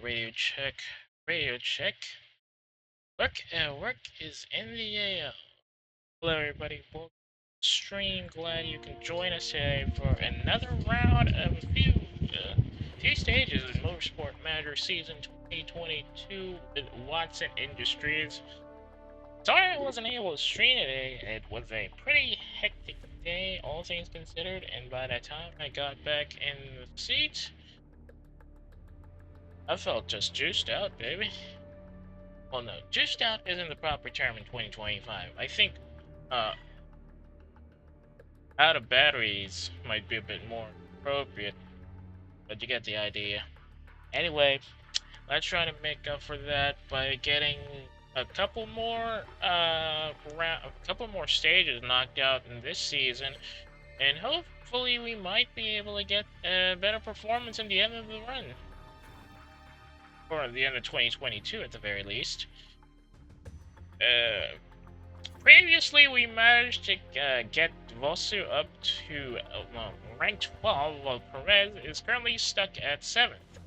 Radio check. Radio check. Work is in the air. Hello, everybody. Welcome to the stream. Glad you can join us today for another round of few stages of Motorsport Manager Season 2022 with Watson Industries. Sorry I wasn't able to stream today. It was a pretty hectic day, all things considered, and by the time I got back in the seat, I felt just juiced out, baby. Well, no, juiced out isn't the proper term in 2025. I think, out of batteries might be a bit more appropriate, but you get the idea. Anyway, let's try to make up for that by getting a couple more, a couple more stages knocked out in this season, and hopefully we might be able to get a better performance in the end of the run. Or at the end of 2022 at the very least. Previously we managed to get Vosu up to rank 12, while Perez is currently stuck at 7th.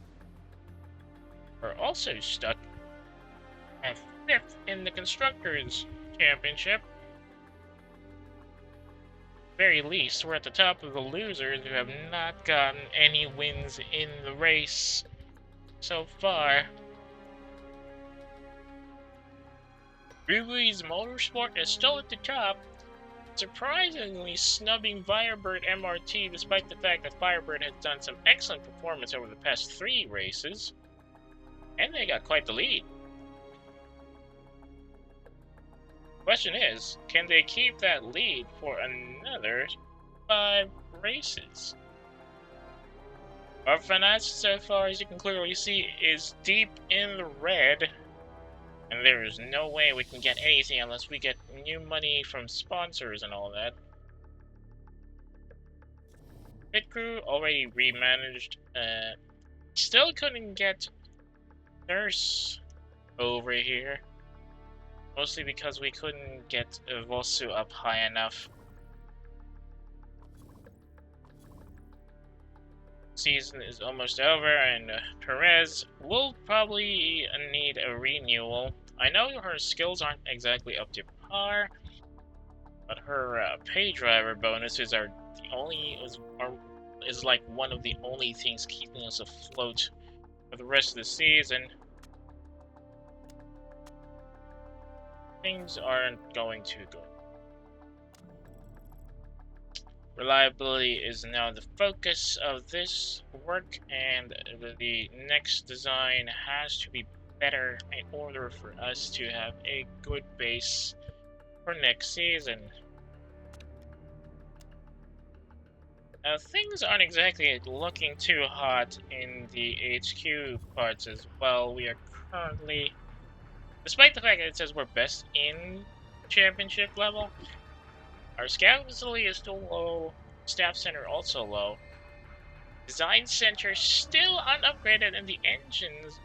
We're also stuck at 5th in the Constructors' Championship. At the very least, we're at the top of the losers who have not gotten any wins in the race so far. Ruby's Motorsport is still at the top, surprisingly snubbing Firebird MRT despite the fact that Firebird has done some excellent performance over the past 3 races, and they got quite the lead. Question is, can they keep that lead for another 5 races? Our finance so far, as you can clearly see, is deep in the red, and there is no way we can get anything unless we get new money from sponsors and all that. Pit crew already remanaged. Still couldn't get Nurse over here. Mostly because we couldn't get Vosu up high enough. Season is almost over, and Perez will probably need a renewal. I know her skills aren't exactly up to par, but her pay driver bonuses are is like one of the only things keeping us afloat for the rest of the season. Things aren't going too good. Reliability is now the focus of this work, and the next design has to be better in order for us to have a good base for next season. Now, things aren't exactly looking too hot in the HQ parts as well. We are currently, despite the fact that it says we're best in championship level, our scout facility is still low, staff center also low, design center still unupgraded, and the engines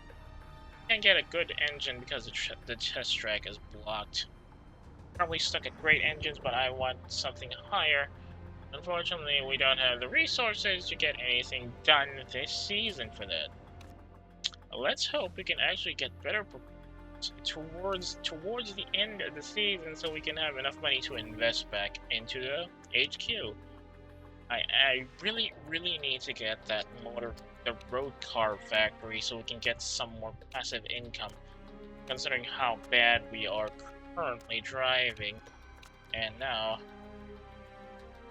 can't get a good engine because the test track is blocked. Probably stuck at great engines, but I want something higher. Unfortunately, we don't have the resources to get anything done this season for that. Let's hope we can actually get better towards the end of the season, so we can have enough money to invest back into the HQ. I really need to get the road car factory, so we can get some more passive income, considering how bad we are currently driving. And now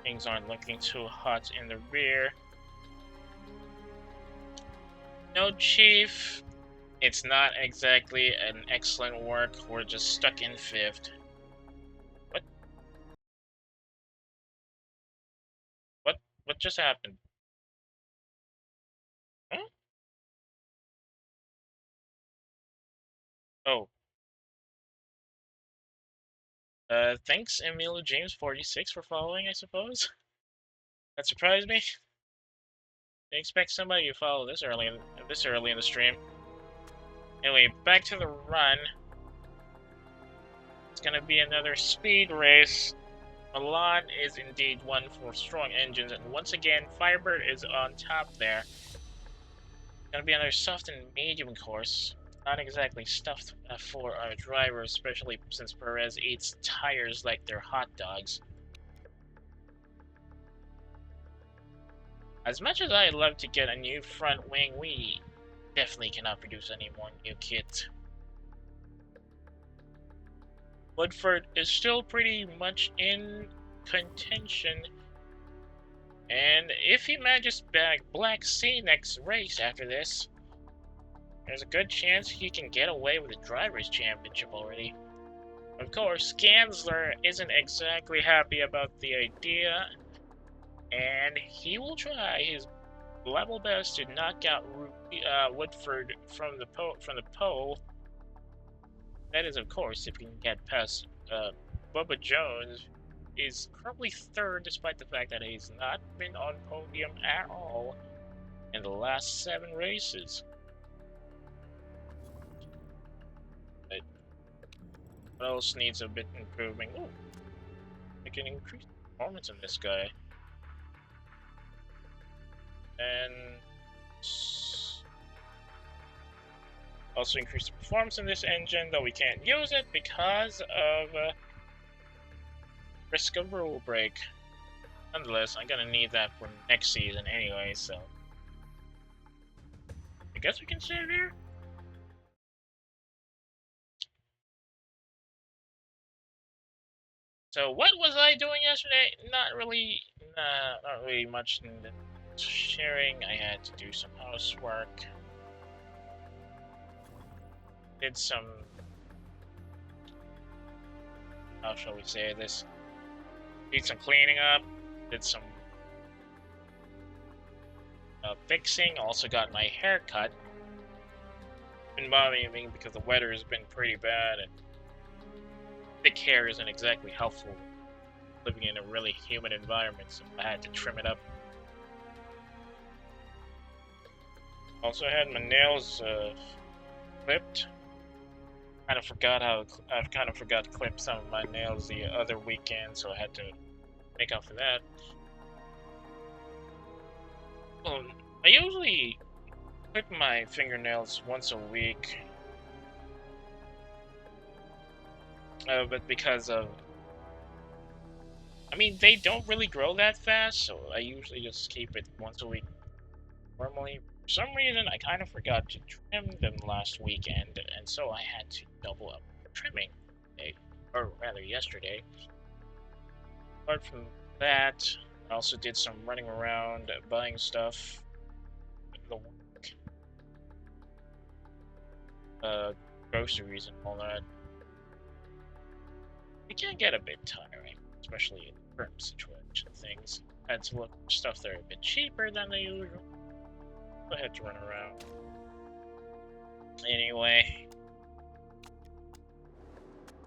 things aren't looking too hot in the rear. No, Chief. It's not exactly an excellent work. We're just stuck in 5th. What just happened? Huh? Oh. Thanks, Emilio James 46 for following, I suppose. That surprised me. Didn't expect somebody to follow this early in the stream. Anyway, back to the run. It's gonna be another speed race. Milan is indeed one for strong engines, and once again, Firebird is on top there. Gonna be another soft and medium course. Not exactly stuffed for our driver, especially since Perez eats tires like they're hot dogs. As much as I'd love to get a new front wing, we definitely cannot produce any more new kit. Woodford is still pretty much in contention, and if he manages to bag Black Sea next race after this, there's a good chance he can get away with the Drivers' Championship already. Of course, Gansler isn't exactly happy about the idea, and he will try his level best to knock out Woodford from the pole. That is, of course, if he can get past Bubba Jones. Is currently third, despite the fact that he's not been on podium at all in the last 7 races. But what else needs a bit improving? Ooh, I can increase performance in this guy. And also increase the performance in this engine, though we can't use it because of risk of rule break. Nonetheless, I'm gonna need that for next season anyway, so I guess we can save here. So what was I doing yesterday? Not really much in the sharing. I had to do some housework. Did some, how shall we say this? Did some cleaning up. Did some fixing. Also got my hair cut. Been bothering me because the weather has been pretty bad and thick hair isn't exactly helpful living in a really humid environment, so I had to trim it up. Also had my nails clipped. I kind of forgot to clip some of my nails the other weekend, so I had to make up for that. Well, I usually clip my fingernails once a week. But because of, I mean, they don't really grow that fast, so I usually just keep it once a week. Normally, for some reason, I kind of forgot to trim them last weekend, and so I had to double up trimming, or rather yesterday. Apart from that, I also did some running around, buying stuff, the groceries and all that. It can get a bit tiring, especially in the current situation of things. I had to look for stuff that are a bit cheaper than the usual. I had to run around. Anyway,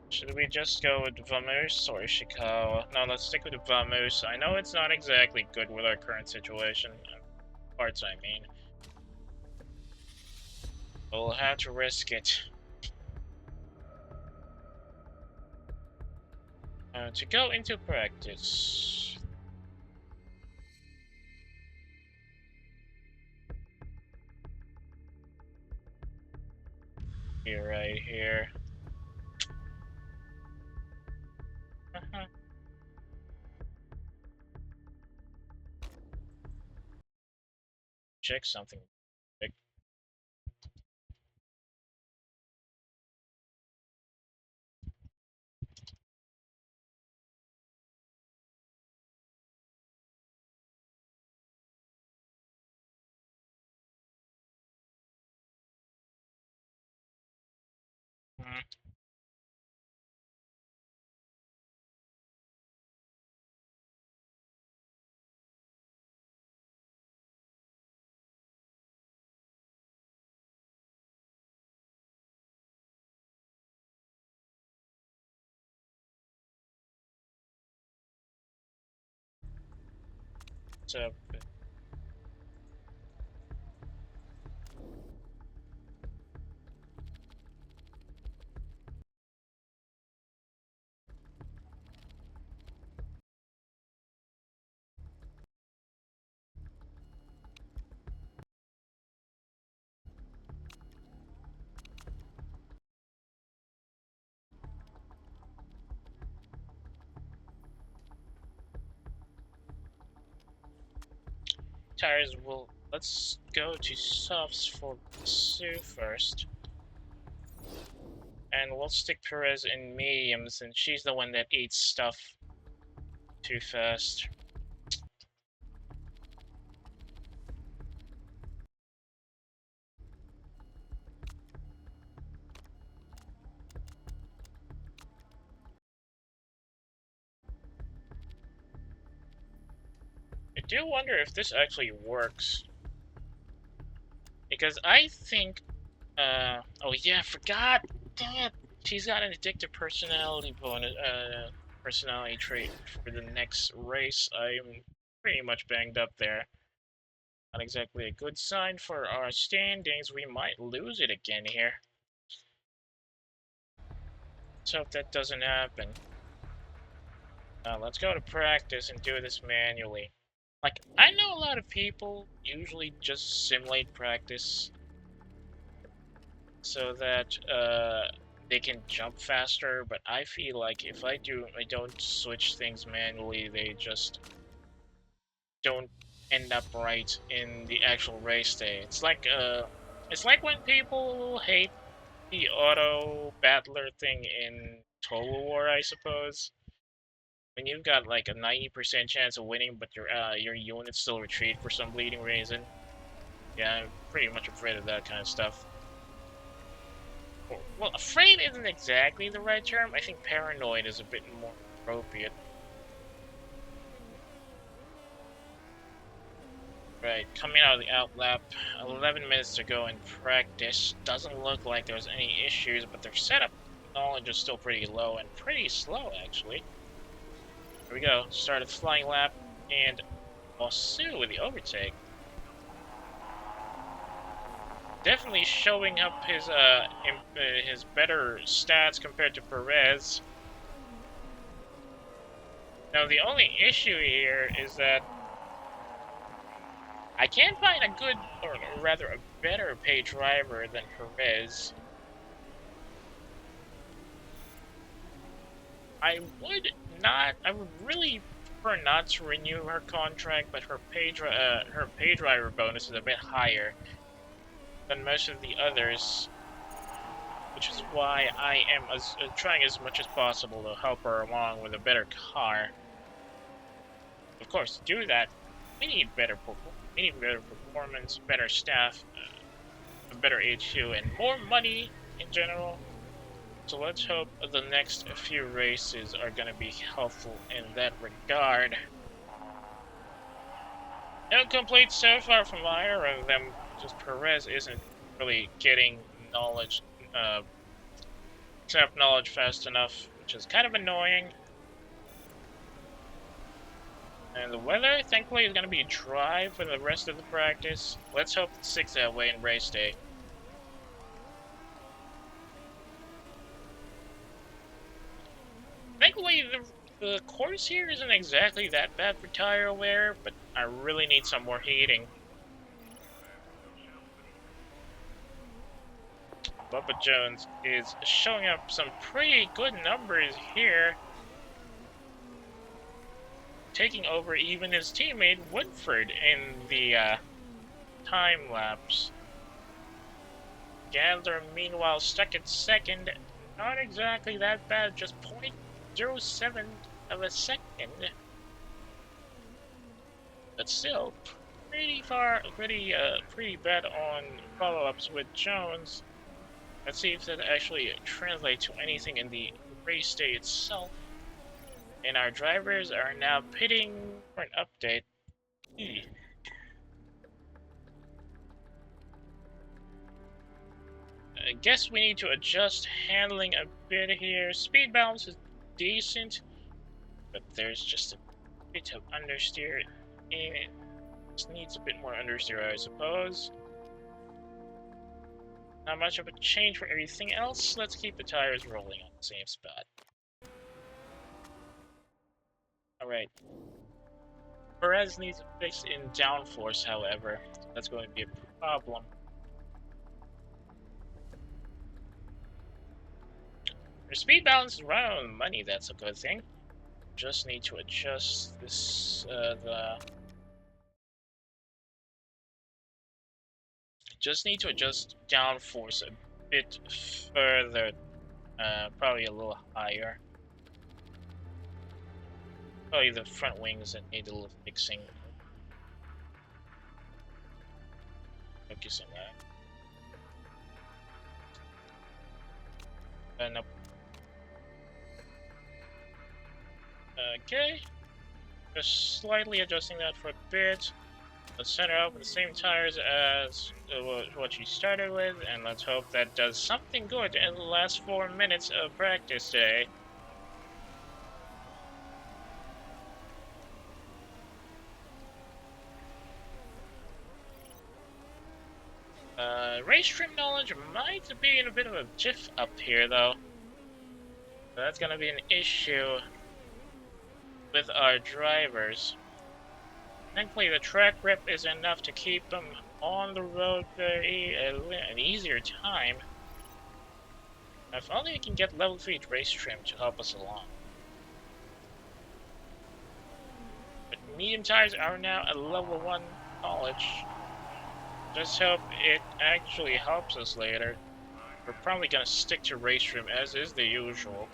should we just go with Vamoose or Ishikawa? No, let's stick with Vamoose. I know it's not exactly good with our current situation. Parts, I mean. We'll have to risk it. To go into practice. You're right here. Check something. So tires. Let's go to softs for Sue first. And we'll stick Perez in mediums, since she's the one that eats stuff too fast. I do wonder if this actually works. Because I think, oh yeah, I forgot! Dang it! She's got an addictive personality bonus, personality trait for the next race. I'm pretty much banged up there. Not exactly a good sign for our standings. We might lose it again here. Let's hope that doesn't happen. Let's go to practice and do this manually. Like, I know a lot of people usually just simulate practice so that they can jump faster, but I feel like if I don't switch things manually, they just don't end up right in the actual race day. It's like when people hate the auto battler thing in Total War, I suppose. When you've got like a 90% chance of winning, but your units still retreat for some bleeding reason. Yeah, I'm pretty much afraid of that kind of stuff. Well, afraid isn't exactly the right term. I think paranoid is a bit more appropriate. Right, coming out of the out lap, 11 minutes to go in practice. Doesn't look like there's any issues, but their setup knowledge is still pretty low and pretty slow, actually. Here we go, start a flying lap, and Sue with the overtake. Definitely showing up his better stats compared to Perez. Now the only issue here is that I can't find a good, or rather a better paid driver than Perez. I would really prefer not to renew her contract, but her pay driver bonus is a bit higher than most of the others, which is why I am trying as much as possible to help her along with a better car. Of course, to do that, we need better performance, better staff, a better HQ, and more money in general. So let's hope the next few races are going to be helpful in that regard. No complaints so far from either of them. Just Perez isn't really getting knowledge, setup knowledge fast enough, which is kind of annoying. And the weather, thankfully, is going to be dry for the rest of the practice. Let's hope it sticks that way in race day. Thankfully, the course here isn't exactly that bad for tire wear, but I really need some more heating. Bubba Jones is showing up some pretty good numbers here, taking over even his teammate Woodford in the time lapse. Gandler, meanwhile, stuck at second. Not exactly that bad, just 0.07 of a second. But still, pretty bad on follow-ups with Jones. Let's see if that actually translates to anything in the race day itself. And our drivers are now pitting for an update. I guess we need to adjust handling a bit here. Speed balance is decent, but there's just a bit of understeer. It just needs a bit more understeer, I suppose. Not much of a change for everything else. Let's keep the tires rolling on the same spot. Alright. Perez needs a fix in downforce, however. So that's going to be a problem. Our speed balance is right on the money, that's a good thing. Just need to adjust this, just need to adjust downforce a bit further, probably a little higher. Probably the front wings that need a little fixing. Focus on that. Nope. Okay. Just slightly adjusting that for a bit. Let's center up with the same tires as what you started with, and let's hope that does something good in the last 4 minutes of practice today. Race trim knowledge might be in a bit of a jiff up here, though. So that's gonna be an issue with our drivers. Thankfully, the track grip is enough to keep them on the road for an easier time. If only we can get level 3 race trim to help us along. But medium tires are now at level 1 knowledge. Just hope it actually helps us later. We're probably gonna stick to race trim as is the usual.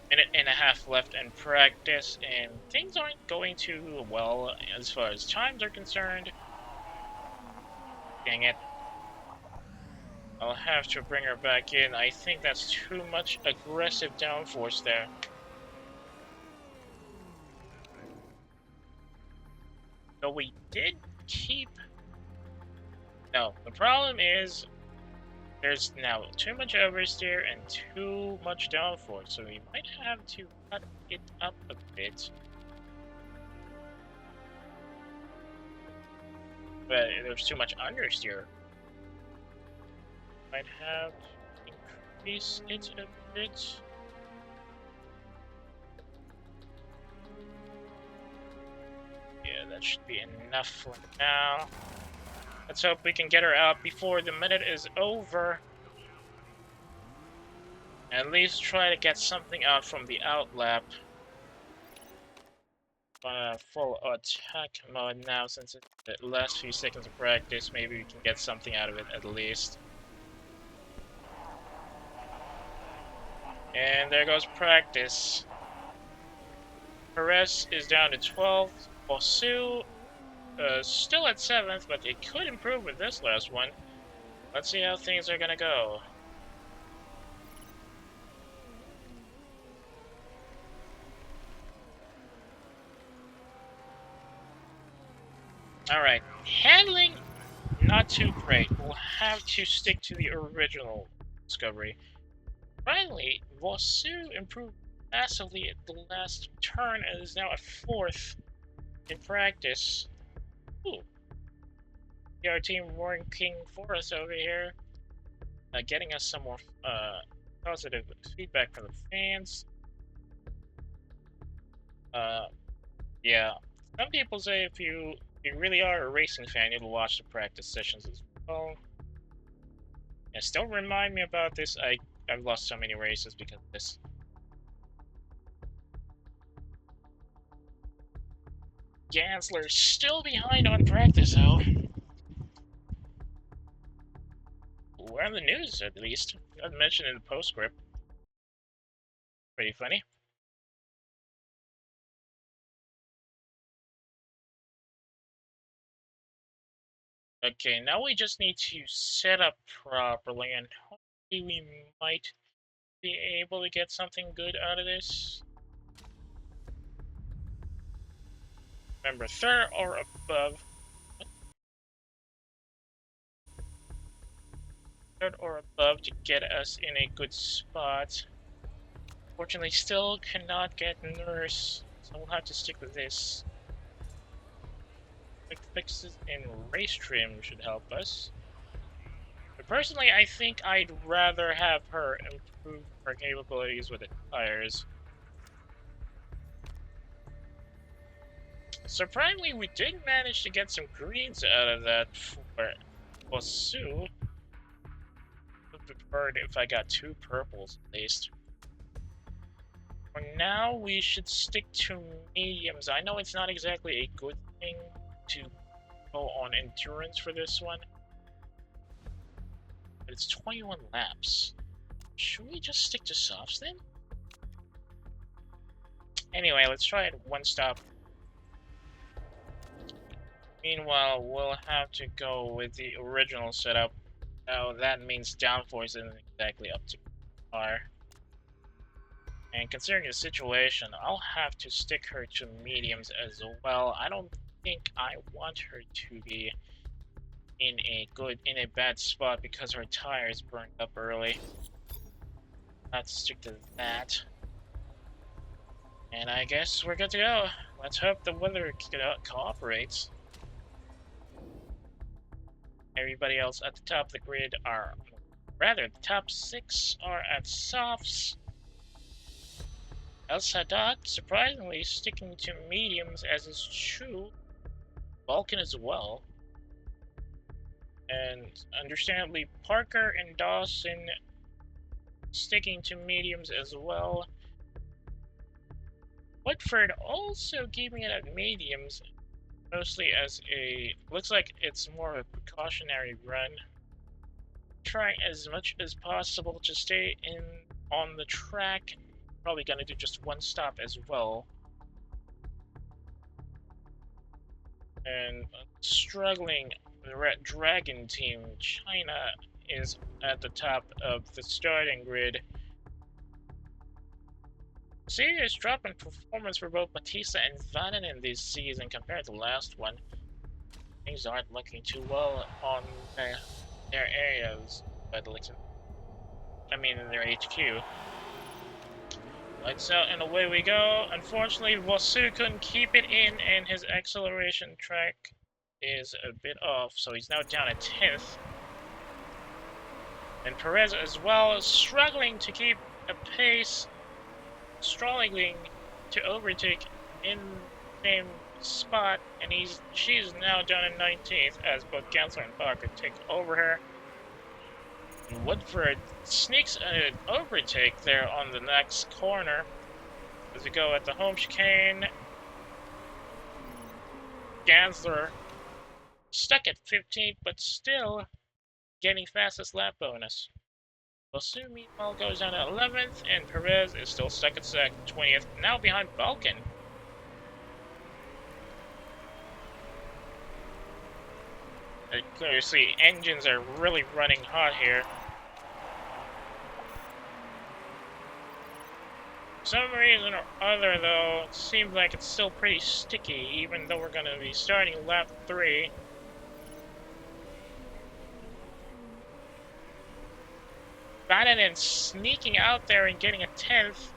Minute and a half left in practice, and things aren't going too well as far as times are concerned. Dang it. I'll have to bring her back in. I think that's too much aggressive downforce there. So we did keep... No, the problem is there's now too much oversteer and too much downforce, so we might have to cut it up a bit. But there's too much understeer. Might have to increase it a bit. Yeah, that should be enough for now. Let's hope we can get her out before the minute is over. At least try to get something out from the outlap. Full attack mode now, since it's the last few seconds of practice. Maybe we can get something out of it at least. And there goes practice. Perez is down to 12th. Bosu still at 7th, but it could improve with this last one. Let's see how things are gonna go. Alright, handling, not too great. We'll have to stick to the original discovery. Finally, Bosu improved massively at the last turn and is now a 4th in practice. Ooh. Our team working for us over here, getting us some more positive feedback from the fans. Yeah, some people say if you really are a racing fan, you'll watch the practice sessions as well. And still remind me about this. I've lost so many races because of this. Gansler's still behind on practice, though. We're on the news, at least. Not mentioned in the postscript. Pretty funny. Okay, now we just need to set up properly, and hopefully we might be able to get something good out of this. Remember, 3rd or above. 3rd or above to get us in a good spot. Fortunately, still cannot get nurse, so we'll have to stick with this. Quick fixes in race trim should help us. But personally, I think I'd rather have her improve her capabilities with the tires. Surprisingly, we did manage to get some greens out of that for Bosu. Would have preferred if I got 2 purples at least. For now, we should stick to mediums. I know it's not exactly a good thing to go on endurance for this one. But it's 21 laps. Should we just stick to softs then? Anyway, let's try it one stop. Meanwhile, we'll have to go with the original setup. Now that means downforce isn't exactly up to par. And considering the situation, I'll have to stick her to mediums as well. I don't think I want her to be in a bad spot because her tires burned up early. Let's stick to that. And I guess we're good to go. Let's hope the weather cooperates. Everybody else at the top of the grid are, rather, the top 6 are at softs. El Sadat, surprisingly, sticking to mediums as is true. Vulcan as well. And understandably, Parker and Dawson sticking to mediums as well. Woodford also keeping it at mediums, mostly as looks like it's more of a precautionary run. Trying as much as possible to stay on the track. Probably gonna do just one stop as well. And struggling, the Red Dragon team, China, is at the top of the starting grid. Serious drop in performance for both Batista and Vananen this season compared to last one. Things aren't looking too well on their areas, by the looks of, in their HQ. Lights out and away we go. Unfortunately, Vosu couldn't keep it in, and his acceleration track is a bit off, so he's now down at 10th. And Perez as well is struggling to keep a pace, struggling to overtake in the same spot, and she's now down in 19th as both Gensler and Parker take over her. And Woodford sneaks an overtake there on the next corner as we go at the home chicane. Gensler stuck at 15th, but still getting fastest lap bonus. Bosu, meanwhile, goes down to 11th, and Perez is still stuck at 20th, now behind Vulcan. Clearly, engines are really running hot here. For some reason or other, though, it seems like it's still pretty sticky, even though we're going to be starting lap 3. Vananen sneaking out there and getting a 10th.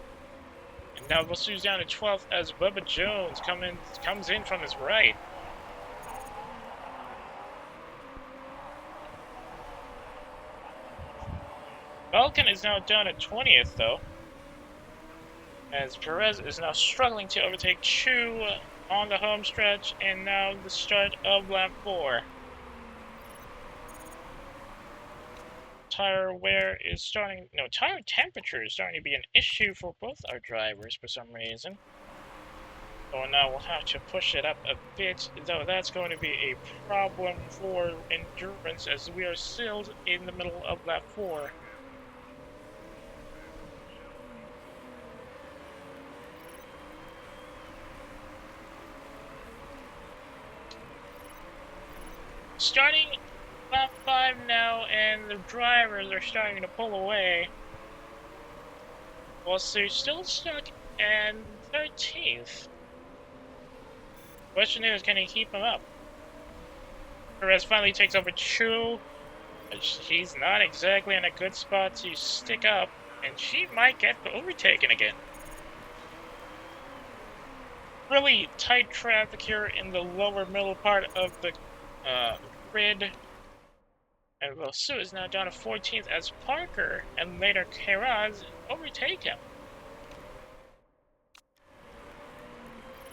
And now Bosu's down to 12th as Bubba Jones comes in from his right. Vulcan is now down at 20th, though, as Perez is now struggling to overtake Chu on the home stretch, and now the start of lap 4. Tire temperature is starting to be an issue for both our drivers for some reason. So now we'll have to push it up a bit, though that's going to be a problem for endurance as we are still in the middle of lap 4. Starting lap 5 now, and the drivers are starting to pull away. Well, so they're still stuck at 13th. Question is, can he keep them up? Perez finally takes over Chu, but she's not exactly in a good spot to stick up, and she might get overtaken again. Really tight traffic here in the lower middle part of the grid. And Vosu is now down to 14th as Parker and later Keraz overtake him.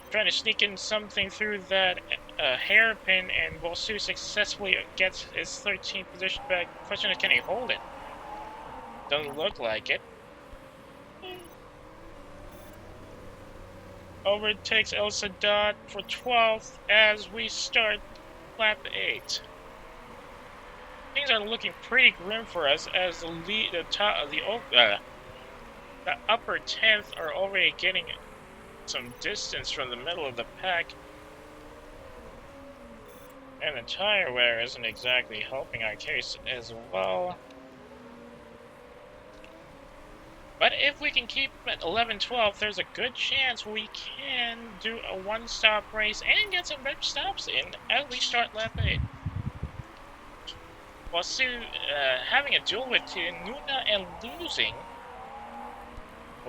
Trying to sneak in something through that hairpin, and Vosu successfully gets his 13th position back. Question is, can he hold it? Doesn't look like it. Overtakes El Sadat for 12th as we start lap 8. Things are looking pretty grim for us as the upper 10th are already getting some distance from the middle of the pack. And the tire wear isn't exactly helping our case as well. But if we can keep at 11-12, there's a good chance we can do a one-stop race and get some red stops in as we start lap 8. While Sue having a duel with Nuna and losing,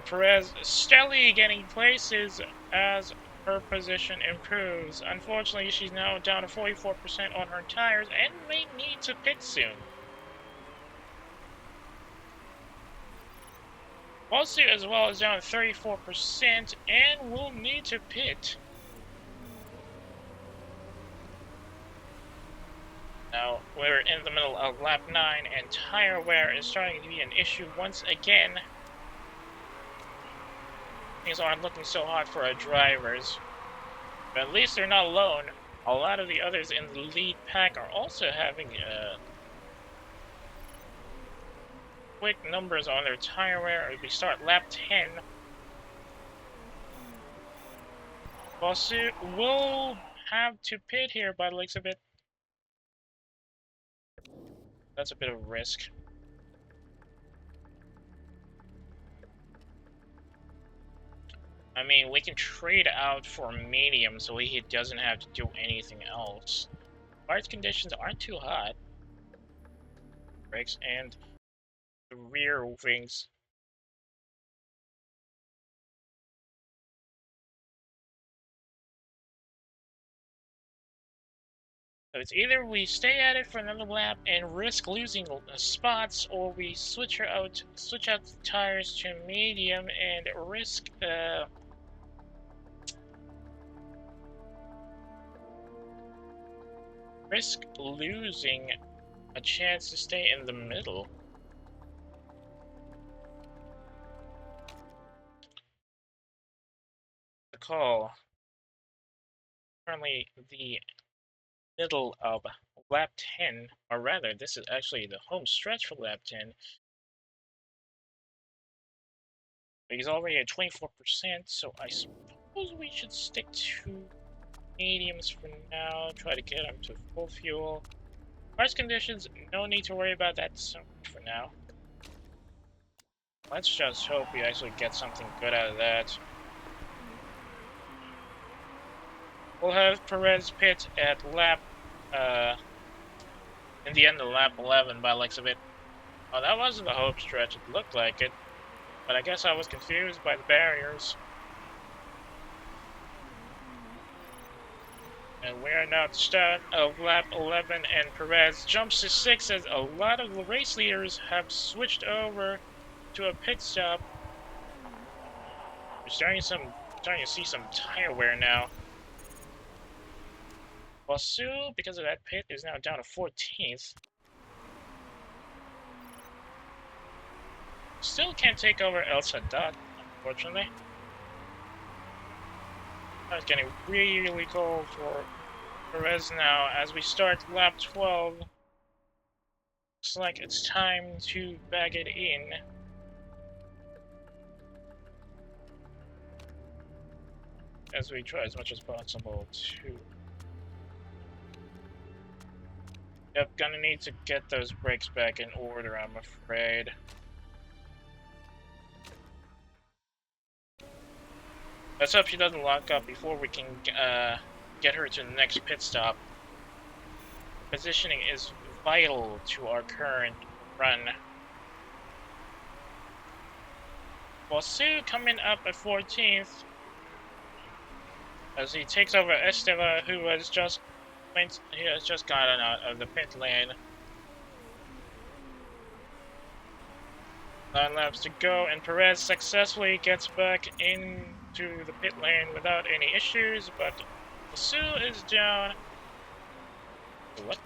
Perez steadily getting places as her position improves. Unfortunately, she's now down to 44% on her tires and may need to pit soon. Walsu as well is down to 34% and will need to pit. Now, we're in the middle of lap 9 and tire wear is starting to be an issue once again. Things aren't looking so hot for our drivers. But at least they're not alone. A lot of the others in the lead pack are also having quick numbers on their tire wear as we start lap 10. Bosu will have to pit here by the looks of it. That's a bit of a risk. I mean, we can trade out for medium so he doesn't have to do anything else. Parts conditions aren't too hot. Brakes and the rear wings. So it's either we stay at it for another lap and risk losing spots, or we switch out the tires to medium and risk losing a chance to stay in the middle. The call. Currently the middle of lap 10, or rather, this is actually the home stretch for lap 10. He's already at 24%, so I suppose we should stick to mediums for now. Try to get him to full fuel. Parts conditions, no need to worry about that so much for now. Let's just hope we actually get something good out of that. We'll have Perez pit at lap, in the end of lap 11 by the looks of it. Oh, that wasn't a hope stretch, it looked like it. But I guess I was confused by the barriers. And we are now at the start of lap 11, and Perez jumps to 6 as a lot of the race leaders have switched over to a pit stop. We're starting to see some tire wear now. While Sue, because of that pit, is now down to 14th. Still can't take over El Sadat, unfortunately. It's getting really cold for Perez now as we start lap 12. Looks like it's time to bag it in. As we try as much as possible to... Yep, gonna need to get those brakes back in order, I'm afraid. Let's hope she doesn't lock up before we can get her to the next pit stop. Positioning is vital to our current run. Bosu coming up at 14th as he takes over Esteva, who has just gotten out of the pit lane. 9 laps to go, and Perez successfully gets back into the pit lane without any issues, but Bosu is down. What?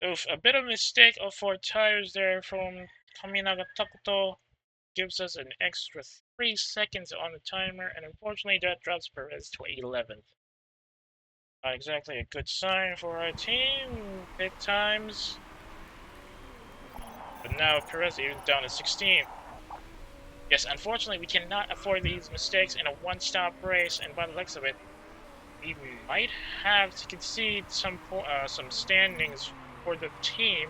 Oof, a bit of mistake of 4 tires there from Kaminaga Takuto gives us an extra 3 seconds on the timer, and unfortunately that drops Perez to 11th. Not exactly a good sign for our team. Pit times. But now Perez is down to 16th. Yes, unfortunately we cannot afford these mistakes in a one-stop race, and by the looks of it, we might have to concede some standings for the team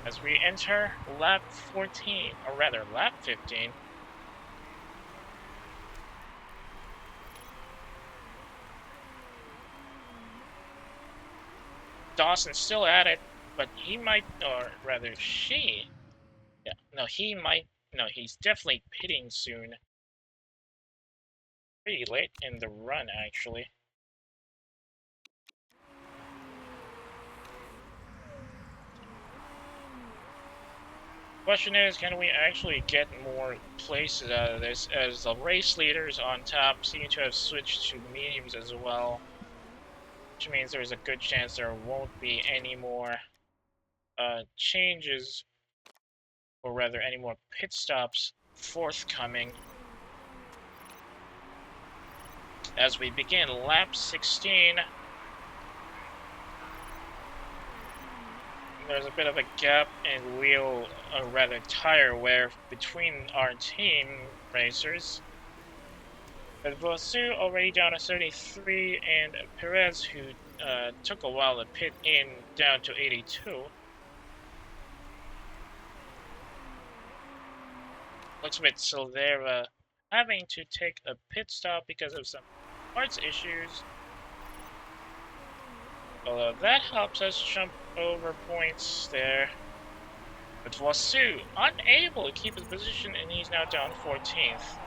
as we enter lap 14, or rather lap 15. Dawson's still at it, but he might, or rather she, yeah, no, he might, no, he's definitely pitting soon. Pretty late in the run, actually. Question is, can we actually get more places out of this, as the race leaders on top seem to have switched to mediums as well, which means there's a good chance there won't be any more changes, or rather any more pit stops forthcoming as we begin lap 16. There's a bit of a gap in wheel, or rather tire wear between our team racers. With Vosu already down to 33, and Perez, who took a while to pit in, down to 82. Looks a bit Silvera having to take a pit stop because of some parts issues. Although that helps us jump over points there. But Vosu unable to keep his position, and he's now down 14th.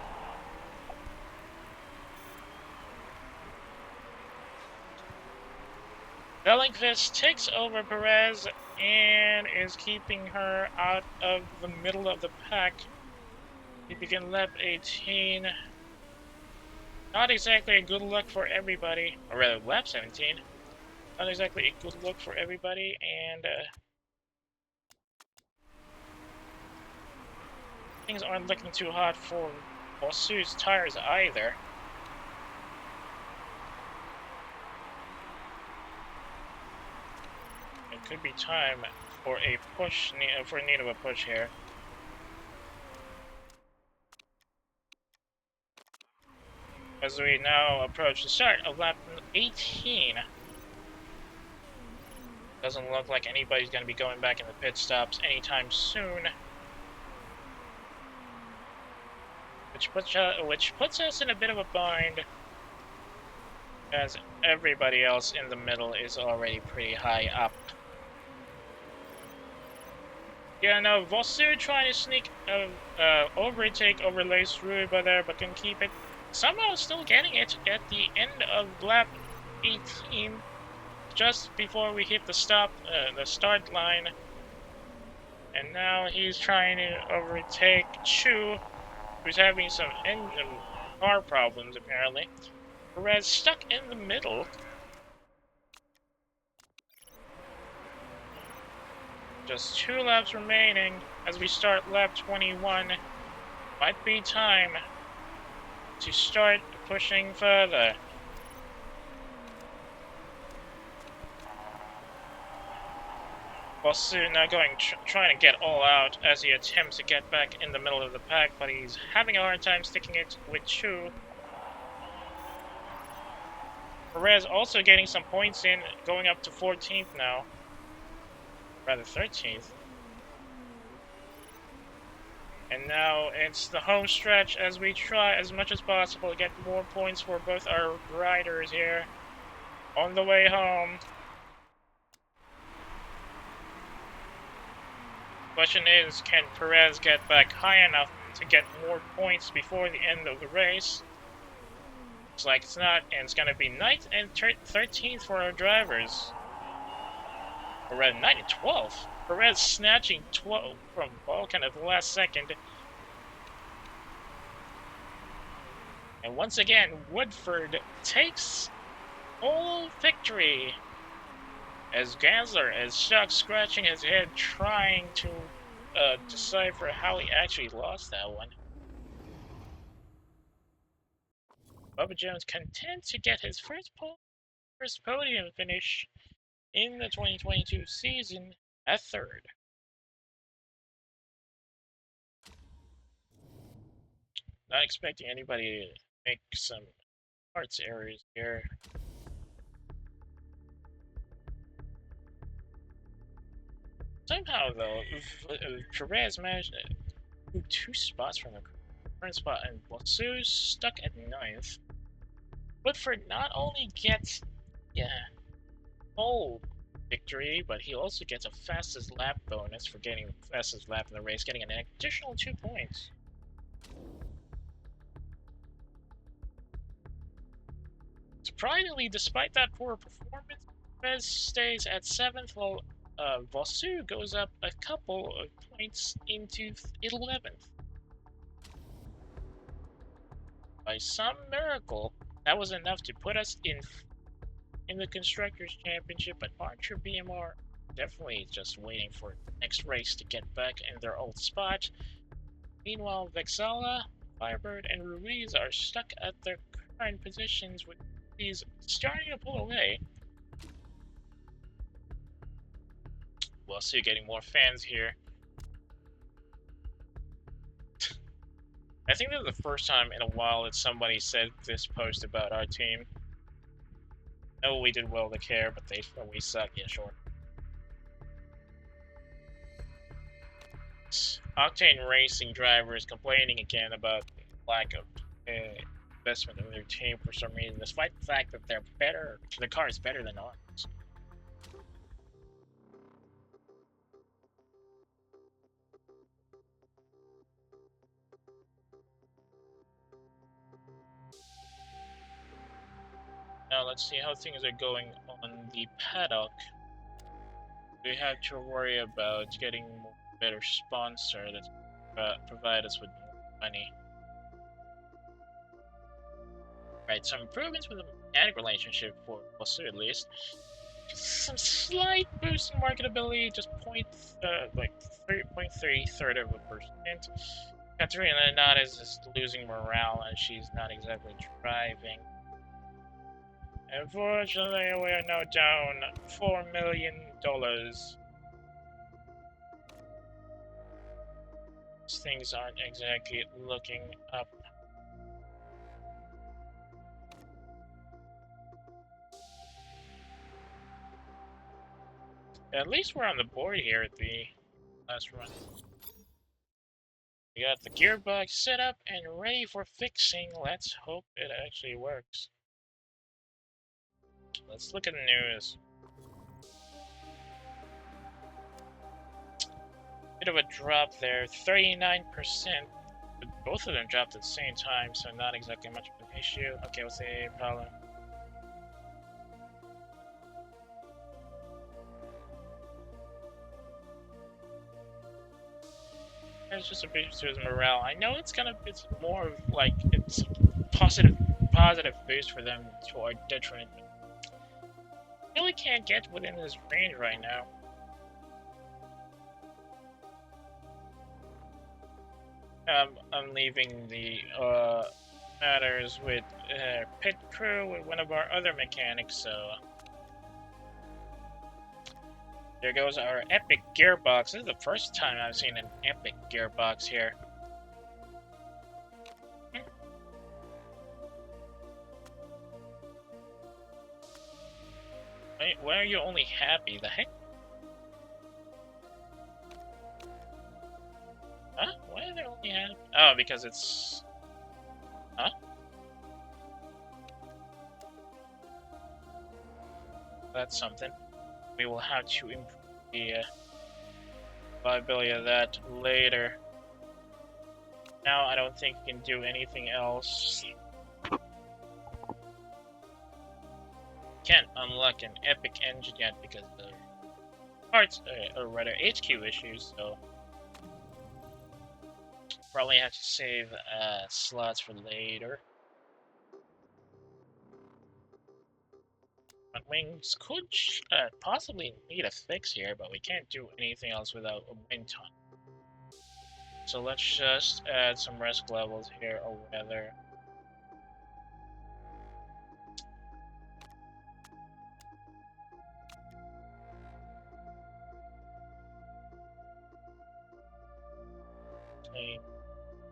Bellingquist takes over Perez and is keeping her out of the middle of the pack. We begin lap 18. Not exactly a good look for everybody, or rather lap 17. Not exactly a good look for everybody, and things aren't looking too hot for Vosu's tires either. It could be time for a push, for a need of a push here. As we now approach the start of lap 18. Doesn't look like anybody's going to be going back in the pit stops anytime soon. Which puts us in a bit of a bind, as everybody else in the middle is already pretty high up. Yeah, no, Vosu trying to sneak overtake over Lace Ruiba there, but can keep it. Somehow still getting it at the end of lap 18, just before we hit the start line. And now he's trying to overtake Chu, who's having some engine car problems apparently. Perez stuck in the middle. Just 2 laps remaining as we start lap 21. Might be time to start pushing further. Vosu now trying to get all out as he attempts to get back in the middle of the pack, but he's having a hard time sticking it with Chu. Perez also getting some points in, going up to 14th now. Rather 13th. And now it's the home stretch as we try as much as possible to get more points for both our riders here on the way home. Question is, can Perez get back high enough to get more points before the end of the race? Looks like it's not, and it's going to be 9th and 13th for our drivers. Or rather, 9th and 12th. Perez snatching 12 from Balkan at the last second. And once again, Woodford takes full victory. As Gansler is stuck scratching his head trying to decipher how he actually lost that one. Bubba Jones content to get his first podium finish in the 2022 season at third. Not expecting anybody to make some parts errors here. Somehow, though, Perez managed to move 2 spots from the current spot, and Bosu's stuck at 9th. Woodford not only gets, whole victory, but he also gets a fastest lap bonus for getting the fastest lap in the race, getting an additional 2 points. Surprisingly, despite that poor performance, Perez stays at 7th, while Bosu goes up a couple of points into 11th. By some miracle, that was enough to put us in the Constructors' Championship, but Archer BMR definitely just waiting for the next race to get back in their old spot. Meanwhile, Vexala, Firebird, and Ruiz are stuck at their current positions, with these starting to pull away. We'll see, getting more fans here. I think this is the first time in a while that somebody said this post about our team. No, we did well to care, but we suck. Yeah, sure. Octane Racing drivers complaining again about the lack of investment in their team for some reason, despite the fact that they're better. The car is better than ours. Now let's see how things are going on the paddock. We have to worry about getting a better sponsor that provide us with more money. Right, some improvements with the mechanic relationship for Bosu at least. Just some slight boost in marketability, just 0.3 of a percent. Katerina not is just losing morale and she's not exactly driving. Unfortunately, we are now down $4 million. Things aren't exactly looking up. At least we're on the board here at the last run. We got the gearbox set up and ready for fixing. Let's hope it actually works. Let's look at the news. Bit of a drop there, 39%. But both of them dropped at the same time, so not exactly much of an issue. Okay, what's the problem? It's just a boost to his morale. I know it's more of like it's positive boost for them to our detriment. Really can't get within this range right now. I'm leaving the matters with pit crew with one of our other mechanics, so there goes our epic gearbox. This is the first time I've seen an epic gearbox here. Wait, why are you only happy? The heck? Huh? Why are they only happy? Oh, because it's... Huh? That's something. We will have to improve the viability of that later. Now I don't think we can do anything else. Can't unlock an epic engine yet because of the parts, or rather HQ issues, so probably have to save slots for later. wings could possibly need a fix here, but we can't do anything else without a wind tunnel. So let's just add some risk levels here, or weather.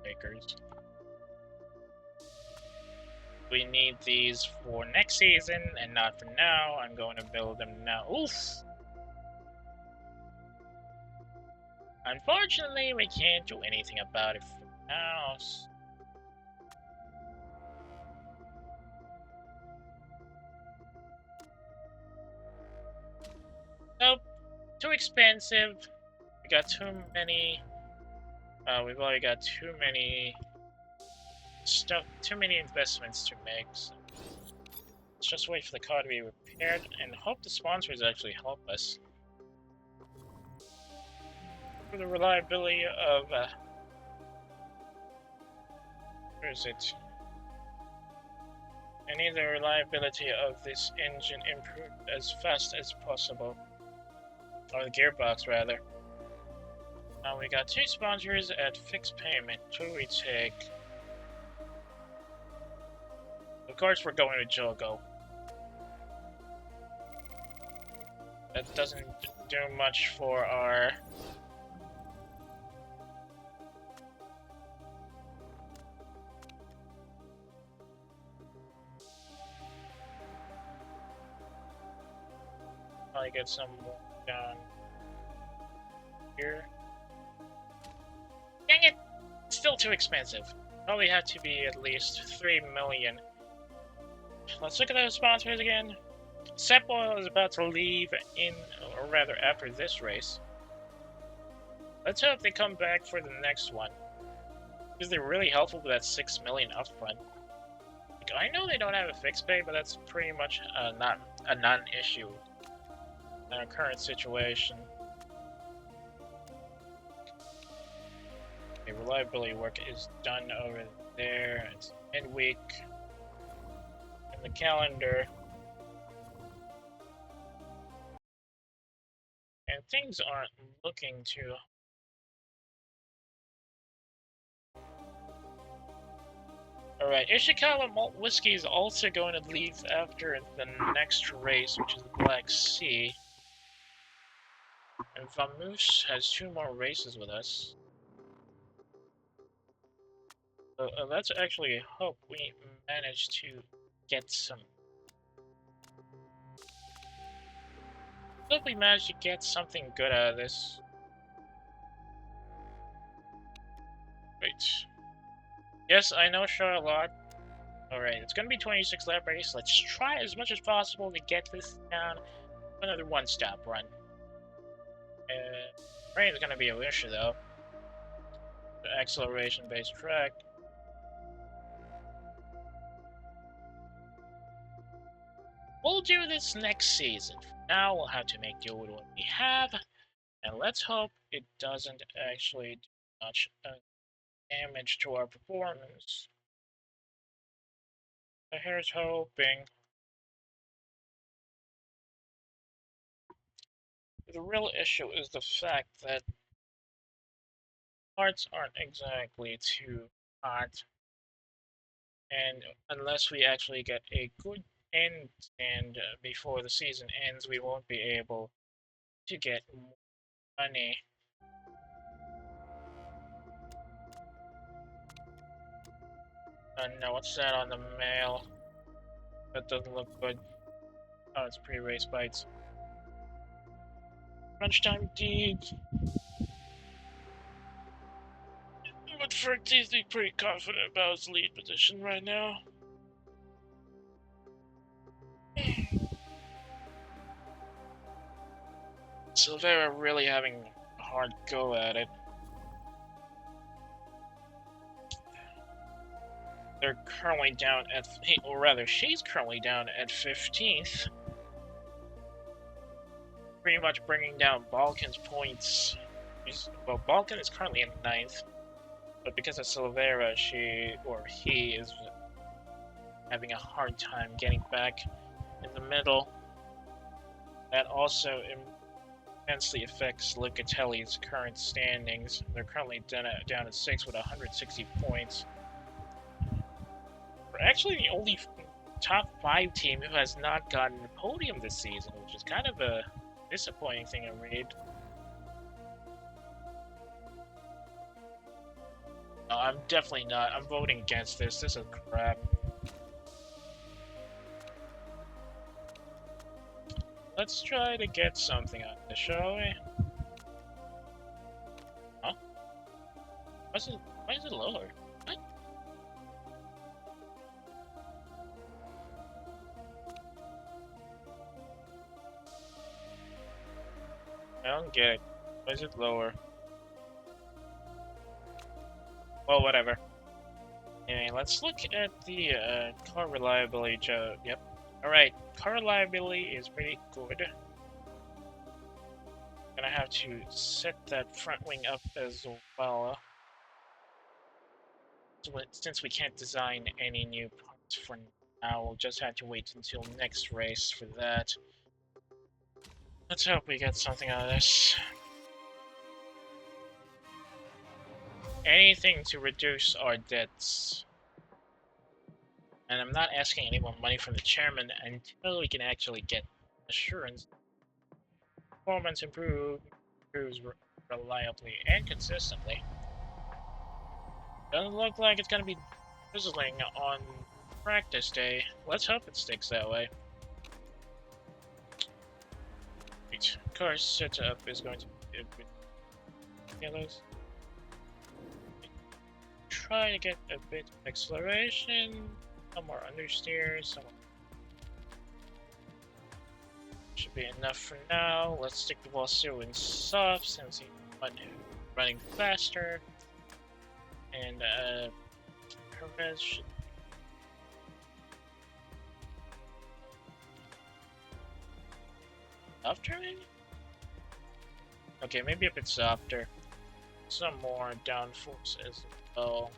Makers. We need these for next season and not for now. I'm going to build them now. Oof! Unfortunately, we can't do anything about it for now. Nope. Too expensive. We got too many. We've already got too many investments to make. So let's just wait for the car to be repaired and hope the sponsors actually help us. For the reliability of where is it? I need the reliability of this engine improved as fast as possible. Or the gearbox, rather. Now we got 2 sponsors at fixed payment. Who we take? Of course we're going with Jogo. That doesn't do much for our... Probably get some down here. Dang it! Still too expensive. Probably have to be at least 3 million. Let's look at those sponsors again. Sepoil is about to leave in, or rather after this race. Let's hope they come back for the next one. Because they're really helpful with that 6 million upfront. Like, I know they don't have a fixed pay, but that's pretty much not a non-issue in our current situation. Okay, reliability work is done over there. It's midweek in the calendar. And things aren't looking too... Alright, Ishikawa Malt Whiskey is also going to leave after the next race, which is the Black Sea. And Vamoose has 2 more races with us. So let's actually hope we manage to get some... Hope we manage to get something good out of this. Wait. Yes, I know Charlotte. Alright, it's gonna be 26 lap race. Let's try as much as possible to get this down. Another 1-stop run. Rain is gonna be an issue though. The acceleration-based track. We'll do this next season. Now we'll have to make do with what we have, and let's hope it doesn't actually do much damage to our performance. So here's hoping. The real issue is the fact that parts aren't exactly too hot, and unless we actually get a good end and before the season ends, we won't be able to get money. No, what's that on the mail? That doesn't look good. Oh, it's pre-race bites. Lunchtime deeds. But Fertie's pretty confident about his lead position right now. Silvera really having a hard go at it. They're currently down at, or rather, she's currently down at 15th. Pretty much bringing down Balkan's points. Well, Balkan is currently in 9th, but because of Silvera, he is having a hard time getting back in the middle. That also immensely affects Locatelli's current standings. They're currently down at 6 with 160 points. We're actually the only top 5 team who has not gotten a podium this season, which is kind of a disappointing thing to read. No, I'm definitely not. I'm voting against this. This is crap. Let's try to get something on this, shall we? Huh? Why is it lower? What? I don't get it. Why is it lower? Well, whatever. Anyway, let's look at the car reliability. Yep. Alright, car reliability is pretty good. Gonna have to set that front wing up as well. Since we can't design any new parts for now, we'll just have to wait until next race for that. Let's hope we get something out of this. Anything to reduce our debts. And I'm not asking any more money from the chairman until we can actually get assurance. Performance improves reliably and consistently. Doesn't look like it's gonna be drizzling on practice day. Let's hope it sticks that way. Car setup is going to be yellows. Try to get a bit of acceleration, some more understeer, some should be enough for now. Let's stick the Wasu in soft since he's running faster. And Perez should softer maybe? Okay, maybe a bit softer. Some more downforce as well.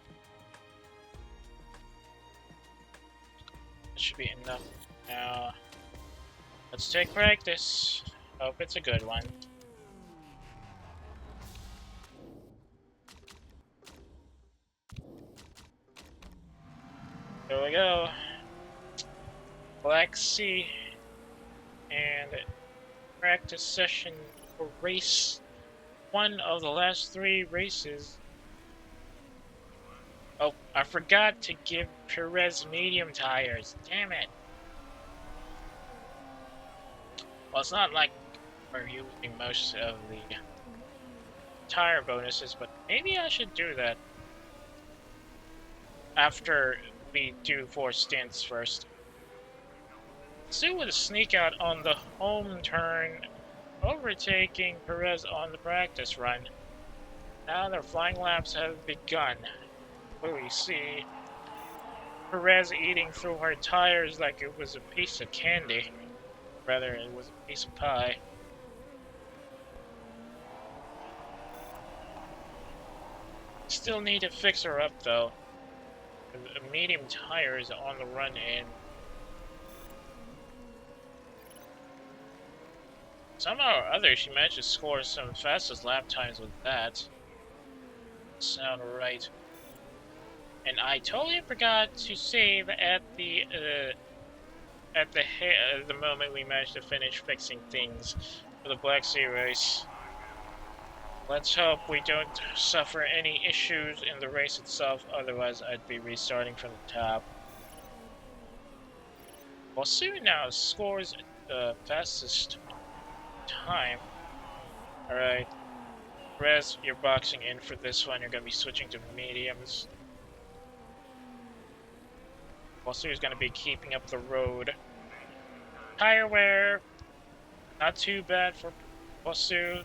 That should be enough now. Let's take practice. Hope it's a good one. There we go. Black Sea and practice session for race 1 of the last 3 races. Oh, I forgot to give Perez medium tires. Damn it. Well, it's not like we're using most of the tire bonuses, but maybe I should do that after we do 4 stints first. Sue with a sneak out on the home turn, overtaking Perez on the practice run. Now their flying laps have begun. We see Perez eating through her tires like it was a piece of candy. Rather, it was a piece of pie. Still need to fix her up though. A medium tire is on the run in. Somehow or other, she managed to score some fastest lap times with that. Sound right. And I totally forgot to save at the moment we managed to finish fixing things for the Black Sea race. Let's hope we don't suffer any issues in the race itself, otherwise I'd be restarting from the top. Well, Sue now scores the fastest time. Alright. Rez, you're boxing in for this one. You're going to be switching to mediums. Wasu is going to be keeping up the road. Tire wear, not too bad for Wasu.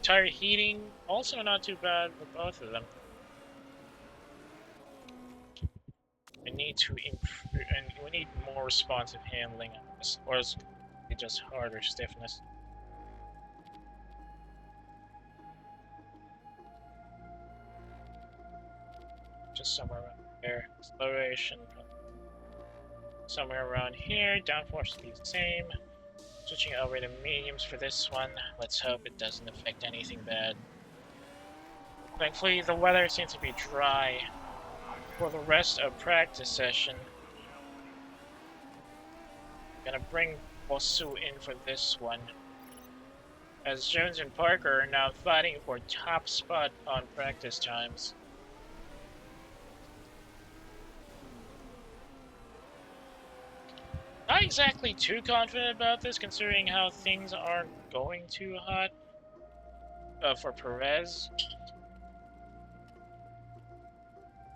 Tire heating, also not too bad for both of them. We need to improve, and we need more responsive handling on this, or it's just harder stiffness. Just somewhere around there. Acceleration, somewhere around here. Downforce to be the same. Switching over to mediums for this one. Let's hope it doesn't affect anything bad. Thankfully, the weather seems to be dry for the rest of practice session. Gonna bring Bosu in for this one, as Jones and Parker are now fighting for top spot on practice times. Not exactly too confident about this, considering how things aren't going too hot for Perez.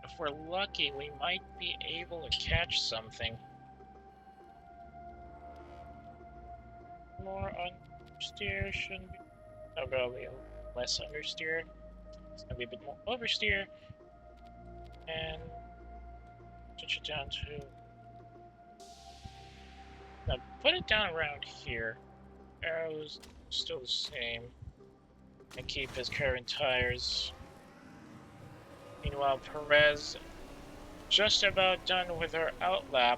If we're lucky, we might be able to catch something. More understeer shouldn't be. Oh, probably less understeer. It's gonna be a bit more oversteer. And switch it down to. Now put it down around here. Arrows still the same. And keep his current tires. Meanwhile, Perez just about done with her outlap.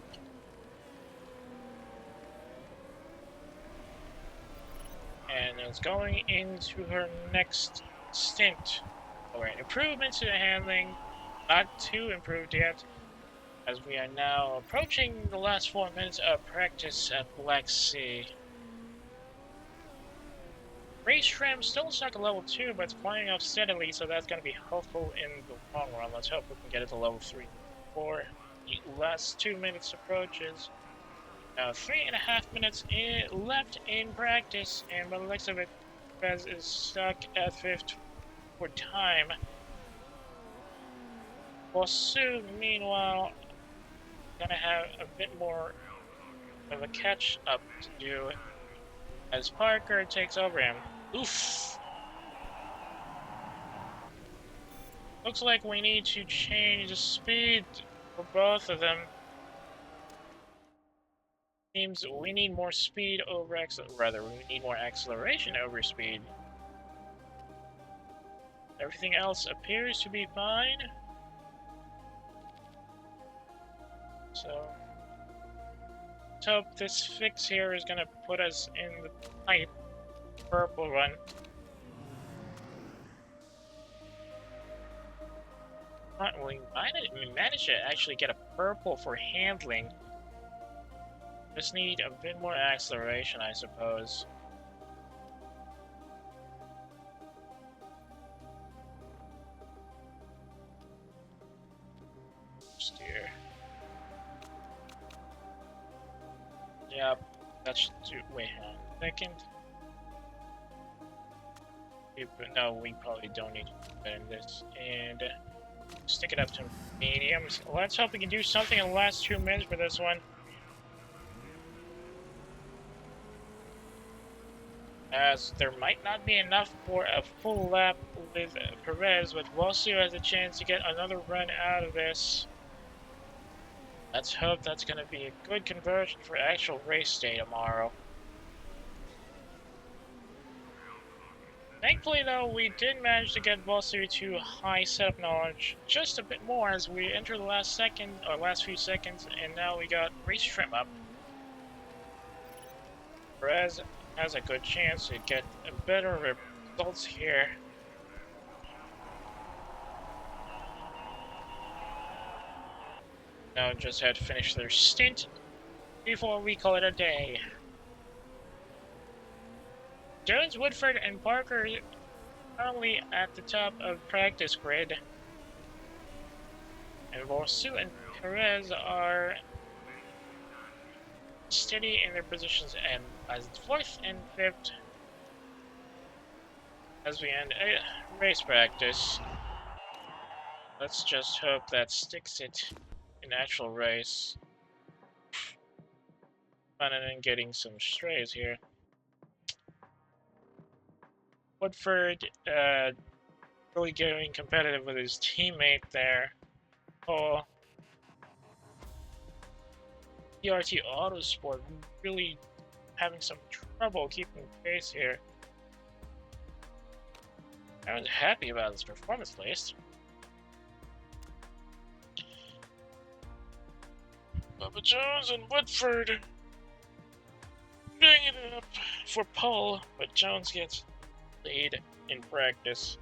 And is going into her next stint. Alright, improvements to the handling, not too improved yet, as we are now approaching the last 4 minutes of practice at Black Sea. Race trim still stuck at level 2, but it's climbing up steadily, so that's going to be helpful in the long run. Let's hope we can get it to level 3 before the last 2 minutes approaches. Now, 3.5 minutes left in practice, and by the looks of it, Perez is stuck at 5th for time. Bosu, meanwhile, gonna have a bit more of a catch-up to do as Parker takes over him. Oof! Looks like we need to change the speed for both of them. Seems we need more speed over we need more acceleration over speed. Everything else appears to be fine. So let's hope this fix here is gonna put us in the tight purple run. We managed to actually get a purple for handling. Just need a bit more acceleration, I suppose. Steer. Yep, that should do. Wait, hang on a second. No, we probably don't need to do better than this. And stick it up to mediums. Let's hope we can do something in the last 2 minutes for this one. As there might not be enough for a full lap with Perez, but Bosu has a chance to get another run out of this. Let's hope that's going to be a good conversion for actual race day tomorrow. Thankfully, though, we did manage to get Bosu to high setup knowledge just a bit more as we enter the last few seconds, and now we got race trim up. Perez has a good chance to get better results here. Now just had to finish their stint before we call it a day. Jones, Woodford, and Parker currently at the top of practice grid. And Bosu and Perez are steady in their positions and as 4th and 5th as we end race practice. Let's just hope that sticks it in actual race. Planning on getting some strays here. Woodford really getting competitive with his teammate there. Oh, PRT Autosport really having some trouble keeping pace here. I was happy about his performance, at least. Bubba Jones and Woodford banging for pole, but Jones gets lead in practice.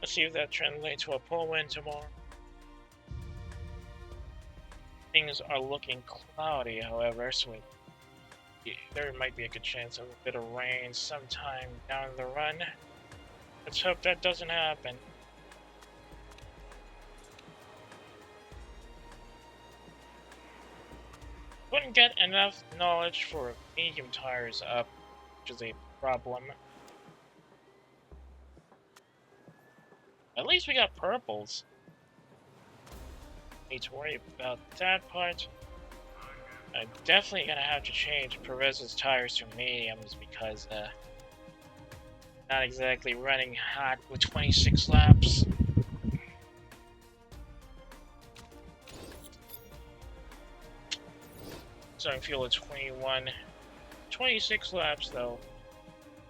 Let's see if that translates to a pole win tomorrow. Things are looking cloudy, however, so there might be a good chance of a bit of rain sometime down the run. Let's hope that doesn't happen. Couldn't get enough knowledge for medium tires up, which is a problem. At least we got purples. Need to worry about that part. I'm definitely gonna have to change Perez's tires to mediums because not exactly running hot with 26 laps. Starting fuel at 21. 26 laps though.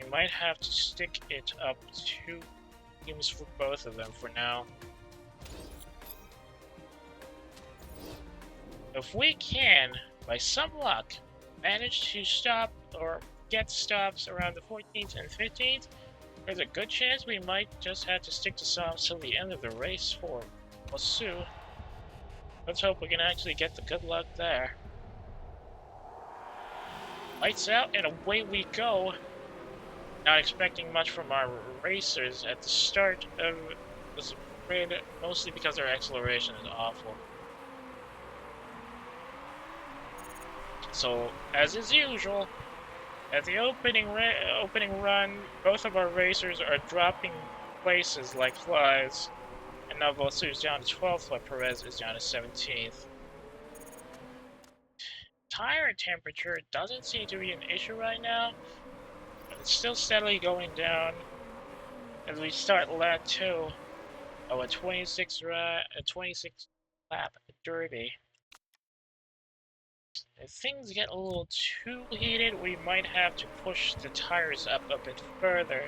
We might have to stick it up to mediums for both of them for now. If we can, by some luck, manage to stop or get stops around the 14th and 15th, there's a good chance we might just have to stick to softs till the end of the race for Wasu. Let's hope we can actually get the good luck there. Lights out and away we go. Not expecting much from our racers at the start of this grid, mostly because their acceleration is awful. So, as is usual, at the opening run, both of our racers are dropping places like flies, and now Vosu is down to 12th, while Perez is down to 17th. Tire temperature doesn't seem to be an issue right now, but it's still steadily going down as we start lap 2 of a 26 lap derby. If things get a little too heated, we might have to push the tires up a bit further.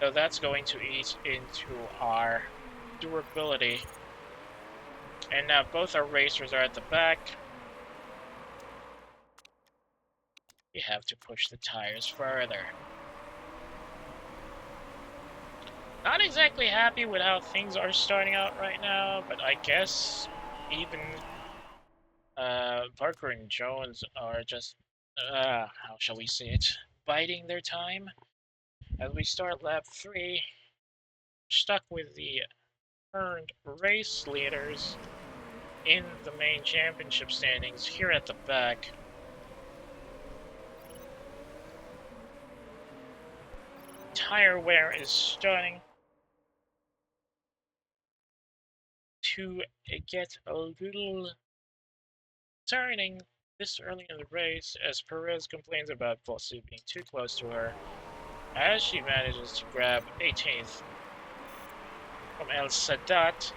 So that's going to eat into our durability. And now both our racers are at the back. We have to push the tires further. Not exactly happy with how things are starting out right now, but I guess even Parker and Jones are just, how shall we say it, biding their time. As we start lap 3, stuck with the current race leaders in the main championship standings here at the back. Tire wear is starting to get a little concerning this early in the race, as Perez complains about Vosu being too close to her, as she manages to grab 18th from El Sadat,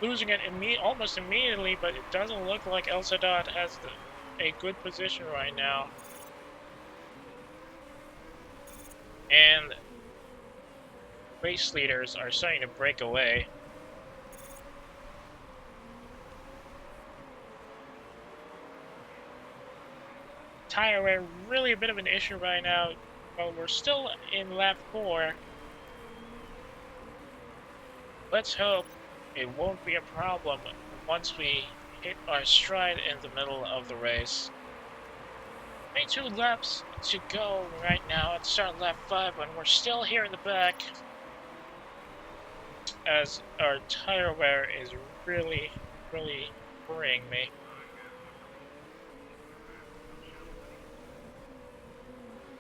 losing it almost immediately, but it doesn't look like El Sadat has a good position right now. And race leaders are starting to break away. Tire wear really a bit of an issue right now, but we're still in lap 4. Let's hope it won't be a problem once we hit our stride in the middle of the race. 22 laps to go right now at start lap 5, and we're still here in the back as our tire wear is really worrying me.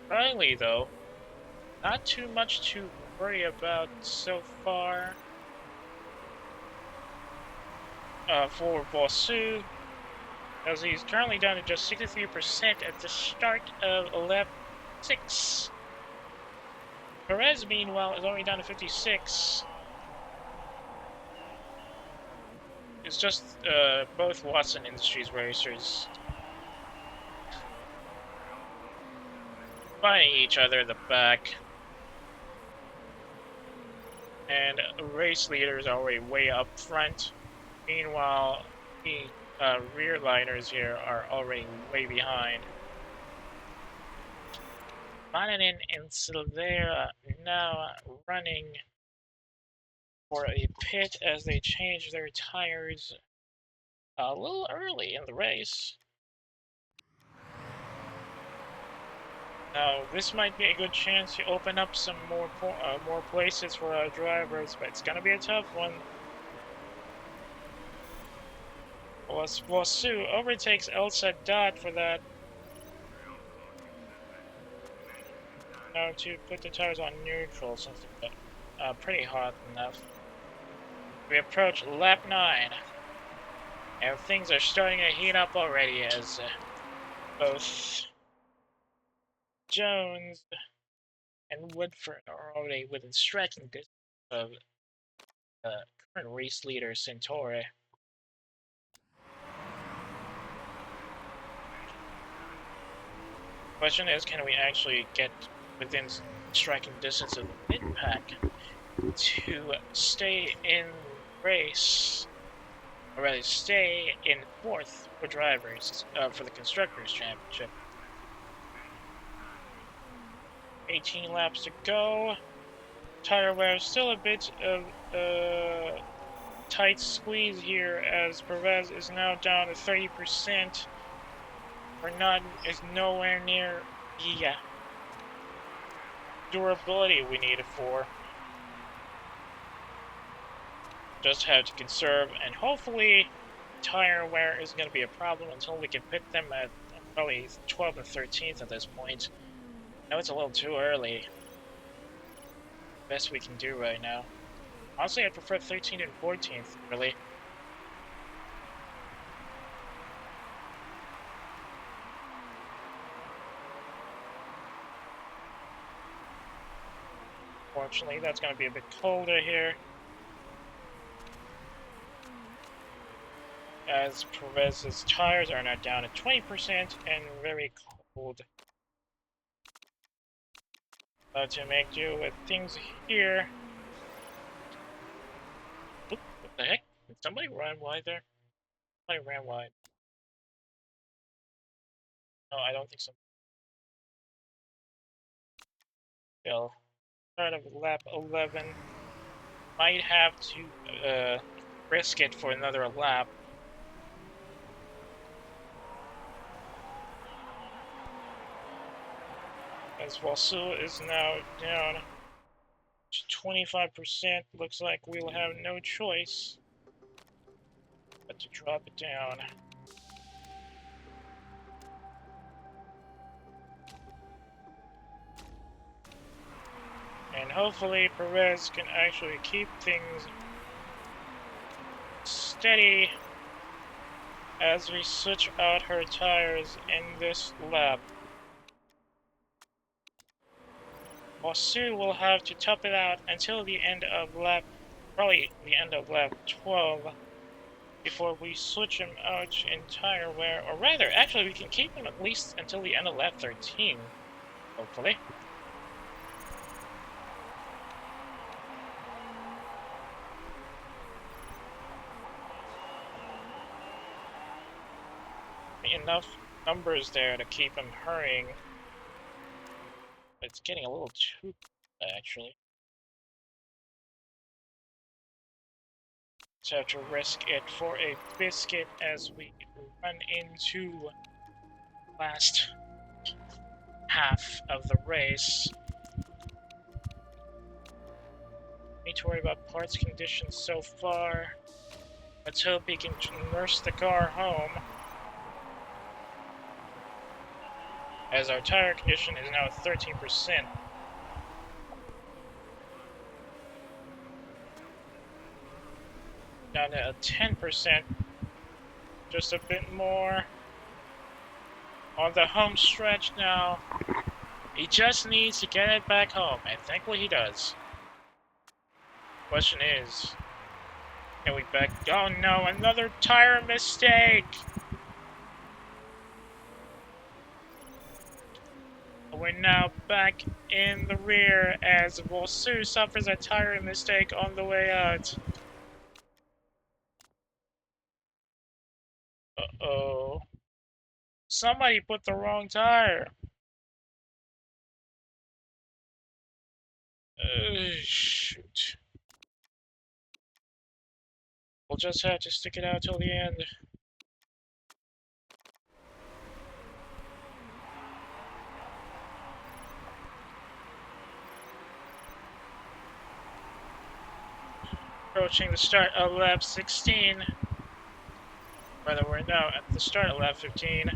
Finally, though, not too much to worry about so far for Vosu, as he's currently down to just 63% at the start of lap 6. Perez, meanwhile, is only down to 56. It's just both Watson Industries racers fighting each other in the back, and race leaders are way up front. Meanwhile, the rear liners here are already way behind. Vananen and Silvera now running for a pit as they change their tires a little early in the race. Now, this might be a good chance to open up some more places for our drivers, but it's gonna be a tough one. Wasu overtakes Elsa Dot for that. Now to put the tires on neutral since they're pretty hot enough. We approach lap 9, and things are starting to heat up already as both Jones and Woodford are already within striking distance of the current race leader, Centauri. Question is, can we actually get within striking distance of the mid-pack to stay in race, or rather stay in 4th for drivers, for the Constructors' Championship. 18 laps to go. Tire wear still a bit of tight squeeze here as Perez is now down to 30%. Bernard is nowhere near the durability we need it for. Just have to conserve, and hopefully tire wear isn't going to be a problem until we can pit them at probably 12th and 13th at this point. I know it's a little too early. Best we can do right now. Honestly, I prefer 13th and 14th, really. Fortunately, that's going to be a bit colder here, as Perez's tires are now down to 20% and very cold. To make do with things here. Oop, what the heck? Did somebody run wide there? Somebody ran wide. No, I don't think so. Still, start of lap 11. Might have to risk it for another lap. As Wasu is now down to 25%, looks like we'll have no choice but to drop it down. And hopefully Perez can actually keep things steady as we switch out her tires in this lap. Wasu will have to top it out until the end of probably the end of lap 12, before we switch him out in tire wear. Or rather, actually we can keep him at least until the end of lap 13, hopefully. Enough numbers there to keep him hurrying. It's getting a little too, actually. So have to risk it for a biscuit as we run into the last half of the race. Need to worry about parts conditions so far. Let's hope he can nurse the car home, as our tire condition is now at 13%. Down to 10%, just a bit more. On the home stretch now. He just needs to get it back home, and thankfully he does. Question is, can we back? Oh no, another tire mistake! We're now back in the rear as Wasu suffers a tire mistake on the way out. Uh-oh. Somebody put the wrong tire. Shoot. We'll just have to stick it out till the end. Approaching the start of lap 16. Rather, we're now at the start of lap 15.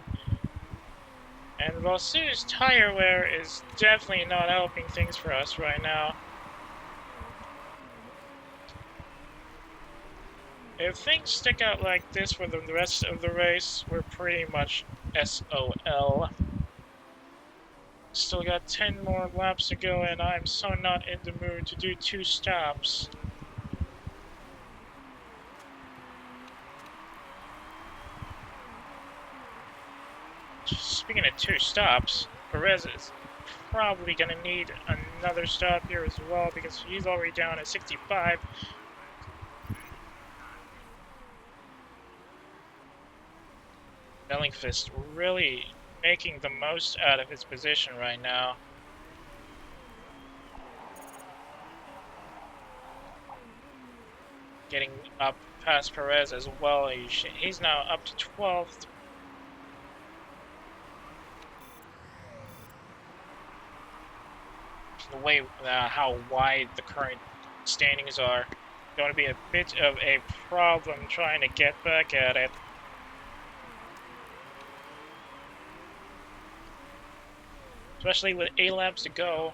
And Valsu's tire wear is definitely not helping things for us right now. If things stick out like this for the rest of the race, we're pretty much SOL. Still got 10 more laps to go, and I'm so not in the mood to do 2 stops. Speaking of 2 stops, Perez is probably going to need another stop here as well, because he's already down at 65. Bellingfist really making the most out of his position right now. Getting up past Perez as well. He's now up to 12th. The way how wide the current standings are, going to be a bit of a problem trying to get back at it. Especially with 8 laps to go.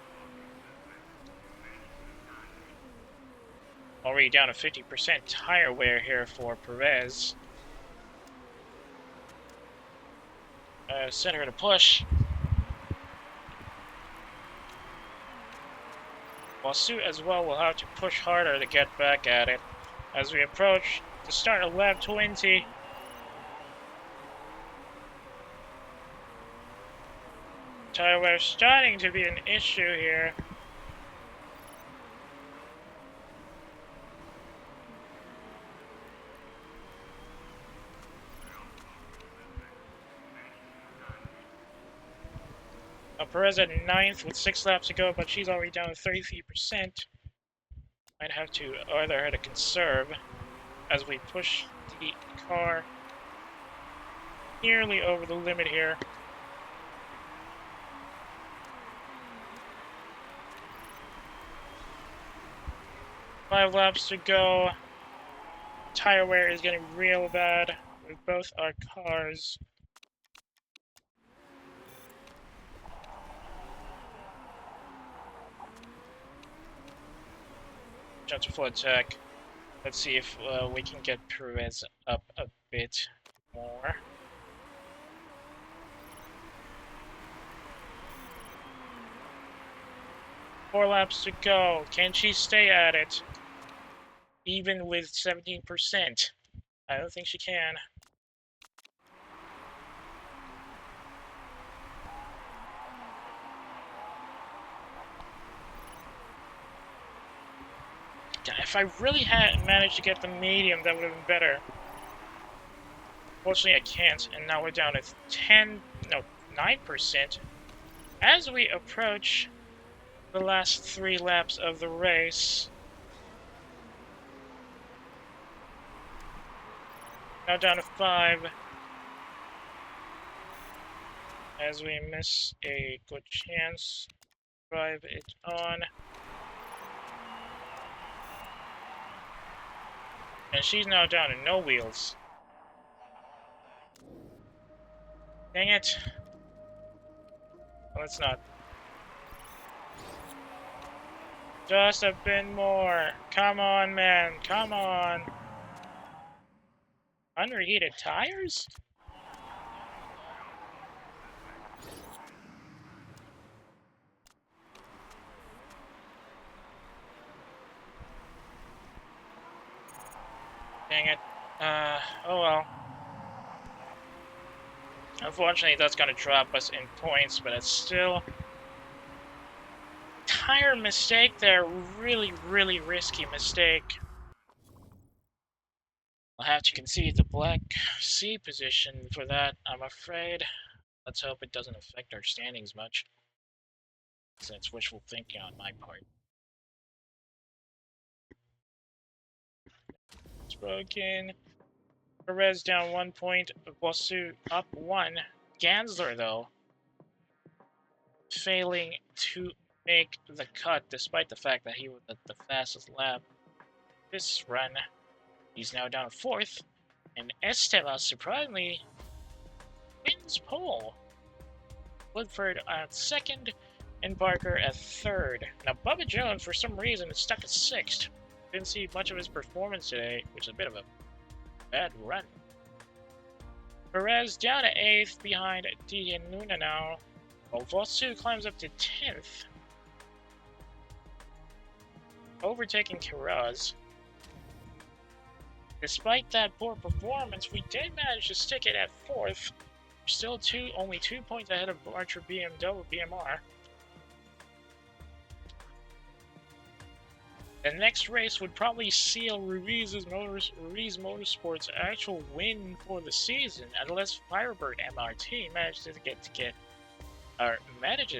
Already down to 50% tire wear here for Perez. Center to push. Valsu as well will have to push harder to get back at it as we approach the start of lap 20. Tire wear starting to be an issue here. Perez at 9th with 6 laps to go, but she's already down to 33%. Might have to order her to conserve as we push the car nearly over the limit here. Five laps to go. Tire wear is getting real bad with both our cars. Jump to full attack. Let's see if we can get Perez up a bit more. Four laps to go. Can she stay at it? Even with 17%. I don't think she can. If I really had managed to get the medium, that would have been better. Fortunately, I can't, and now we're down to 9%. As we approach the last 3 laps of the race. Now down to 5. As we miss a good chance. Drive it on. And she's now down to no wheels. Dang it. Let's not. Just a bit more. Come on, man. Come on. Underheated tires? Dang it. Oh well. Unfortunately, that's going to drop us in points, but it's still... Tire mistake there. Really, really risky mistake. I'll have to concede the Black Sea position for that, I'm afraid. Let's hope it doesn't affect our standings much. That's wishful thinking on my part. It's broken. Perez down 1 point. Bosu up 1. Gansler, though, failing to make the cut despite the fact that he was at the fastest lap this run. He's now down 4th. And Esteban, surprisingly, wins pole. Woodford at 2nd. And Barker at 3rd. Now, Bubba Jones, for some reason, is stuck at 6th. Didn't see much of his performance today, which is a bit of a bad run. Perez down to 8th behind Didier Nuna now, while Vosu climbs up to 10th, overtaking Carraz. Despite that poor performance, we did manage to stick it at 4th. We're still only 2 points ahead of Archer BMR. The next race would probably seal Ruiz Motorsport's actual win for the season, unless Firebird MRT manages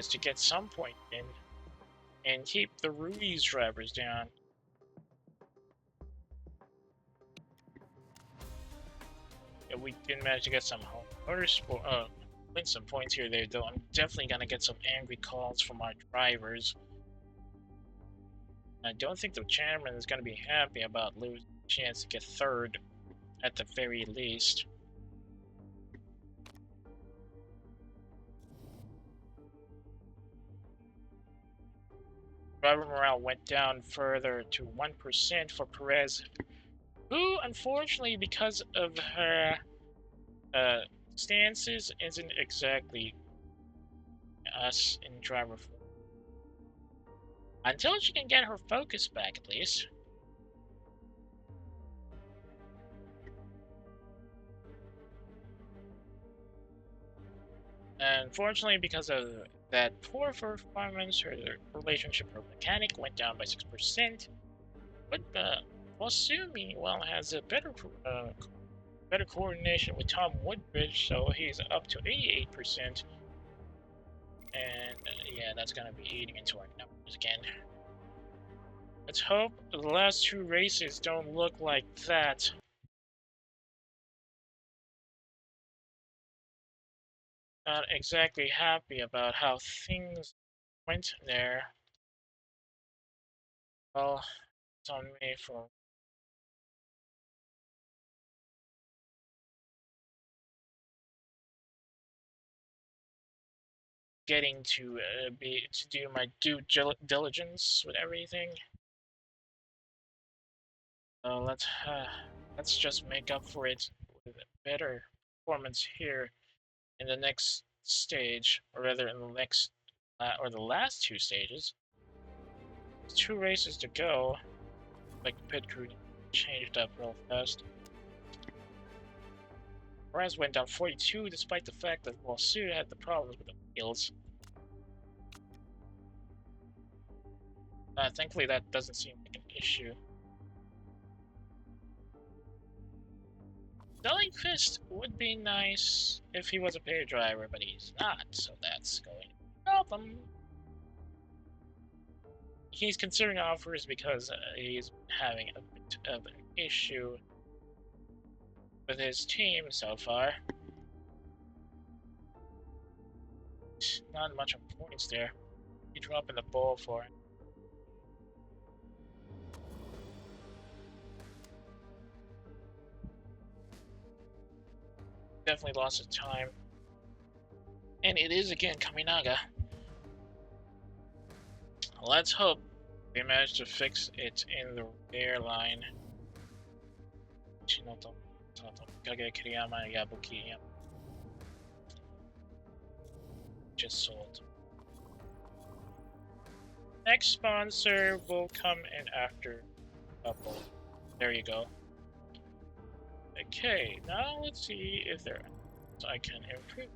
to get some point in and keep the Ruiz drivers down. Yeah, we did manage to get some Motorsport, win some points here there, though. I'm definitely gonna get some angry calls from our drivers. I don't think the chairman is going to be happy about losing a chance to get 3rd, at the very least. Driver morale went down further to 1% for Perez, who, unfortunately, because of her stances, isn't exactly us in driver form. Until she can get her focus back, at least. Unfortunately, because of that poor performance, her relationship with her mechanic went down by 6%. But Wasu, meanwhile, has a better coordination with Tom Woodbridge, so he's up to 88%. And yeah, that's going to be eating into our numbers again. Let's hope the last 2 races don't look like that. Not exactly happy about how things went there. Well, it's on me for getting to do my due diligence with everything. Let's just make up for it with a better performance here in the next stage, or rather in the next or the last 2 stages. There's 2 races to go. Like the pit crew changed up real fast. Perez went down 42 despite the fact that Wasu had the problems with the wheels. Thankfully that doesn't seem like an issue. Fist would be nice if he was a paid driver, but he's not, so that's going to be a problem. He's considering offers because he's having a bit of an issue with his team so far. Not much of points there. He dropping the ball for it. Definitely lots of time. And it is again Kaminaga. Let's hope they manage to fix it in the rear line. Just sold. Next sponsor will come in after couple. There you go. Okay, now let's see if there I can improve.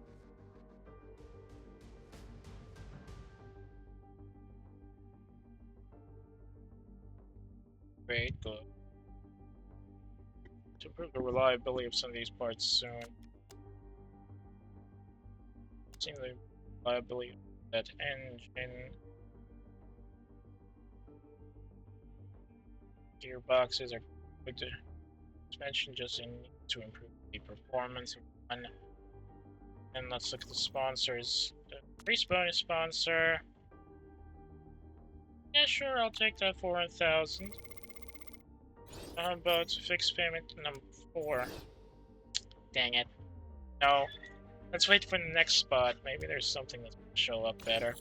Great, good. to improve the reliability of some of these parts soon. Seeing the reliability of that engine. Gearboxes are good to suspension just in to improve the performance of one. And let's look at the sponsors. The race bonus sponsor. Yeah, sure, I'll take that 400,000. How about fixed payment number 4? Dang it. No. Let's wait for the next spot. Maybe there's something that's gonna show up better.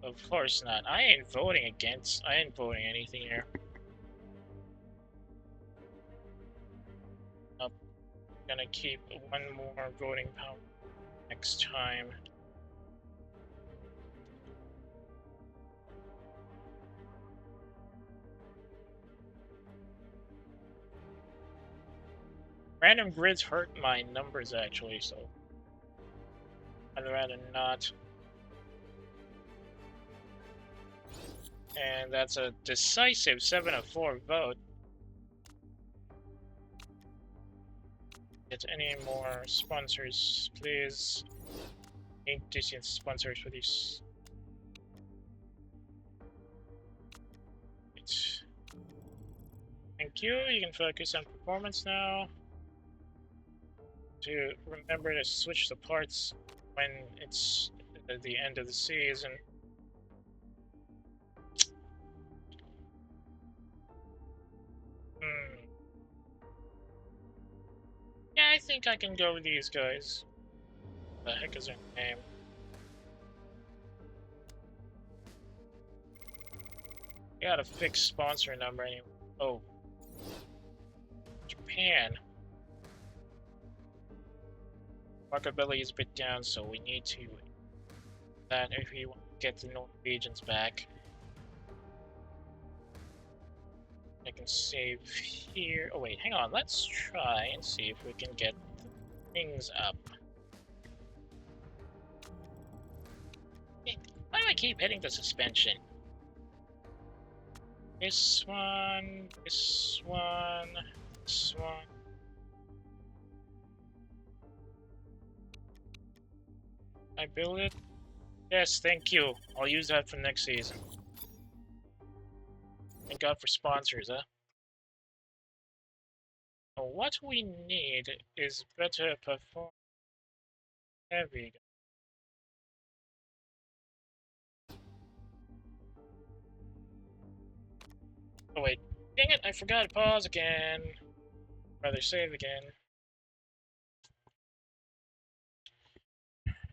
Of course not. I ain't voting anything here. I'm gonna keep one more voting power next time. Random grids hurt my numbers actually, so I'd rather not. And that's a decisive 7 of 4 vote. Get any more sponsors, please? Need decent sponsors for these. Thank you. You can focus on performance now. To remember to switch the parts when it's at the end of the season. Yeah, I think I can go with these guys. The heck is their name? I got a fixed sponsor number anyway. Oh. Japan. Marketability is a bit down, so we need to that if we want to get the Norwegians back. I can save here. Oh wait, hang on. Let's try and see if we can get things up. Why do I keep hitting the suspension? This one, this one, this one. I build it? Yes, thank you. I'll use that for next season. Thank God for sponsors, huh? So what we need is better performance. There we go. Oh wait, dang it, I forgot to pause again. Rather save again.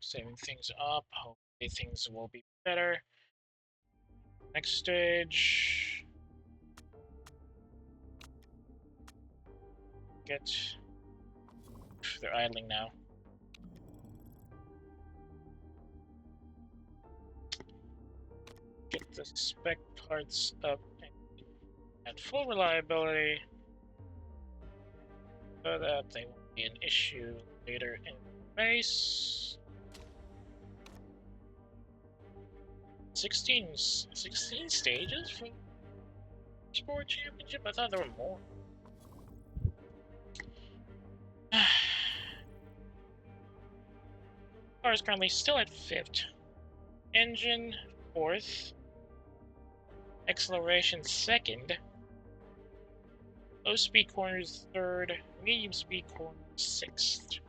Saving things up, hopefully things will be better. Next stage. They're idling now. Get the spec parts up at full reliability so that they won't be an issue later in the race. 16 stages for Sport Championship? I thought there were more. Car is currently still at 5th. Engine 4th. Acceleration 2nd. Low speed corners 3rd. Medium speed corners 6th.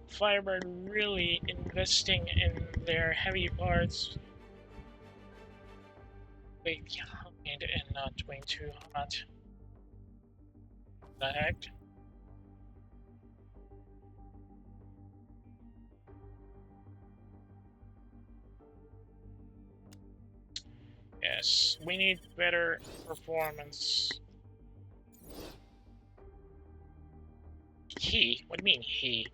Firebird really investing in their heavy parts. Way behind and not doing too hot. The heck? Yes, we need better performance. He? What do you mean he?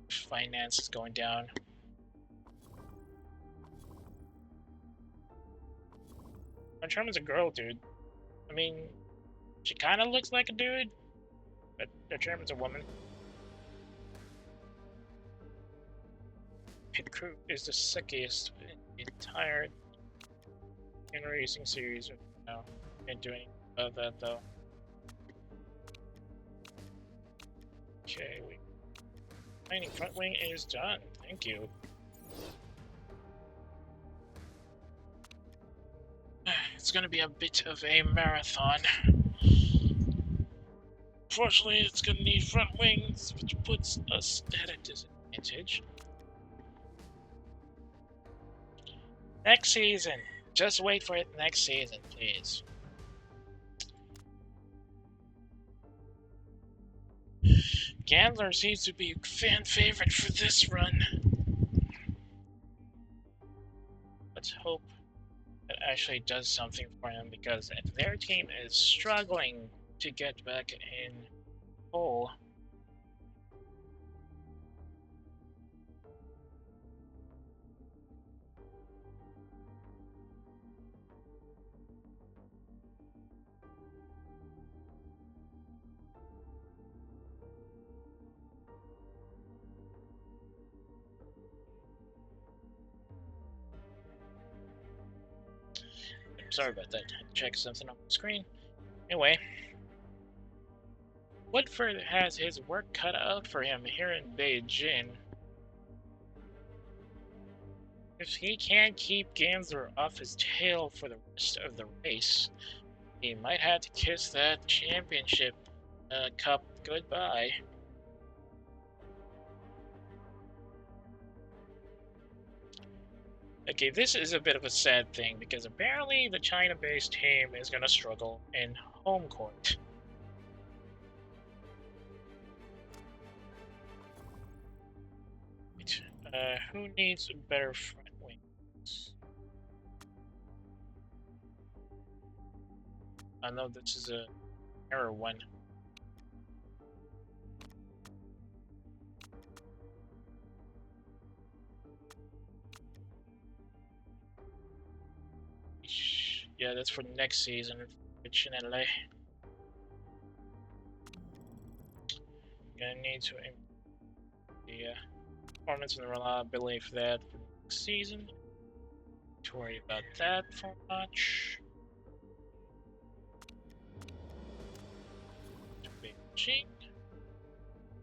Finance is going down. My Sherman's a girl, dude. I mean, she kind of looks like a dude, but the Sherman's a woman. pit crew is the sickest in the entire racing series right now. Can't do anything about that though. Okay, mining front wing is done. Thank you. It's gonna be a bit of a marathon. Fortunately, it's gonna need front wings, which puts us at a disadvantage. Next season. Just wait for it next season, please. Gandler seems to be a fan favorite for this run. Let's hope it actually does something for him, because their team is struggling to get back in pole. Sorry about that. I had to check something on the screen. Anyway, Woodford has his work cut out for him here in Beijing. If he can't keep Gansler off his tail for the rest of the race, he might have to kiss that championship cup goodbye. Okay, this is a bit of a sad thing, because apparently the China-based team is going to struggle in home court. Wait, who needs better front wings? I know this is a error one. Yeah, that's for next season, unfortunately. Gonna need to improve the performance and reliability for that for next season. Don't to worry about that for much. To Beijing,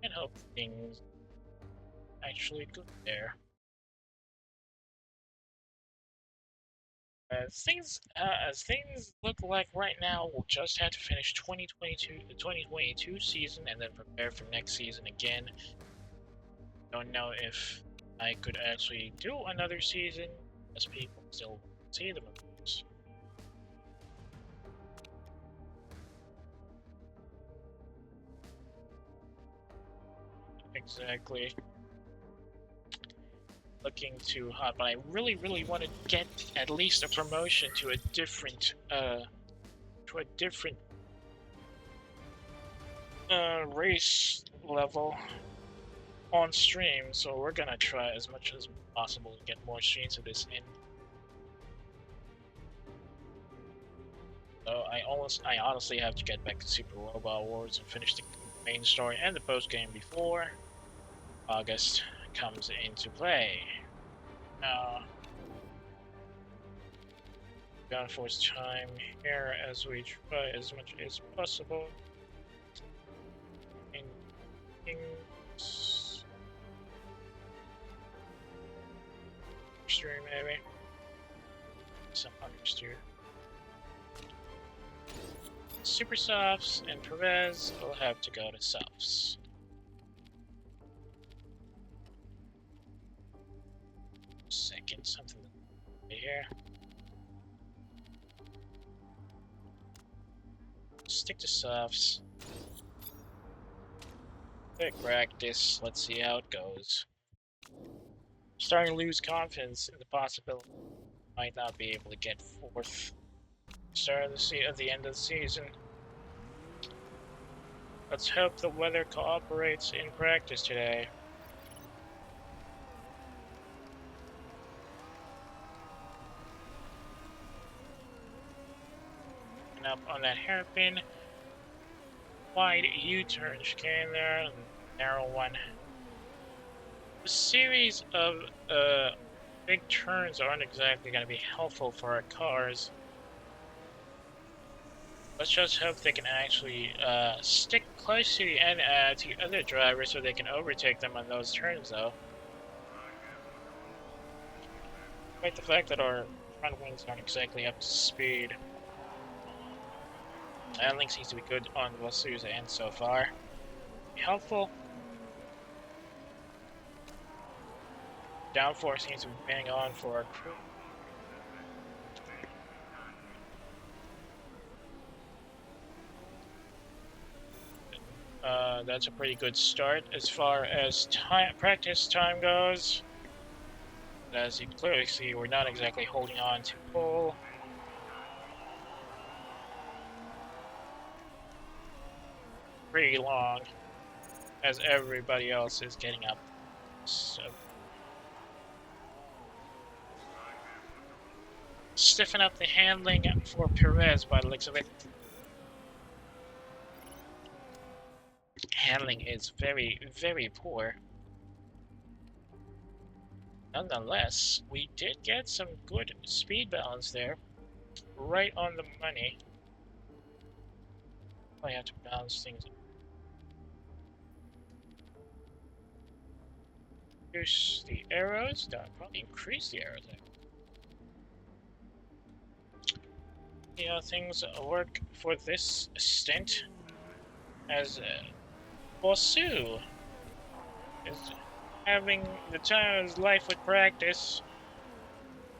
and hope things actually go there. As things look like right now, we'll just have to finish the 2022 season and then prepare for next season again. Don't know if I could actually do another season, as people still see the movies. Exactly. Looking too hot, but I really want to get at least a promotion to a different race level on stream. So we're gonna try as much as possible to get more streams of this in. So I honestly have to get back to Super Robot Wars and finish the main story and the post game before August comes into play. Gonna force time here as we try as much as possible. In things stream maybe. Some understeer. Super Softs and Perez will have to go to Softs. Second, something here. Stick to Softs. Quick practice. Let's see how it goes. Starting to lose confidence in the possibility might not be able to get fourth. Start of the end of the season. Let's hope the weather cooperates in practice today. And up on that hairpin, wide U-turn chicane there, and narrow one. The series of big turns aren't exactly going to be helpful for our cars. Let's just hope they can actually stick close to the end to the other drivers so they can overtake them on those turns, though. Despite the fact that our front wings aren't exactly up to speed. Handling seems to be good on Wasu's end so far. Helpful. Downforce seems to be bang on for our crew. That's a pretty good start as far as practice time goes. As you can clearly see, we're not exactly holding on to pole. Pretty long, as everybody else is getting up. So stiffen up the handling for Perez by the looks of it. Handling is very, very poor. Nonetheless, we did get some good speed balance there. Right on the money. I have to balance things. Reduce the arrows. That would probably increase the arrows. See how things work for this stint. As Wasu is having the time of his life with practice.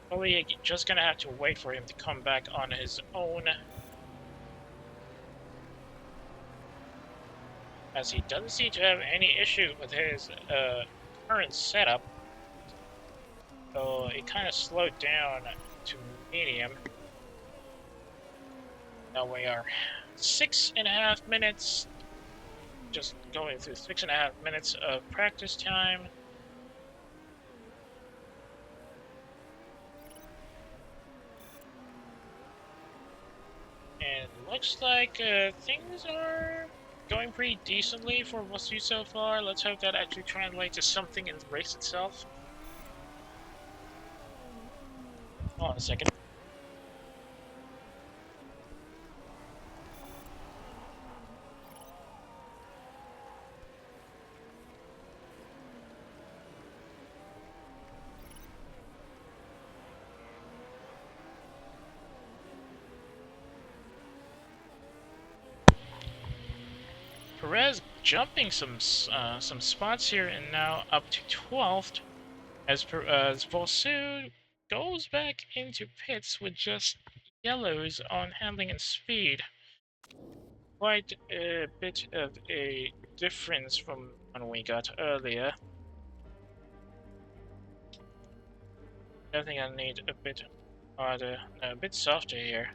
Probably just gonna have to wait for him to come back on his own. As he doesn't seem to have any issues with his current setup. So it kind of slowed down to medium. Now we are 6.5 minutes. Just going through 6.5 minutes of practice time. And looks like things are going pretty decently for Wasu so far. Let's hope that actually translates to something in the race itself. Hold on a second. Perez jumping some spots here and now up to 12th as Wasu goes back into pits with just yellows on handling and speed. Quite a bit of a difference from when we got earlier. I think I need a bit harder, no, a bit softer here.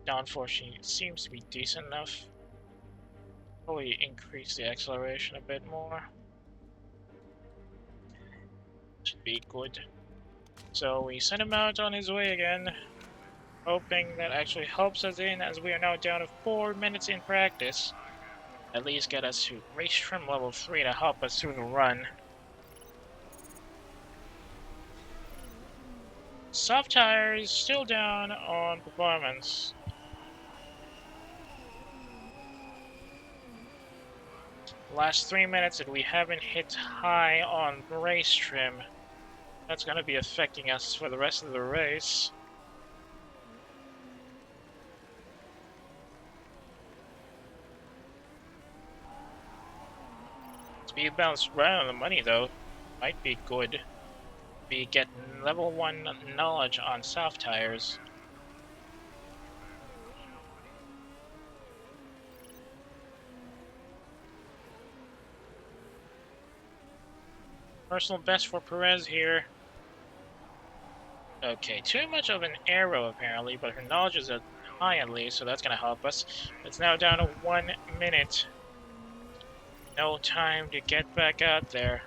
Downforce seems to be decent enough. Probably increase the acceleration a bit more. Should be good. So we send him out on his way again, hoping that actually helps us in as we are now down to 4 minutes in practice. At least get us to race trim level 3 to help us through the run. Soft tires still down on performance. Last 3 minutes and we haven't hit high on race trim. That's going to be affecting us for the rest of the race. Speed bounce right on the money though. Might be good. We get level 1 knowledge on soft tires. Personal best for Perez here. Okay, too much of an arrow apparently, but her knowledge is high at least, so that's gonna help us. It's now down to 1 minute. No time to get back out there.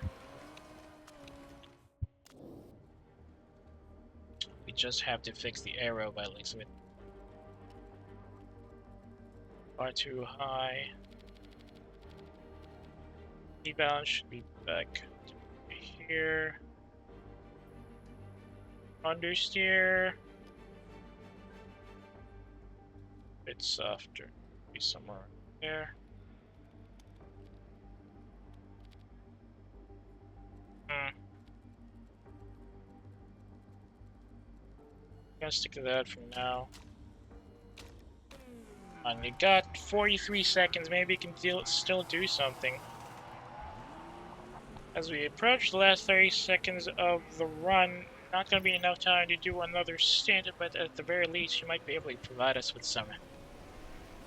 We just have to fix the arrow by the looks of it. Far too high. Rebound should be back here. Understeer. Bit softer. Be somewhere there. Gonna stick to that for now. And you got 43 seconds. Maybe you can still do something. As we approach the last 30 seconds of the run, not going to be enough time to do another stint, but at the very least, you might be able to provide us with some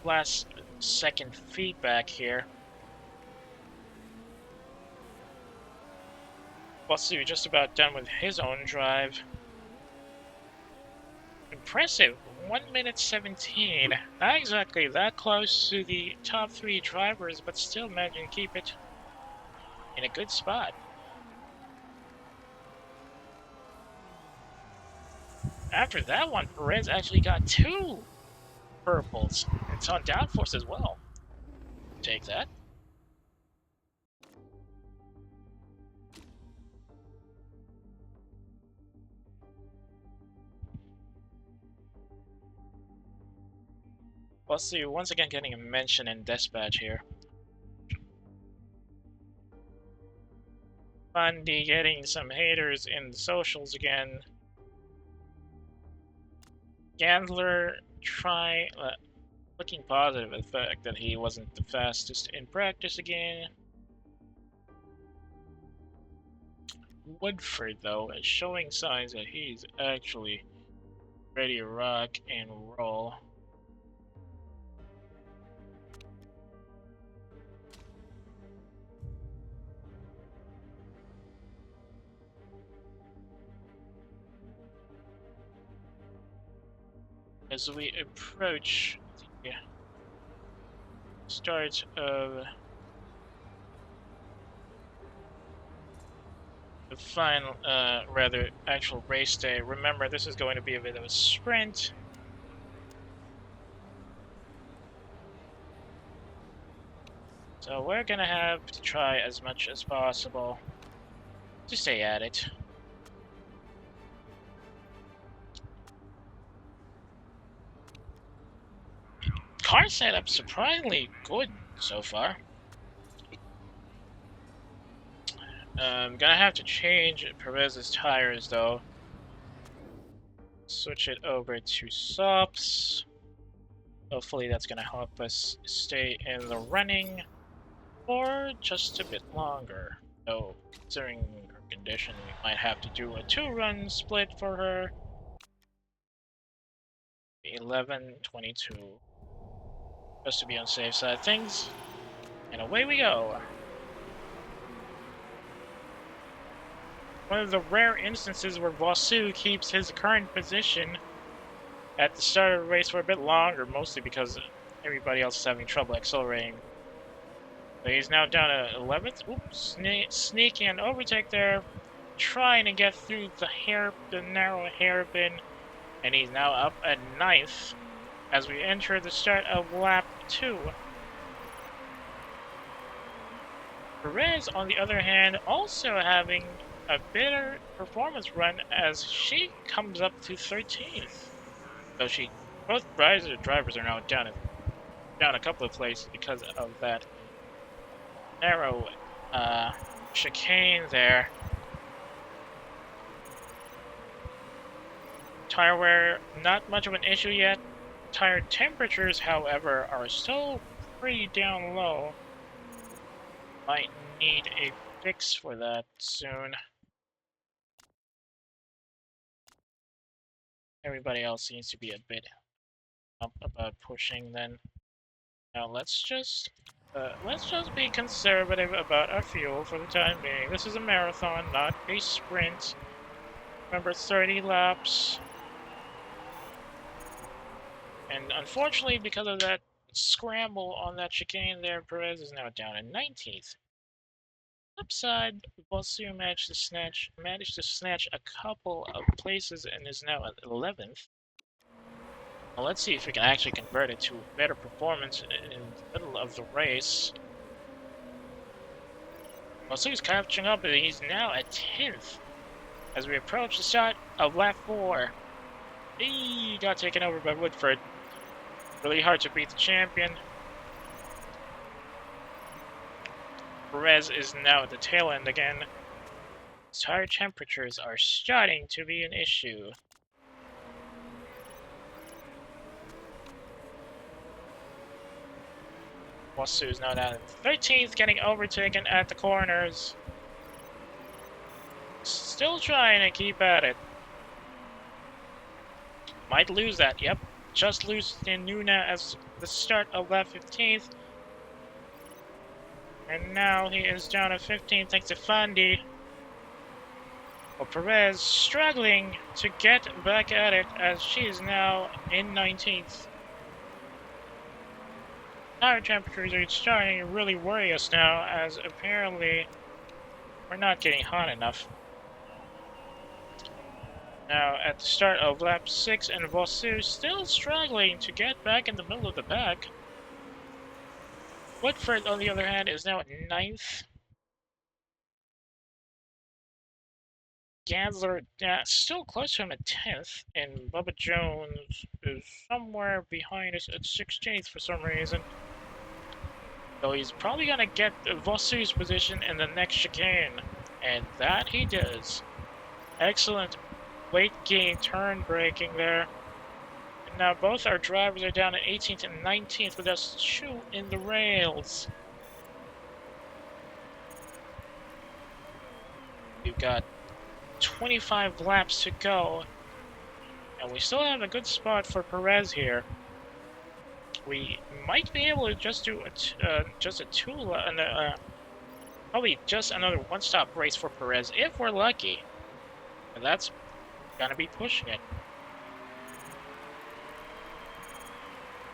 last second feedback here. Wasu just about done with his own drive. Impressive. 1 minute 17. Not exactly that close to the top 3 drivers, but still managing to keep it in a good spot. After that one, Perez actually got 2 purples. It's on downforce as well. Take that. We'll see, once again getting a mention in dispatch here. Bundy getting some haters in the socials again. Gandler looking positive at the fact that he wasn't the fastest in practice again. Woodford, though, is showing signs that he's actually ready to rock and roll. As we approach the start of the final, actual race day. Remember, this is going to be a bit of a sprint. So we're gonna have to try as much as possible to stay at it. Car setup surprisingly good so far. I'm gonna have to change Perez's tires though. Switch it over to softs. Hopefully that's gonna help us stay in the running for just a bit longer. Though, considering her condition, we might have to do a 2-run split for her. 11:22. Just to be on the safe side of things. And away we go. One of the rare instances where Wasu keeps his current position at the start of the race for a bit longer, mostly because everybody else is having trouble accelerating. But he's now down to 11th. Oops, sneaking an overtake there, trying to get through the narrow hairpin, and he's now up at 9th as we enter the start of lap 2. Perez, on the other hand, also having a better performance run as she comes up to 13th. So both drivers are now down a couple of places because of that narrow chicane there. Tire wear, not much of an issue yet. Tire temperatures, however, are still pretty down low. Might need a fix for that soon. Everybody else seems to be a bit up about pushing then. Now let's just be conservative about our fuel for the time being. This is a marathon, not a sprint. Remember, 30 laps. And unfortunately, because of that scramble on that chicane there, Perez is now down at 19th. Upside, Wasu managed to snatch a couple of places and is now at 11th. Well, let's see if we can actually convert it to better performance in the middle of the race. Masu's catching up, and he's now at 10th as we approach the start of lap 4. He got taken over by Woodford. Really hard to beat the champion. Perez is now at the tail end again. Tire temperatures are starting to be an issue. Wasu is now down at 13th, getting overtaken at the corners. Still trying to keep at it. Might lose that, yep. Just lost in Nuna as the start of lap 15th. And now he is down at 15th thanks to Fandi. Well, Perez struggling to get back at it as she is now in 19th. Tire temperatures are starting to really worry us now, as apparently we're not getting hot enough. Now at the start of lap 6, and Vosu still struggling to get back in the middle of the pack. Woodford, on the other hand, is now at 9th. Gansler still close to him at 10th, and Bubba Jones is somewhere behind us at 16th for some reason. So he's probably going to get Vosu's position in the next chicane, and that he does. Excellent late game turn braking there. And now both our drivers are down at 18th and 19th with us 2 in the rails. We've got 25 laps to go, and we still have a good spot for Perez here. We might be able to just do probably just another one-stop race for Perez if we're lucky, and that's gonna be pushing it.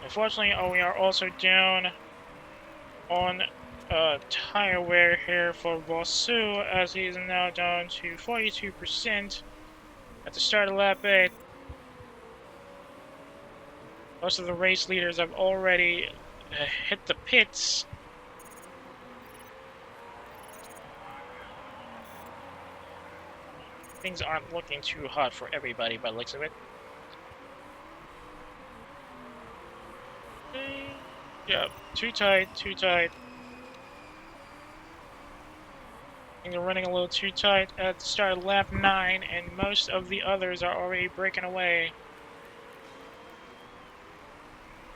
Unfortunately, we are also down on tire wear here for Vosu, as he's now down to 42% at the start of lap 8. Most of the race leaders have already hit the pits. Things aren't looking too hot for everybody by the looks of it. Yeah, too tight, too tight. Things are running a little too tight at the start of lap 9, and most of the others are already breaking away.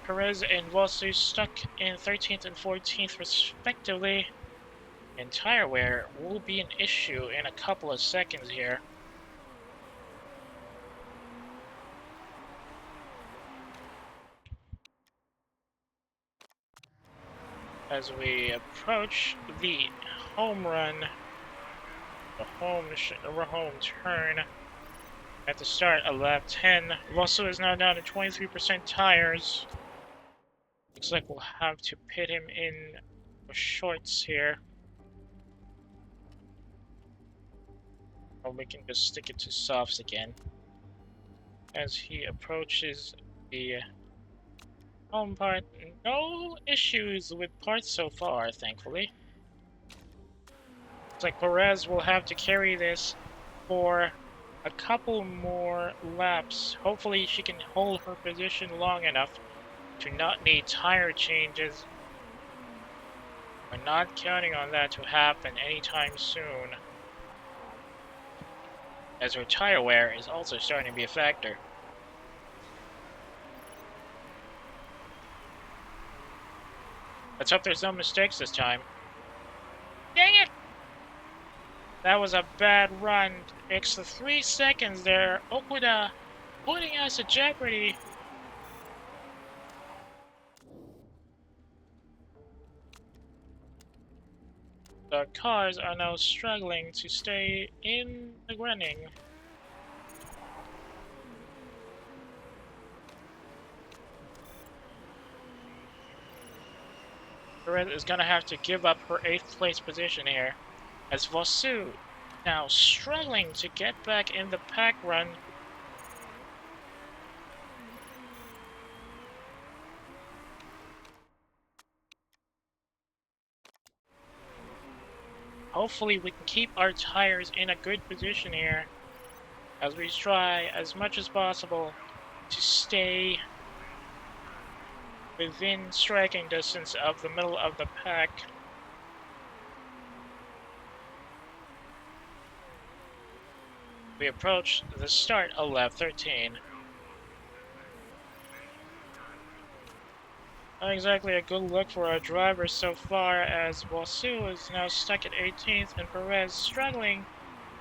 Perez and Vosu stuck in 13th and 14th respectively, and tire wear will be an issue in a couple of seconds here. As we approach the home run, the home turn at the start of lap 10, Vosu is now down to 23% tires. Looks like we'll have to pit him in for shorts here. Or we can just stick it to softs again. As he approaches the home part, no issues with parts so far, thankfully. Looks like Perez will have to carry this for a couple more laps. Hopefully she can hold her position long enough to not need tire changes. We're not counting on that to happen anytime soon, as her tire wear is also starting to be a factor. Let's hope there's no mistakes this time. Dang it! That was a bad run. Extra 3 seconds there. Okuda putting us at jeopardy. The cars are now struggling to stay in the running. Perez is going to have to give up her 8th place position here, as Vosu now struggling to get back in the pack run. hopefully we can keep our tires in a good position here as we try as much as possible to stay within striking distance of the middle of the pack. We approach the start of lap 13. Not exactly a good look for our drivers so far, as Wasu is now stuck at 18th and Perez struggling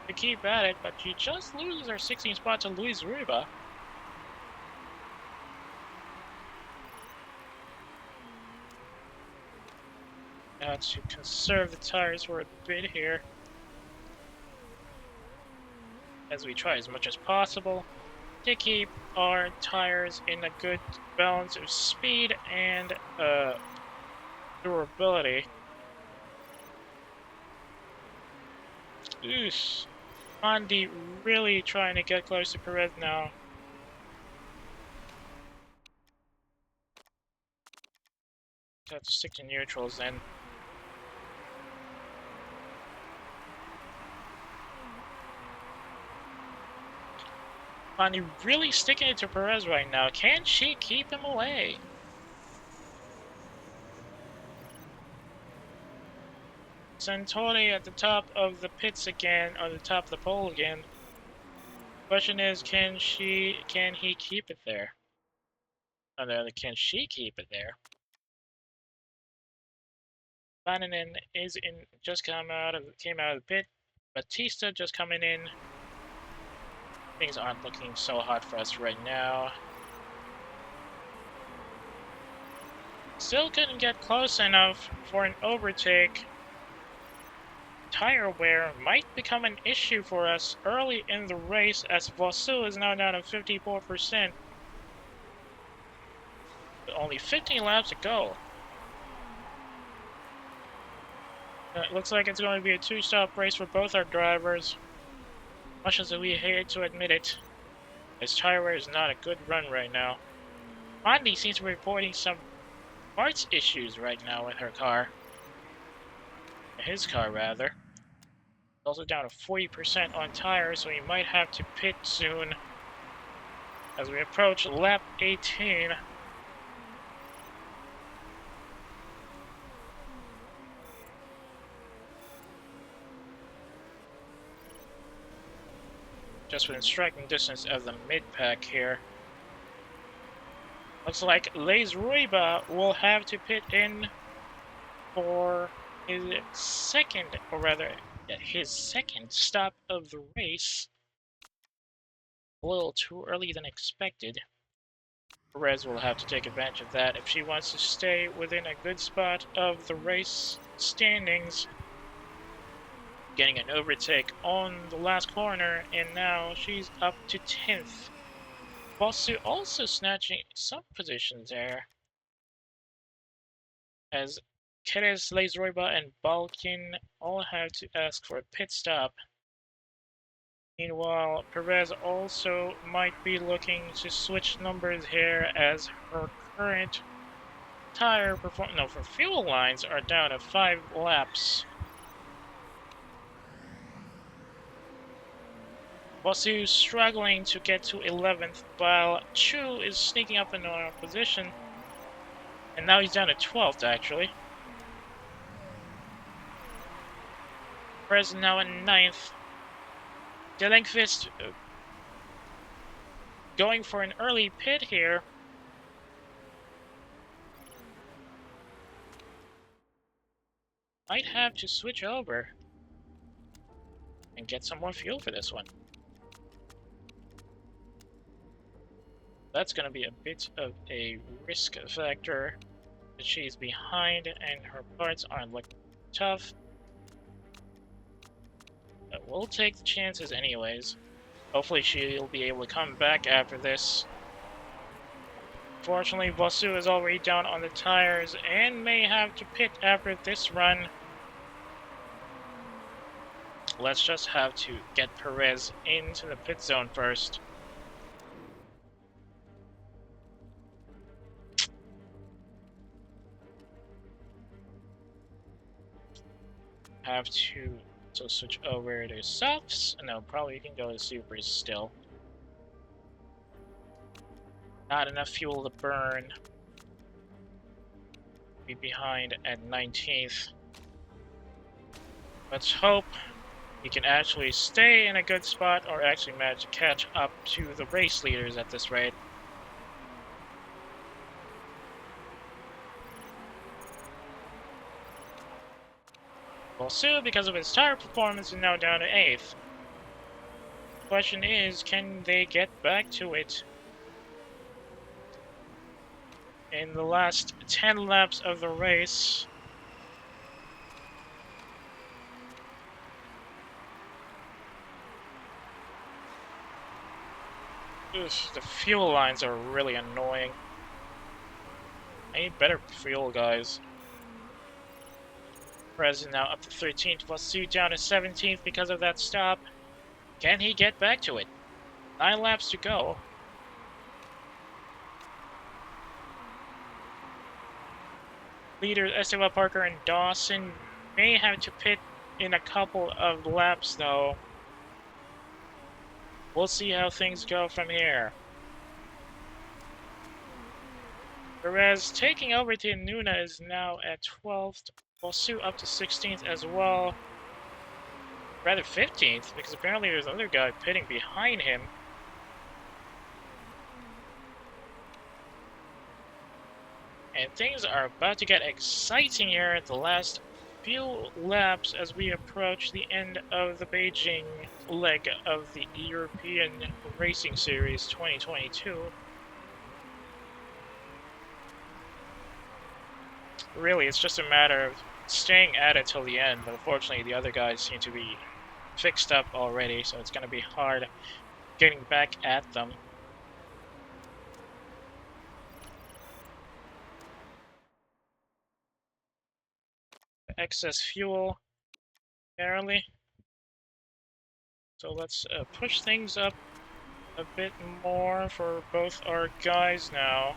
to keep at it, but she just loses her 16th spot to Luis Riva. Now to conserve the tires for a bit here, as we try as much as possible to keep our tires in a good balance of speed and durability. Oof. Andy really trying to get close to Perez now. Have to stick to neutrals then. Andy really sticking it to Perez right now. Can she keep him away? Santori at the top of the pits again, or the top of the pole again. Question is, can he keep it there? Oh no, can she keep it there? Vaninen is came out of the pit. Batista just coming in. Things aren't looking so hot for us right now. Still couldn't get close enough for an overtake. Tire wear might become an issue for us early in the race, as Vosu is now down to 54%. With only 15 laps to go. It looks like it's going to be a two-stop race for both our drivers. Much as we hate to admit it, his tire wear is not a good run right now. Andy seems to be reporting some parts issues right now with her car. His car, rather. Also down to 40% on tires, so he might have to pit soon as we approach lap 18. Just within striking distance of the mid-pack here. Looks like Luis Riva will have to pit in for his second stop of the race. A little too early than expected. Perez will have to take advantage of that if she wants to stay within a good spot of the race standings. Getting an overtake on the last corner, and now she's up to 10th. Bosu also snatching some positions there, as Keres, Leizroiba, and Balkin all have to ask for a pit stop. Meanwhile, Perez also might be looking to switch numbers here, as her current for fuel lines are down to 5 laps. Bosu struggling to get to 11th, while Chu is sneaking up in our position. And now he's down to 12th, actually. Perez now in 9th. Delenkvist going for an early pit here. Might have to switch over and get some more fuel for this one. That's going to be a bit of a risk factor. She's behind and her parts aren't looking tough. But we'll take the chances anyways. Hopefully she'll be able to come back after this. Fortunately, Vosu is already down on the tires and may have to pit after this run. Let's just have to get Perez into the pit zone first. have to also switch over to softs. No, probably you can go to supers still. Not enough fuel to burn. Be behind at 19th. Let's hope he can actually stay in a good spot or actually manage to catch up to the race leaders at this rate. Well, Sue, because of his tire performance, is now down to 8th. The question is, can they get back to it in the last 10 laps of the race? Oof, the fuel lines are really annoying. I need better fuel, guys. Perez is now up to 13th, while Sue down to 17th because of that stop. Can he get back to it? 9 laps to go. Leaders Esteban Parker and Dawson may have to pit in a couple of laps, though. We'll see how things go from here. Perez taking over to Nuna is now at 12th, while Sue up to 16th as well. Rather 15th, because apparently there's another guy pitting behind him. And things are about to get exciting here at the last few laps as we approach the end of the Beijing leg of the European Racing Series 2022. Really, it's just a matter of staying at it till the end, but unfortunately the other guys seem to be fixed up already, so it's going to be hard getting back at them. Excess fuel, barely. So let's push things up a bit more for both our guys now.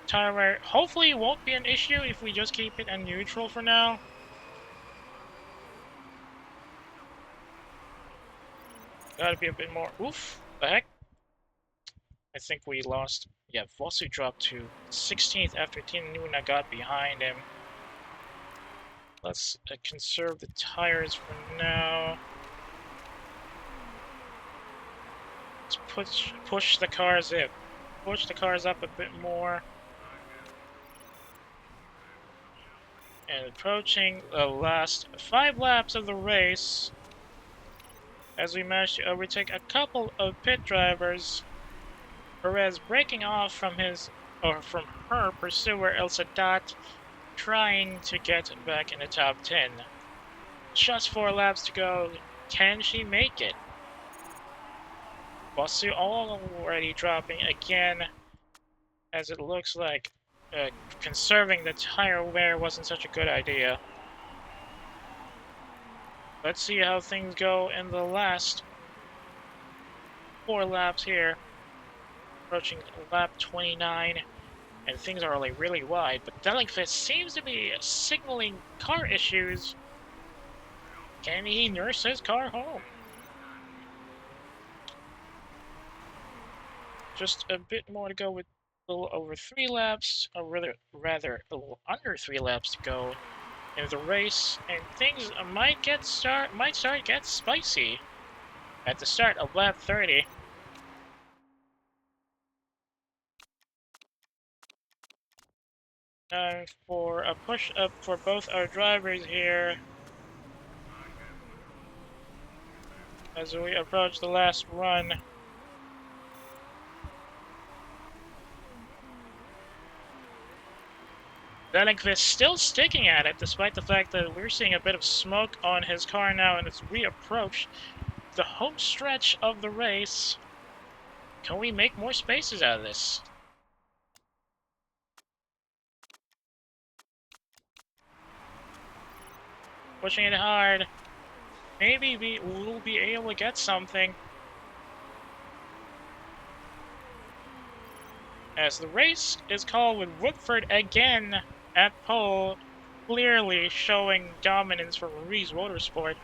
Tire wear hopefully won't be an issue if we just keep it in neutral for now. Gotta be a bit more. Oof, the heck? I think we lost. Yeah, Vosu dropped to 16th after Tina Nuna got behind him. Let's conserve the tires for now. Let's push the cars in. Push the cars up a bit more. And approaching the last 5 laps of the race, as we manage to overtake a couple of pit drivers. Perez breaking off from from her pursuer El Sadat, trying to get back in the top 10. Just 4 laps to go. Can she make it? Bosu already dropping again, as it looks like conserving the tire wear wasn't such a good idea. Let's see how things go in the last 4 laps here. Approaching lap 29, and things are only really wide, but Delingfist seems to be signaling car issues. Can he nurse his car home? Just a bit more to go with a little over 3 laps, or rather a little under 3 laps to go in the race, and things might start to get spicy at the start of lap 30. For a push-up for both our drivers here as we approach the last run. Delingfist still sticking at it, despite the fact that we're seeing a bit of smoke on his car now, and as we approach the home stretch of the race, can we make more spaces out of this? Pushing it hard. Maybe we will be able to get something. As the race is called with Woodford again at pole, clearly showing dominance for Marie's Motorsport.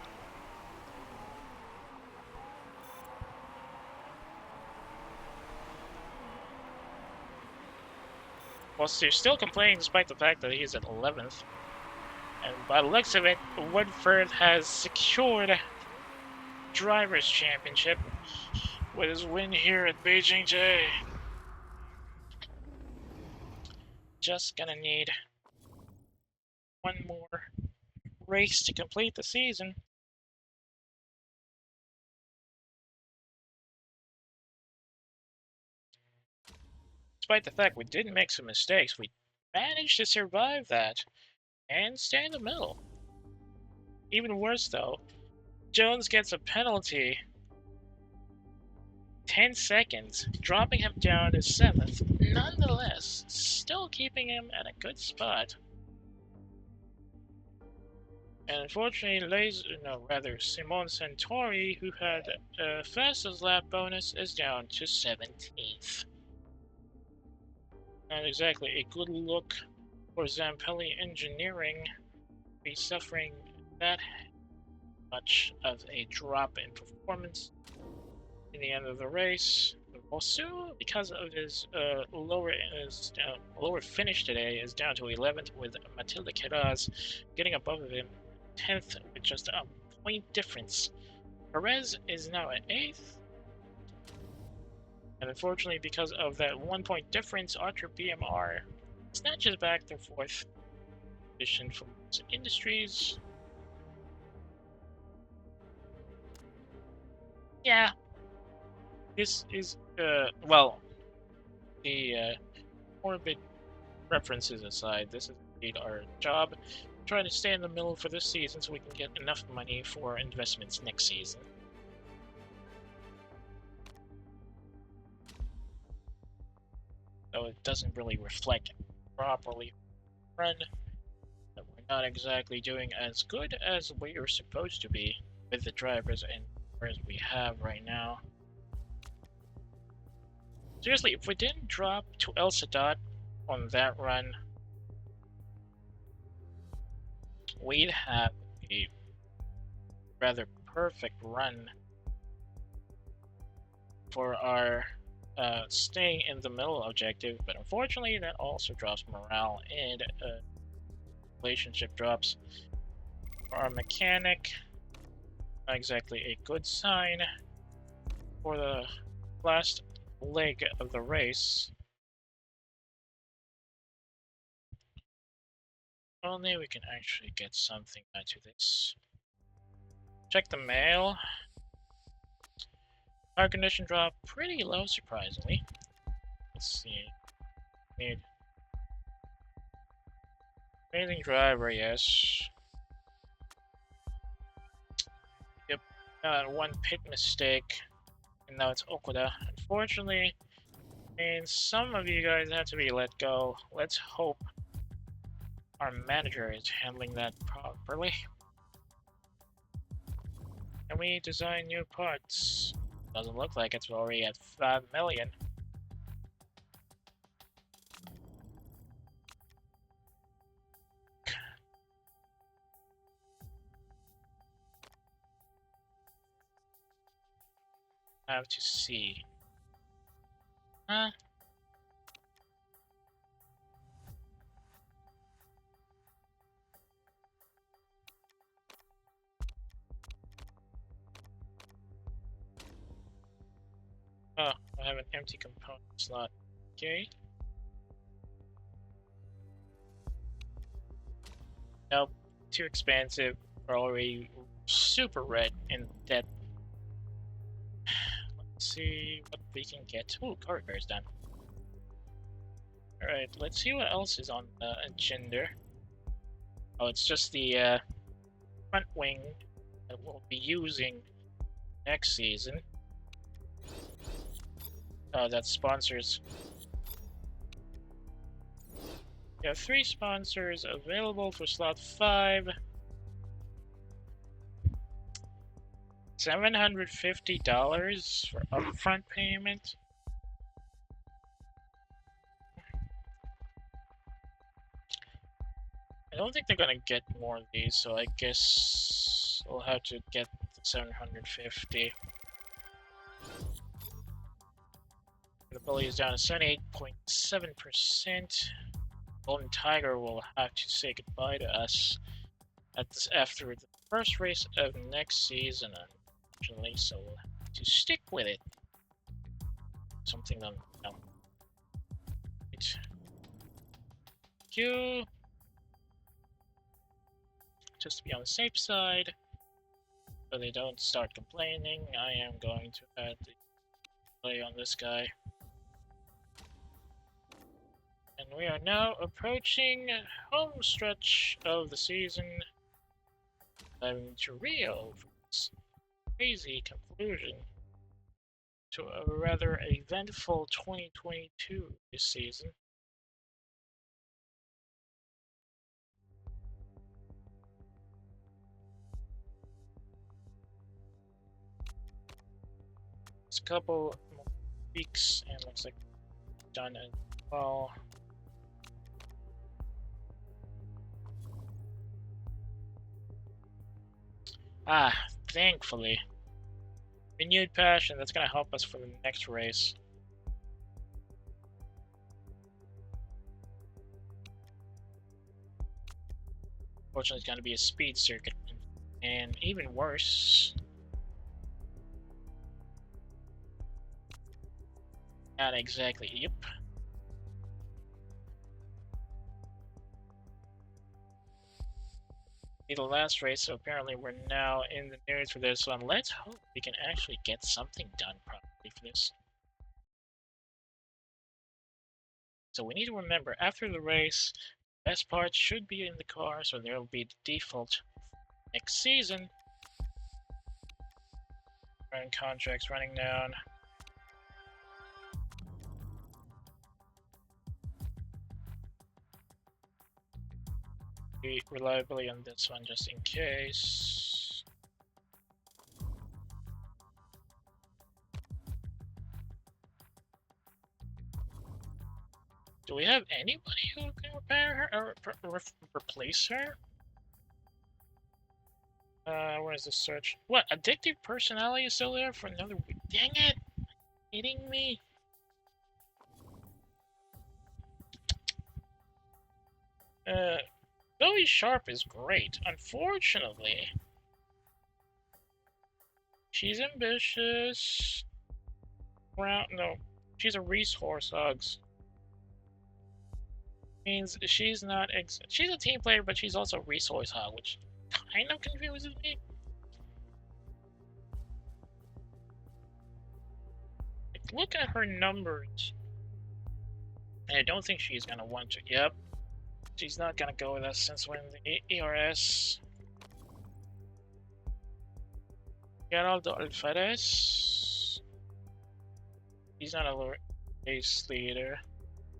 Well, they're still complaining despite the fact that he's at 11th. And by the looks of it, Woodford has secured Drivers' Championship with his win here at Beijing J. Just gonna need one more race to complete the season. Despite the fact we did make some mistakes, we managed to survive that and stay in the middle. Even worse though, Jones gets a penalty 10 seconds, dropping him down to 7th. Nonetheless, still keeping him at a good spot. And unfortunately, Simone Santori, who had a fastest lap bonus, is down to 17th. Not exactly a good look for Zampelli Engineering to be suffering that much of a drop in performance in the end of the race. Also, because of his lower finish today, is down to 11th with Matilda Queiroz getting above him 10th with just a point difference. Perez is now at 8th. And unfortunately, because of that 1 point difference, Archer BMR snatches back their 4th position from Industries. Yeah, this is, well, the morbid references aside, this is indeed our job. Try to stay in the middle for this season so we can get enough money for investments next season. So it doesn't really reflect properly run. That we're not exactly doing as good as we are supposed to be with the drivers and cars we have right now. Seriously, if we didn't drop to El Sadat on that run, we'd have a rather perfect run for our staying in the middle objective, but unfortunately that also drops morale and relationship drops for our mechanic. Not exactly a good sign for the last leg of the race. Only we can actually get something out of this. Check the mail. Our condition drop pretty low, surprisingly. Let's see. Need amazing driver, yes. Yep. One pit mistake, and now it's Okuda. Unfortunately, and some of you guys have to be let go. Let's hope our manager is handling that properly. Can we design new parts? Doesn't look like it's already at 5 million. Have to see. Huh? Oh, I have an empty component slot. Okay. Nope, too expensive. We're already super red in debt. Let's see what we can get. Ooh, car repair is done. Alright, let's see what else is on the agenda. Oh, it's just the front wing that we'll be using next season. Oh, that's sponsors. We have 3 sponsors available for slot 5. $750 for upfront payment. don't think they're gonna get more of these, so I guess we'll have to get the 750. The ability is down to 78.7%. Golden Tiger will have to say goodbye to us after the first race of next season, unfortunately, so we'll have to stick with it. Something on Q. Just to be on the safe side, so they don't start complaining, I am going to add the play on this guy. And we are now approaching home stretch of the season, driving to Rio for this crazy conclusion to a rather eventful 2022 this season. It's a couple more weeks and looks like done as well. Thankfully. Renewed passion, that's going to help us for the next race. Fortunately, it's going to be a speed circuit. And even worse... Not exactly, yep. The last race, so apparently we're now in the news for this one. Let's hope we can actually get something done properly for this. So we need to remember, after the race, best parts should be in the car, so there will be the default next season. Current contracts running down. Reliability on this one just in case. Do we have anybody who can repair her or replace her? Where's the search? What? Addictive personality is still there for another week? Dang it! Kidding me? Zoe Sharp is great. Unfortunately, she's ambitious. No, she's a resource hogs. Means she's not. She's a team player, but she's also a resource hog, which kind of confuses me. Look at her numbers. And I don't think she's gonna want to. Yep. She's not gonna go with us since we're in the ERS. Geraldo Alvarez. He's not a race leader.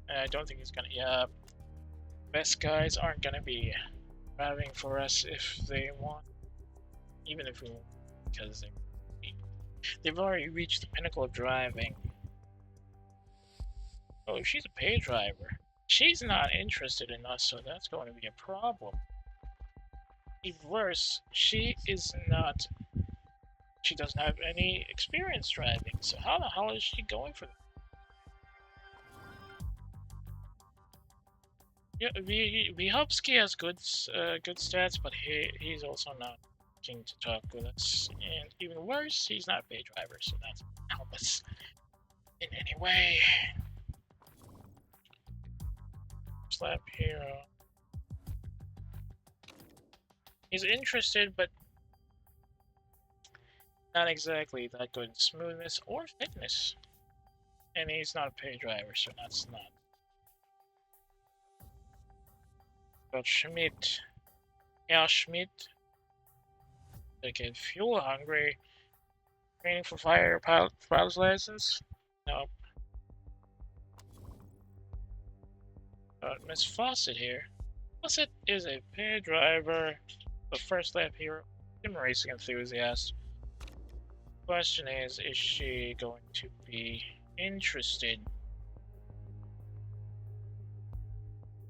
I don't think he's gonna. Yeah. Best guys aren't gonna be driving for us if they want. Even if we want, because they've already reached the pinnacle of driving. Oh, she's a pay driver. She's not interested in us, so that's going to be a problem. Even worse, she doesn't have any experience driving, so how the hell is she going for that? Yeah, Vyhovsky has good stats, but he's also not looking to talk with us. And even worse, he's not a pay driver, so that doesn't help us in any way. Slap hero. He's interested, but not exactly that good in smoothness or fitness. And he's not a pay driver, so that's not. But Schmidt. Yeah, Schmidt. Okay, fuel hungry. Training for pilot's license? Nope. Miss Fawcett here. Fawcett is a pay driver, the first lap hero, sim racing enthusiast. Question is she going to be interested?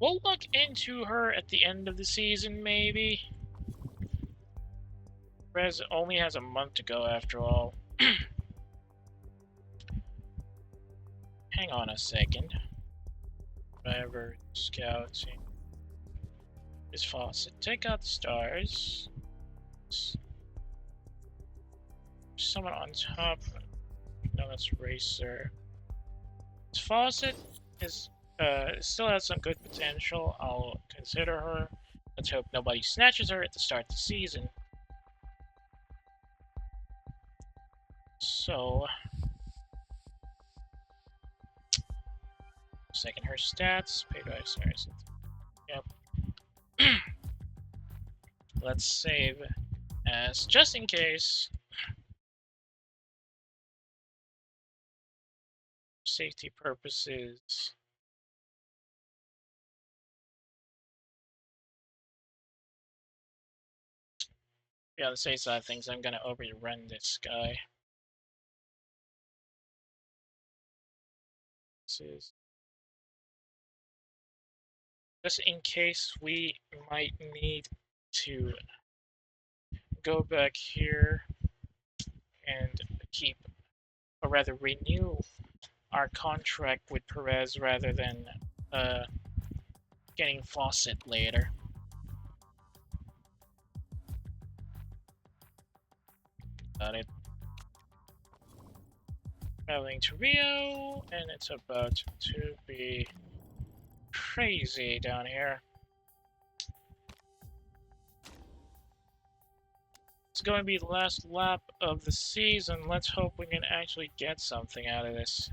We'll look into her at the end of the season, maybe. Perez only has a month to go after all. Hang on a second. Driver scouting. Is faucet. Take out the stars. Someone on top. No, that's racer. This faucet is still has some good potential. I'll consider her. Let's hope nobody snatches her at the start of the season. So, second her stats. Pay drive stars. Yep. Let's save as just in case. Safety purposes. Yeah, the safe side of things, I'm gonna overrun this guy. This is just in case we might need to go back here and keep, or rather renew our contract with Perez rather than getting Fawcett later. Got it. Traveling to Rio, and it's about to be crazy down here. It's going to be the last lap of the season. Let's hope we can actually get something out of this.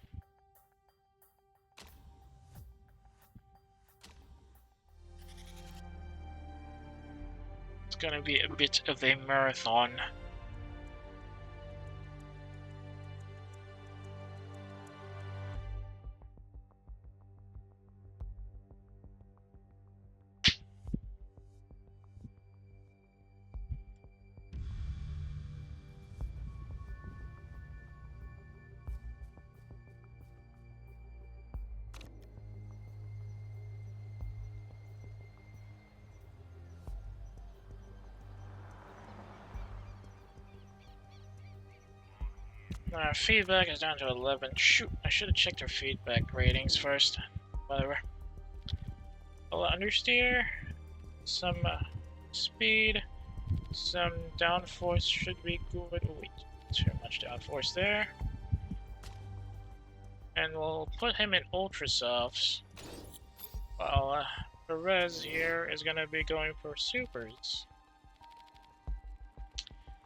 It's going to be a bit of a marathon. Feedback is down to 11. Shoot, I should have checked our feedback ratings first. Whatever. A little understeer, some speed, some downforce should be good. Wait, too much downforce there. And we'll put him in ultra softs, while Perez here is going to be going for supers.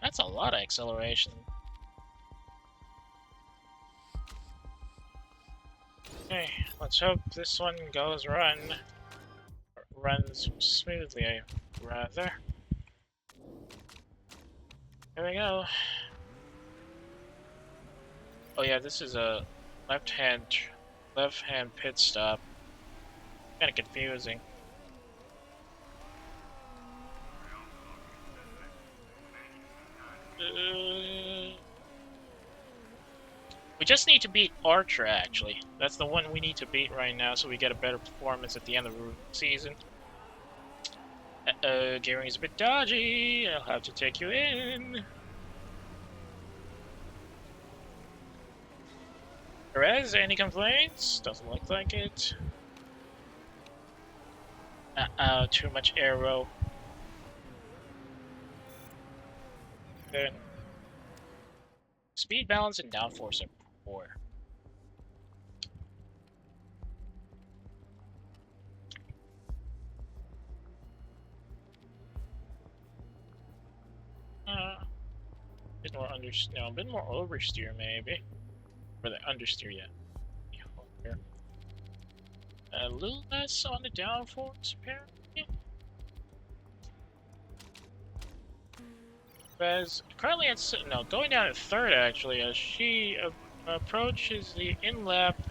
That's a lot of acceleration. Okay, let's hope this one runs smoothly, rather. Here we go. Oh yeah, this is a left-hand pit stop. Kind of confusing. We just need to beat Archer, actually. That's the one we need to beat right now, so we get a better performance at the end of the season. Gearing is a bit dodgy. I'll have to take you in. Perez, any complaints? Doesn't look like it. Too much aero. Then speed balance and downforce are poor. A bit more oversteer maybe. Or the understeer, yeah. A little less on the downforce, apparently. As currently at going down at third actually, as she approaches the in-lap,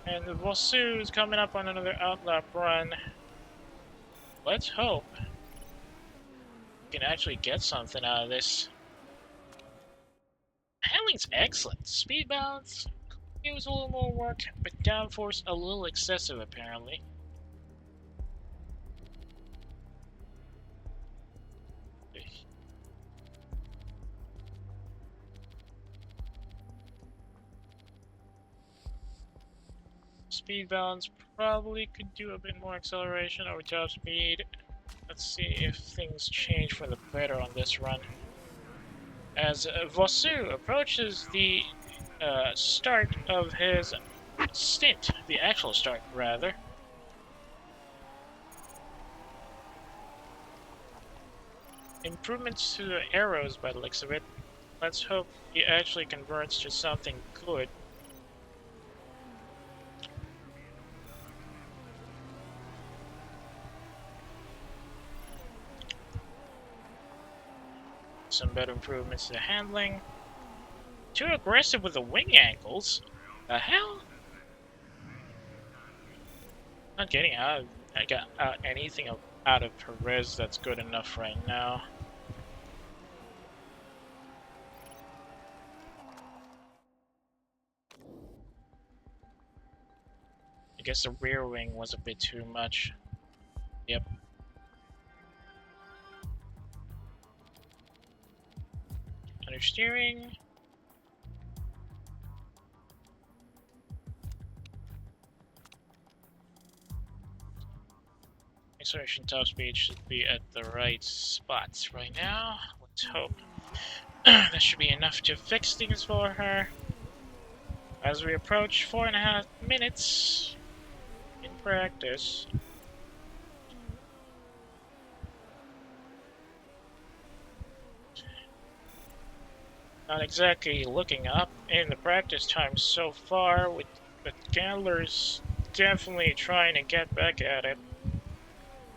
and the Vosu is coming up on another out-lap run. Let's hope we can actually get something out of this. Handling's excellent. Speed balance, It was a little more work, but downforce a little excessive apparently. Speed balance probably could do a bit more acceleration over top speed. Let's see if things change for the better on this run. As Vosu approaches the start of his stint, the actual start rather. Improvements to the arrows by the looks of it. Let's hope he actually converts to something good. Some better improvements to the handling. Too aggressive with the wing angles. The hell? Not getting out. I got anything out of Perez that's good enough right now. I guess the rear wing was a bit too much. Yep. Understeering. Acceleration top speed should be at the right spots right now. Let's hope that should be enough to fix things for her. As we approach 4.5 minutes in practice. Not exactly looking up in the practice time so far, with the Gandler's definitely trying to get back at it,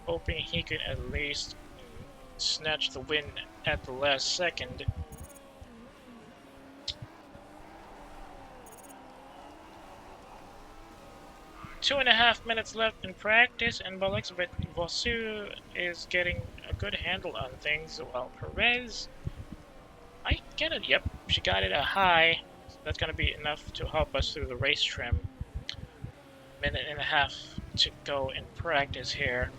hoping he could at least snatch the win at the last second. Two and a half minutes left in practice, and by the looks of it, Vosu is getting a good handle on things, while Perez, I get it, yep, she got it a high, so that's going to be enough to help us through the race trim. Minute and a half to go in practice here.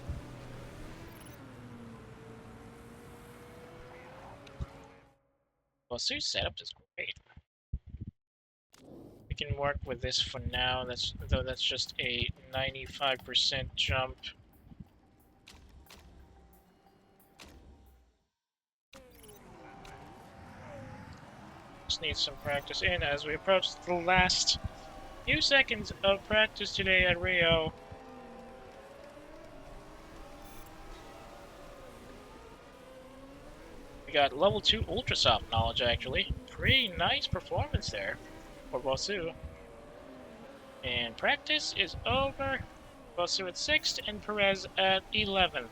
Vosu's setup is great. We can work with this for now, though that's just a 95% jump. Just need some practice in as we approach the last few seconds of practice today at Rio. We got level 2 Ultrasoft knowledge actually. Pretty nice performance there for Vosu. And practice is over. Vosu at 6th and Perez at 11th.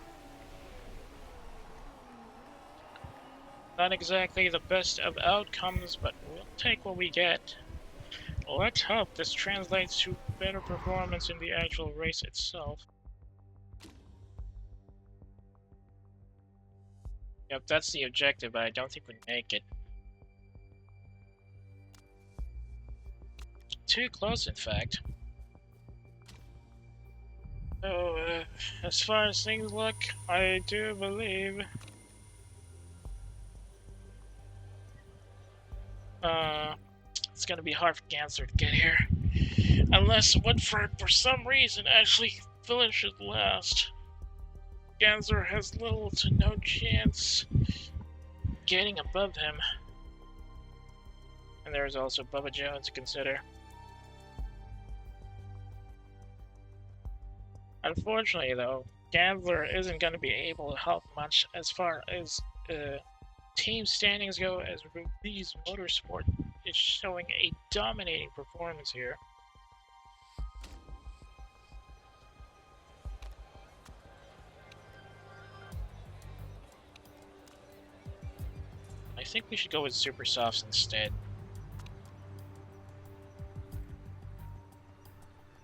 Not exactly the best of outcomes, but we'll take what we get. Let's hope this translates to better performance in the actual race itself. Yep, that's the objective, but I don't think we make it. Too close, in fact. So, as far as things look, I do believe it's gonna be hard for Ganser to get here. Unless Woodford, for some reason, actually finishes last. Ganser has little to no chance getting above him. And there's also Bubba Jones to consider. Unfortunately, though, Gambler isn't going to be able to help much as far as team standings go, as Ruby's Motorsport is showing a dominating performance here. I think we should go with Super Softs instead.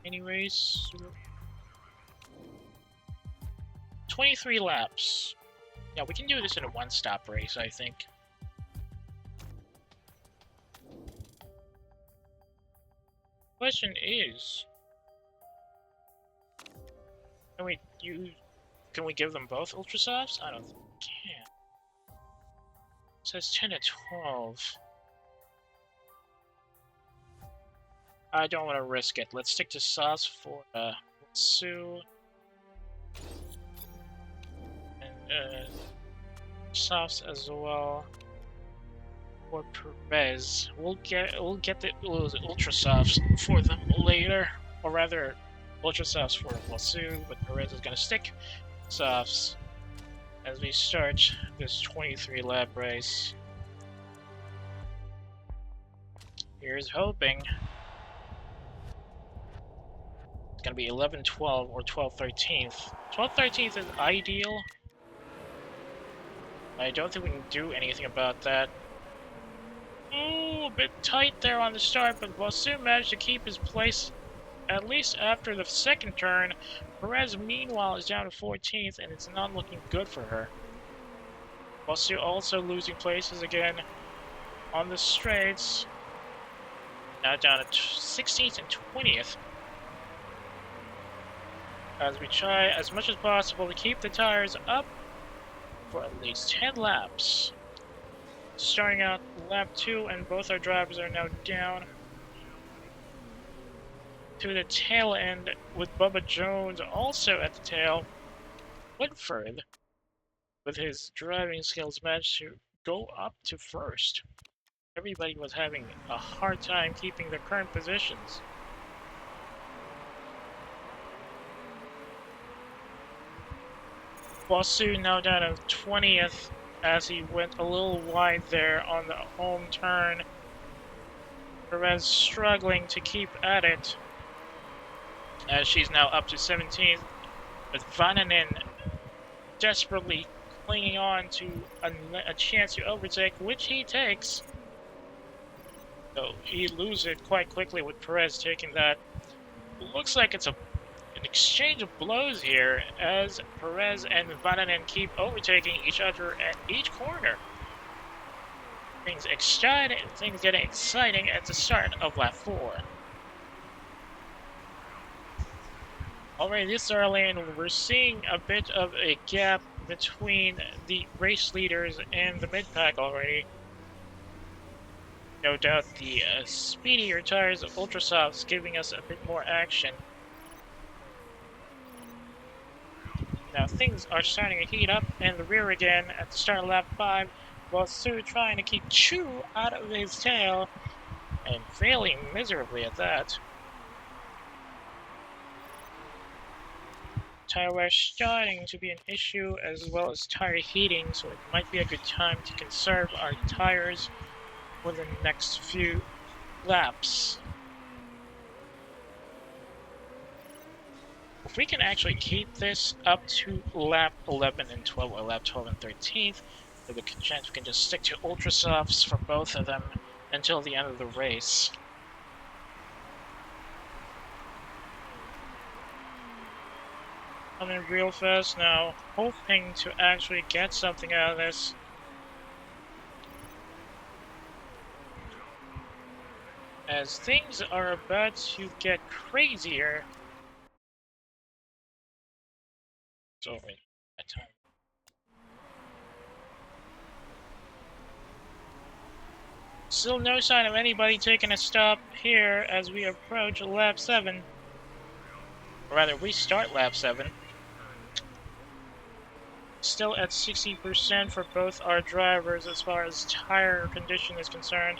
Anyways, 23 laps. Yeah, we can do this in a one-stop race, I think. Question is, can we give them both ultra softs? I don't think we can. It says 10 to 12. I don't want to risk it. Let's stick to sauce for Sue and softs as well for Perez. We'll get the ultra softs for them later, or rather, ultra softs for Lasso, but Perez is gonna stick softs as we start this 23 lap race. Here's hoping. It's gonna be 11-12 or 12-13th. 12-13th is ideal. I don't think we can do anything about that. Ooh, a bit tight there on the start, but Lasso managed to keep his place at least after the second turn. Perez, meanwhile, is down to 14th, and it's not looking good for her. Lasso also losing places again on the straights. Now down to 16th and 20th. As we try as much as possible to keep the tires up for at least 10 laps. Starting out lap 2, and both our drivers are now down to the tail end, with Bubba Jones also at the tail. Woodford, with his driving skills, managed to go up to first. Everybody was having a hard time keeping their current positions. Wasu now down to 20th as he went a little wide there on the home turn. Perez struggling to keep at it as she's now up to 17th, with Vananen desperately clinging on to a chance to overtake, which he takes. So he loses it quite quickly with Perez taking that. Looks like it's an exchange of blows here as Perez and Vananen keep overtaking each other at each corner. Things getting exciting at the start of lap 4. Already this early, and we're seeing a bit of a gap between the race leaders and the mid-pack already. No doubt the speedier tires of Ultrasofts giving us a bit more action. Now things are starting to heat up in the rear again at the start of lap 5, while Sue trying to keep Chu out of his tail, and failing miserably at that. Tire wear starting to be an issue, as well as tire heating, so it might be a good time to conserve our tires for the next few laps. If we can actually keep this up to lap 11 and 12, or lap 12 and 13th, there's a good chance we can just stick to Ultrasofts for both of them until the end of the race. Coming real fast now, hoping to actually get something out of this. As things are about to get crazier. Sorry, that time. Still no sign of anybody taking a stop here as we approach lap 7. Or rather, we start lap 7. Still at 60% for both our drivers as far as tire condition is concerned.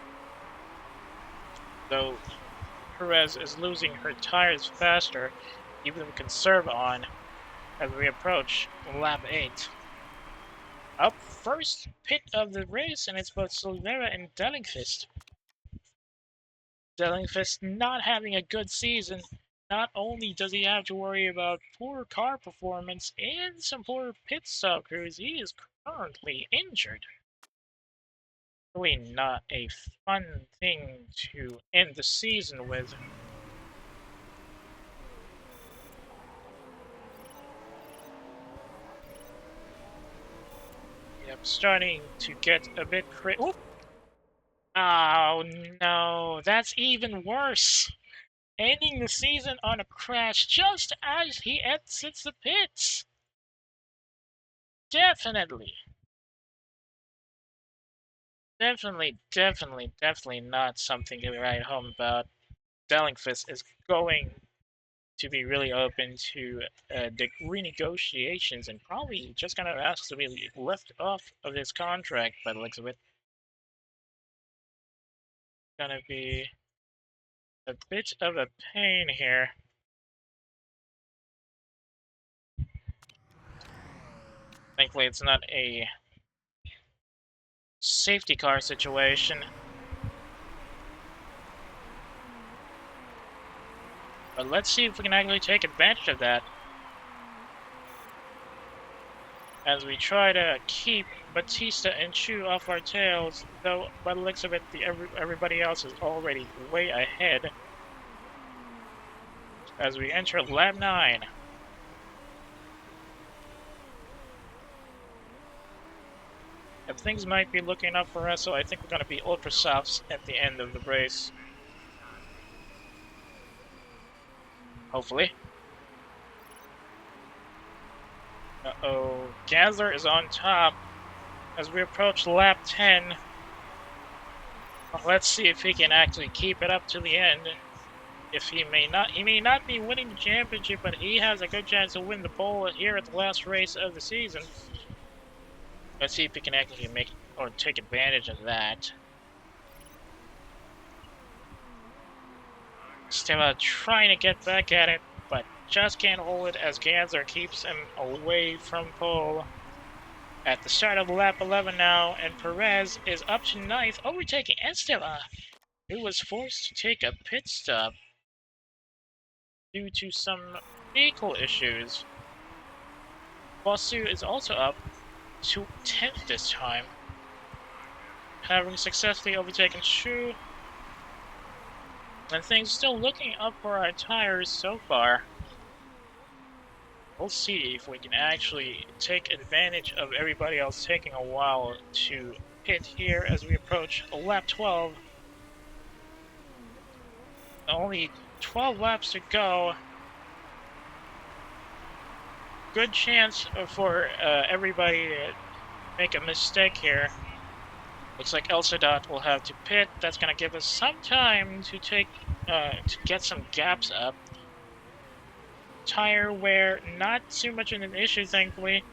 Though Perez is losing her tires faster, even we conserve on as we approach lap 8. Up first pit of the race, and it's both Silvera and Dellingfist. Dellingfist not having a good season. Not only does he have to worry about poor car performance and some poor pit stop crews, he is currently injured. Really not a fun thing to end the season with. Yep, starting to get a bit crazy. Oh no, that's even worse. ending the season on a crash just as he exits the pits. Definitely not something to write home about. Dellingfist is going to be really open to the renegotiations and probably just gonna ask to be left off of his contract by the looks of it. Gonna be a bit of a pain here. Thankfully, it's not a safety car situation. But let's see if we can actually take advantage of that. As we try to keep Batista and Chu off our tails, though by the looks of it, everybody else is already way ahead. As we enter lap 9. If things might be looking up for us, so I think we're going to be ultra softs at the end of the race. Hopefully. Uh-oh. Gazler is on top as we approach lap 10. Let's see if he can actually keep it up to the end. If he may not be winning the championship, but he has a good chance to win the pole here at the last race of the season. Let's see if he can actually make or take advantage of that. Still trying to get back at it, but just can't hold it as Gazler keeps him away from pole. At the start of lap 11 now, and Perez is up to 9th, overtaking Esteban, who was forced to take a pit stop due to some vehicle issues. Bossu is also up to 10th this time, having successfully overtaken Shu, and things still looking up for our tires so far. We'll see if we can actually take advantage of everybody else taking a while to pit here as we approach lap 12. Only 12 laps to go. Good chance for everybody to make a mistake here. Looks like El Sadat will have to pit. That's going to give us some time to to get some gaps up. Tire wear, not too much of an issue, thankfully.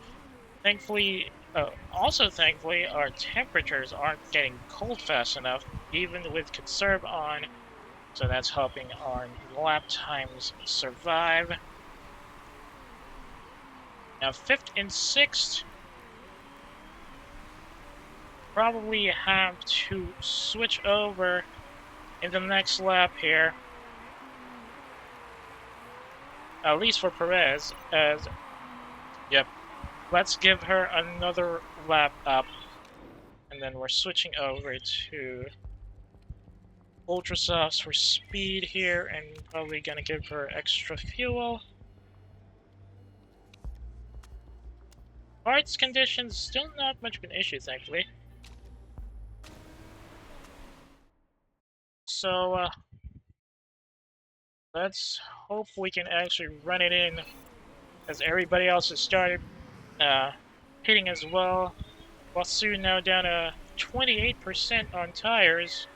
Also thankfully, our temperatures aren't getting cold fast enough, even with conserve on. So that's helping our lap times survive. Now 5th and 6th. Probably have to switch over in the next lap here. At least for Perez, as, yep, let's give her another lap up, and then we're switching over to Ultra Softs for speed here, and probably gonna give her extra fuel. Parts conditions, still not much of an issue, thankfully. So, let's hope we can actually run it in, as everybody else has started hitting as well. Wasu now down to 28% on tires.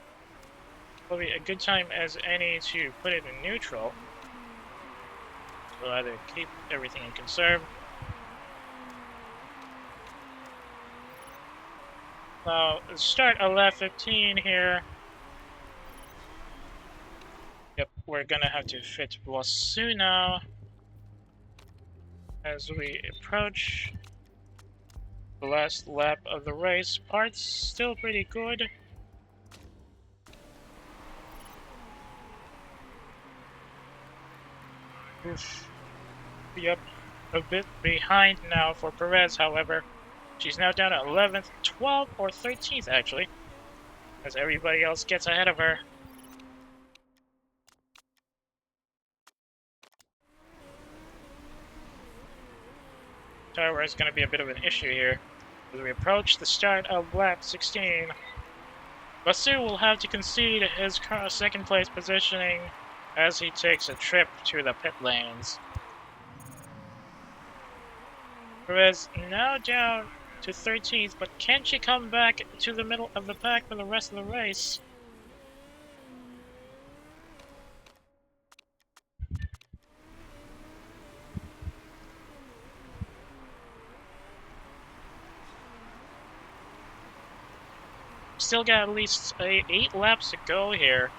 Probably a good time as any to put it in neutral. We'll either keep everything in conserve. Now, start of lap 15 here. Yep, we're gonna have to fit Wasu now as we approach the last lap of the race. Parts still pretty good. Oof. Yep, a bit behind now for Perez, however. She's now down to 11th, 12th, or 13th actually, as everybody else gets ahead of her. Tire is going to be a bit of an issue here as we approach the start of lap 16. Basu will have to concede his second place positioning as he takes a trip to the pit lanes. Perez now down to 13th, but can she come back to the middle of the pack for the rest of the race? Still got at least 8 laps to go here.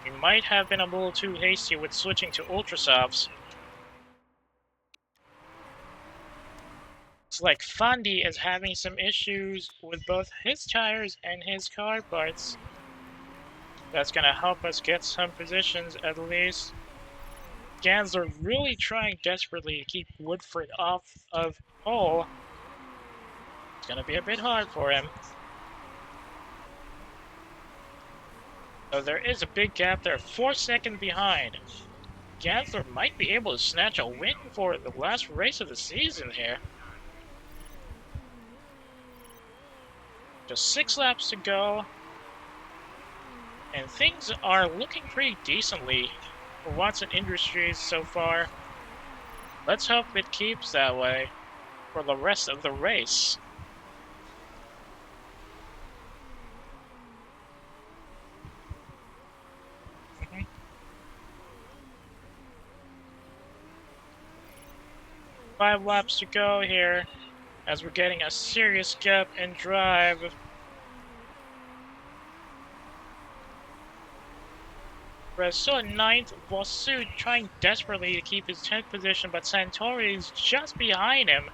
We might have been a little too hasty with switching to ultra softs. It's like Fondi is having some issues with both his tires and his car parts. That's gonna help us get some positions at least. Gansler really trying desperately to keep Woodford off of pole. It's gonna be a bit hard for him. So there is a big gap there, 4 seconds behind. Gansler might be able to snatch a win for the last race of the season here. Just 6 laps to go. And things are looking pretty decently for Watson Industries so far. Let's hope it keeps that way for the rest of the race. Five laps to go here as we're getting a serious gap in drive. We're still in 9th, Bosu trying desperately to keep his 10th position, but Santori is just behind him,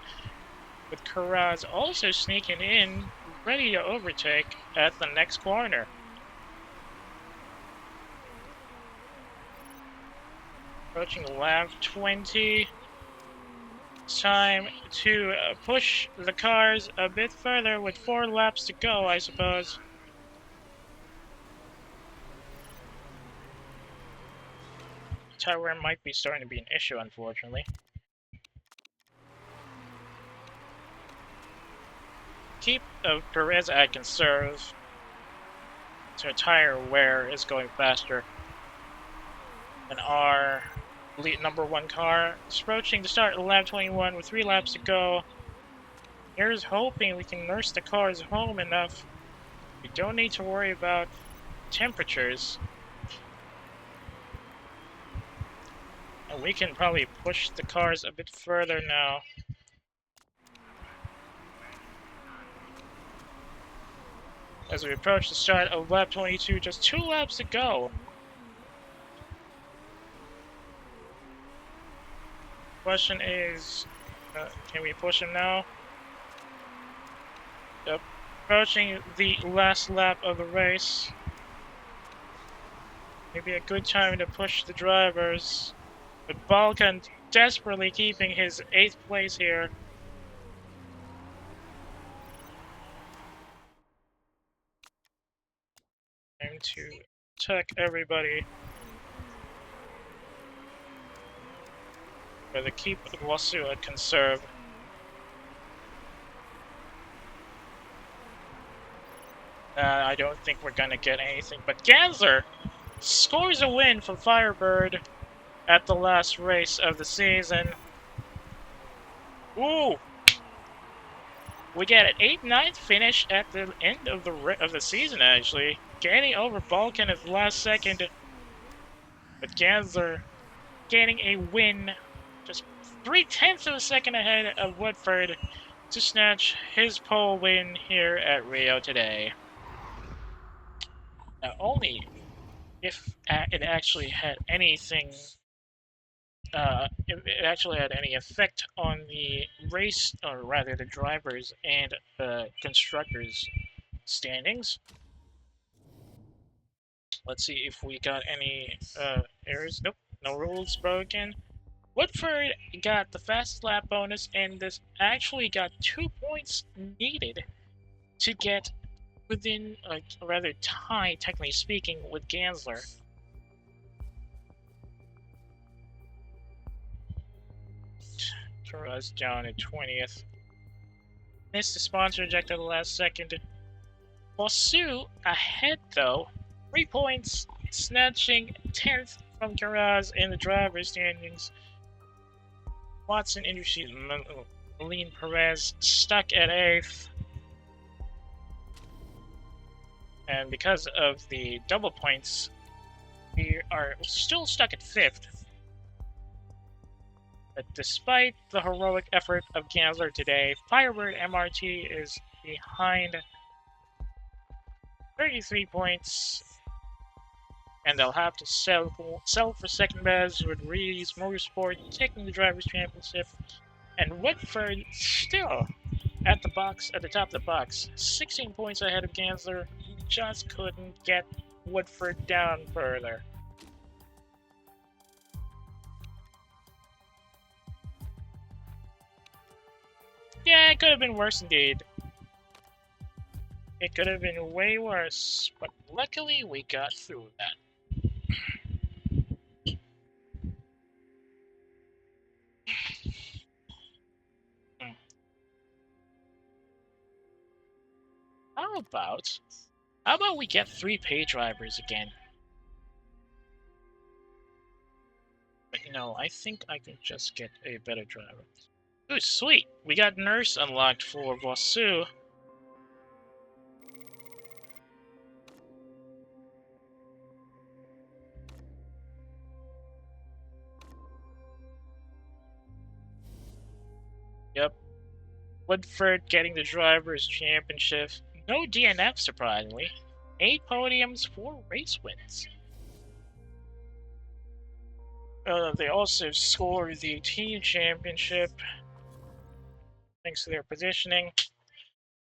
with Karaz also sneaking in, ready to overtake at the next corner. Approaching lap 20. It's time to push the cars a bit further with 4 laps to go, I suppose. Tire wear might be starting to be an issue, unfortunately. Keep Perez at conserve, so tire wear is going faster. And our lead number 1 car is approaching the start of lap 21 with 3 laps to go. Here's hoping we can nurse the cars home enough. We don't need to worry about temperatures. And we can probably push the cars a bit further now. As we approach the start of lap 22, just 2 laps to go. Question is, can we push him now? Yep. Approaching the last lap of the race. Maybe a good time to push the drivers. But Balkan desperately keeping his 8th place here. Time to check everybody. Rather keep Wasu at conserve. I don't think we're gonna get anything, but Gansler scores a win for Firebird at the last race of the season. Ooh! We get an 8-9th finish at the end of the season, actually. Gaining over Balkan at the last second. But Gansler gaining a win. Just 0.3 of a second ahead of Woodford to snatch his pole win here at Rio today. Now, only if it actually had anything, if it actually had any effect on the race, or rather the drivers and constructors' standings. Let's see if we got any errors. Nope, no rules broken. Woodford got the fastest lap bonus, and this actually got 2 points needed to get within, rather tie, technically speaking, with Gansler. Throw us down at 20th. Missed the sponsor ejected at the last second. Bosu ahead though, 3 points, snatching 10th from Carraz in the driver's standings. Watson introduces Malene Perez stuck at 8th. And because of the double points, we are still stuck at 5th. But despite the heroic effort of Gansler today, Firebird MRT is behind 33 points. And they'll have to sell for second best, with Reed's Motorsport taking the Drivers' Championship. And Woodford still at the top of the box. 16 points ahead of Gansler. He just couldn't get Woodford down further. Yeah, it could have been worse indeed. It could have been way worse, but luckily we got through that. How about we get 3 pay drivers again? But no, I think I can just get a better driver. Ooh, sweet! We got Nurse unlocked for Vosu. Yep. Woodford getting the Drivers' Championship. No DNF, surprisingly. 8 podiums, 4 race wins. They also scored the Team Championship thanks to their positioning.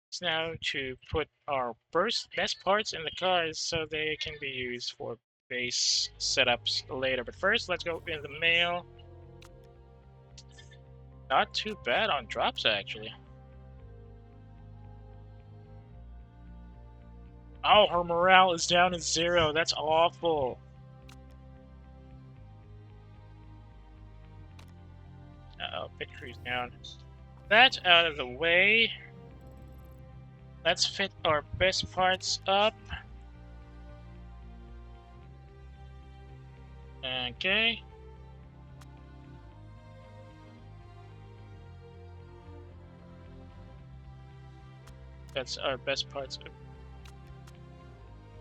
It's now to put our best parts in the cars so they can be used for base setups later. But first, let's go in the mail. Not too bad on drops, actually. Oh, her morale is down to 0. That's awful. Uh-oh, pit crew's down. That out of the way. Let's fit our best parts up. Okay. That's our best parts.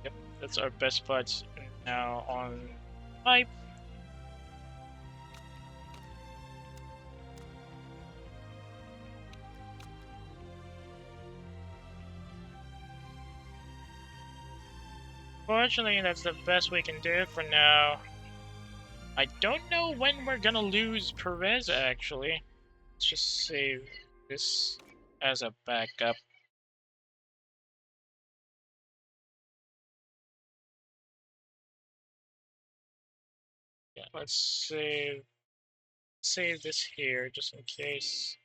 Yep, that's our best parts now on pipe. Fortunately, that's the best we can do for now. I don't know when we're gonna lose Perez, actually. Let's just save this as a backup. Yeah, let's save this here just in case.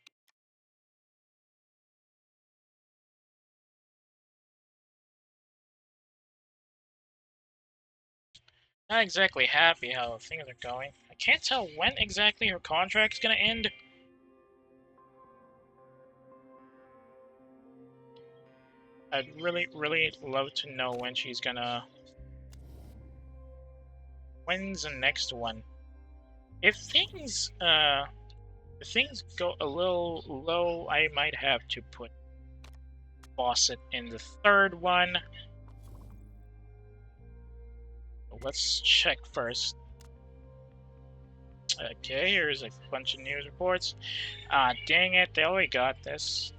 Not exactly happy how things are going. I can't tell when exactly her contract's gonna end. I'd really, really love to know when she's gonna... When's the next one? If things go a little low, I might have to put Fawcett in the 3rd one. Let's check first. Okay, here's a bunch of news reports. Ah, dang it, they already got this.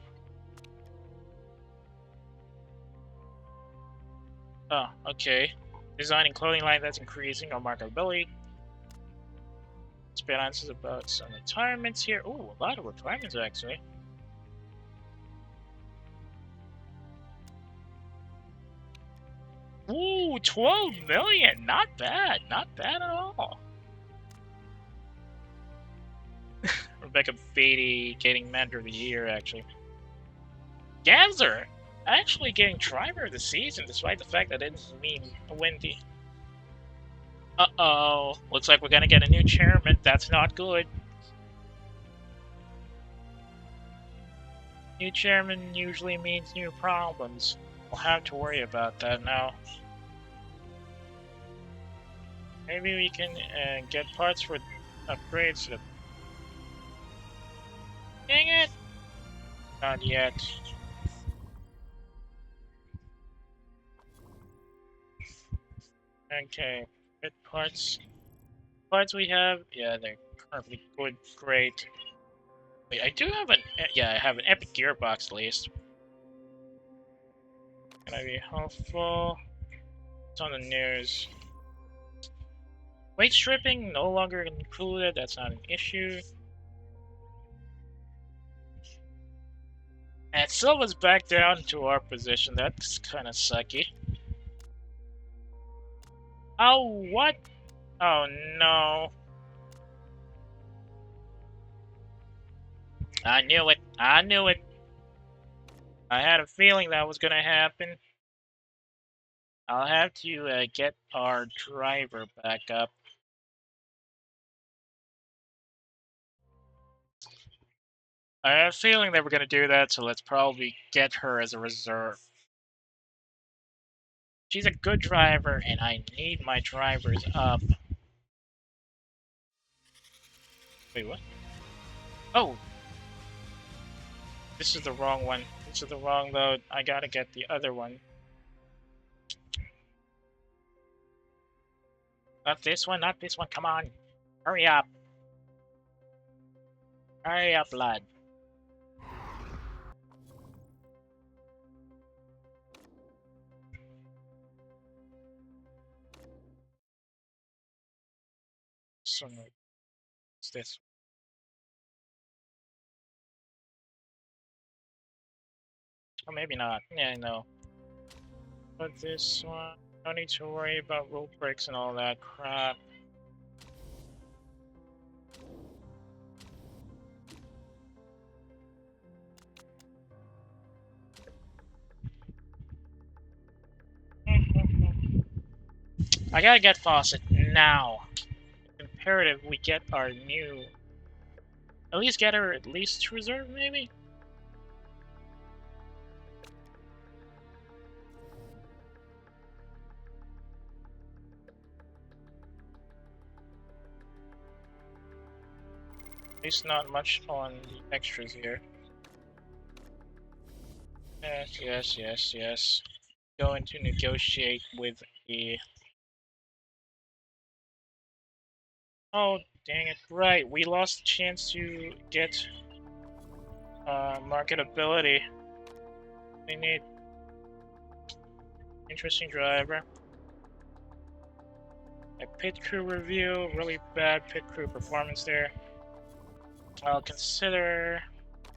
Oh, okay. Designing clothing line that's increasing our marketability. Balance is about some retirements here. Ooh, a lot of retirements actually. Ooh, 12 million! Not bad, not bad at all. Rebecca Beatty getting Mentor of the Year, actually. Gansler actually getting Driver of the Season, despite the fact that it didn't mean windy. Uh-oh, looks like we're gonna get a new chairman. That's not good. New chairman usually means new problems. We'll have to worry about that now. Maybe we can get parts for upgrades. Dang it! Not yet. Okay, good parts. Parts we have, yeah, they're currently good, great. Wait, I do have yeah, I have an epic gearbox at least. Can I be helpful? It's on the news. Weight stripping no longer included, that's not an issue. And Silva's back down to our position, that's kinda sucky. Oh, what? Oh no. I knew it. I knew it. I had a feeling that was gonna happen. I'll have to get our driver back up. I had a feeling they were gonna do that, so let's probably get her as a reserve. She's a good driver, and I need my drivers up. Wait, what? Oh! This is the wrong one. This is the wrong load. I gotta get the other one. Not this one, not this one. Come on. Hurry up. Hurry up, lad. So, what's this? Or maybe not. Yeah, no. But this one, don't need to worry about road brakes and all that crap. I gotta get Fawcett now. Imperative we get our new... At least get her at least to reserve, maybe? At least not much on the extras here. Yes, yes, yes, yes. Going to negotiate with the... Oh, dang it. Right, we lost the chance to get marketability. We need interesting driver. A pit crew review, really bad pit crew performance there. I'll consider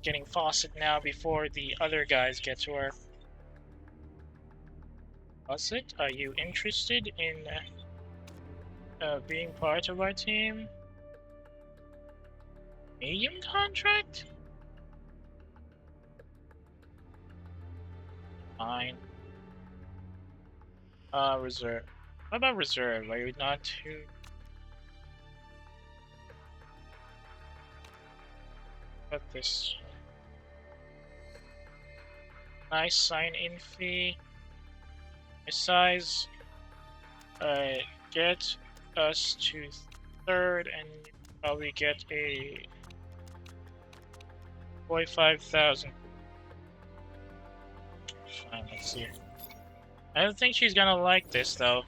getting Fawcett now before the other guys get to her. Fawcett, are you interested in being part of our team? Medium contract? Fine. Reserve. What about reserve? Are you not too... What about this? Nice sign-in fee. Size. Get us to third, and probably get a 45,000. Fine, let's see. I don't think she's gonna like this though.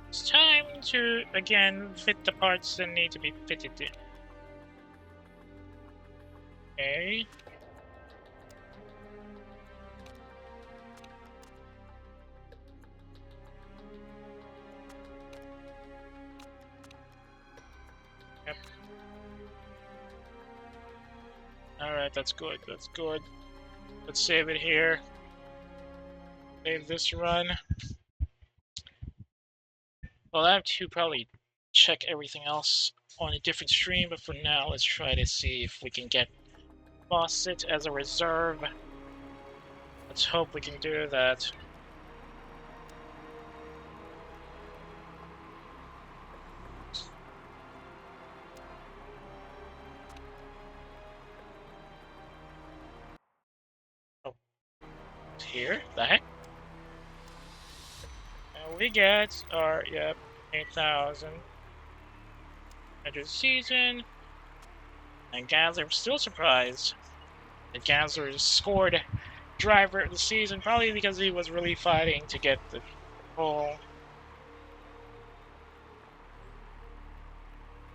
It's time to again fit the parts that need to be fitted in. Okay. Yep. Alright, that's good, that's good. Let's save it here. Save this run. Well, I have to probably check everything else on a different stream, but for now, let's try to see if we can get Fawcett as a reserve. Let's hope we can do that. Oh. Here? The heck? we get are, yep, 8,000 after the season. And Gansler, still surprised that Gansler scored driver of the season, probably because he was really fighting to get the pole.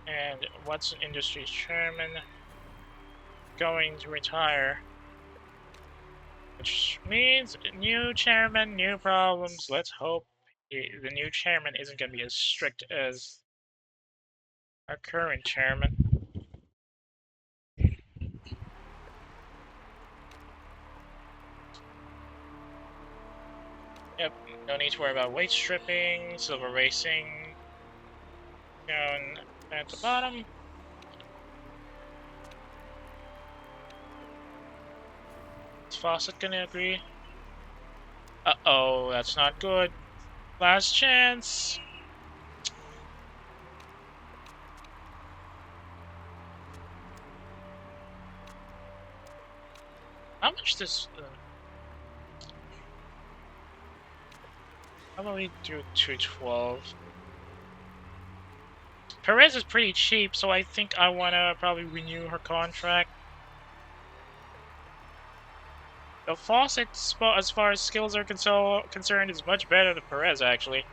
And what's an industry chairman going to retire? Which means new chairman, new problems. Let's hope the new chairman isn't going to be as strict as our current chairman. Yep, no need to worry about weight stripping, silver racing down at the bottom. Is Fawcett gonna agree? Uh-oh, that's not good. Last chance. How much this... how about we do 212? Perez is pretty cheap, so I think I wanna probably renew her contract. The Fawcett, as far as skills are concerned, is much better than Perez, actually.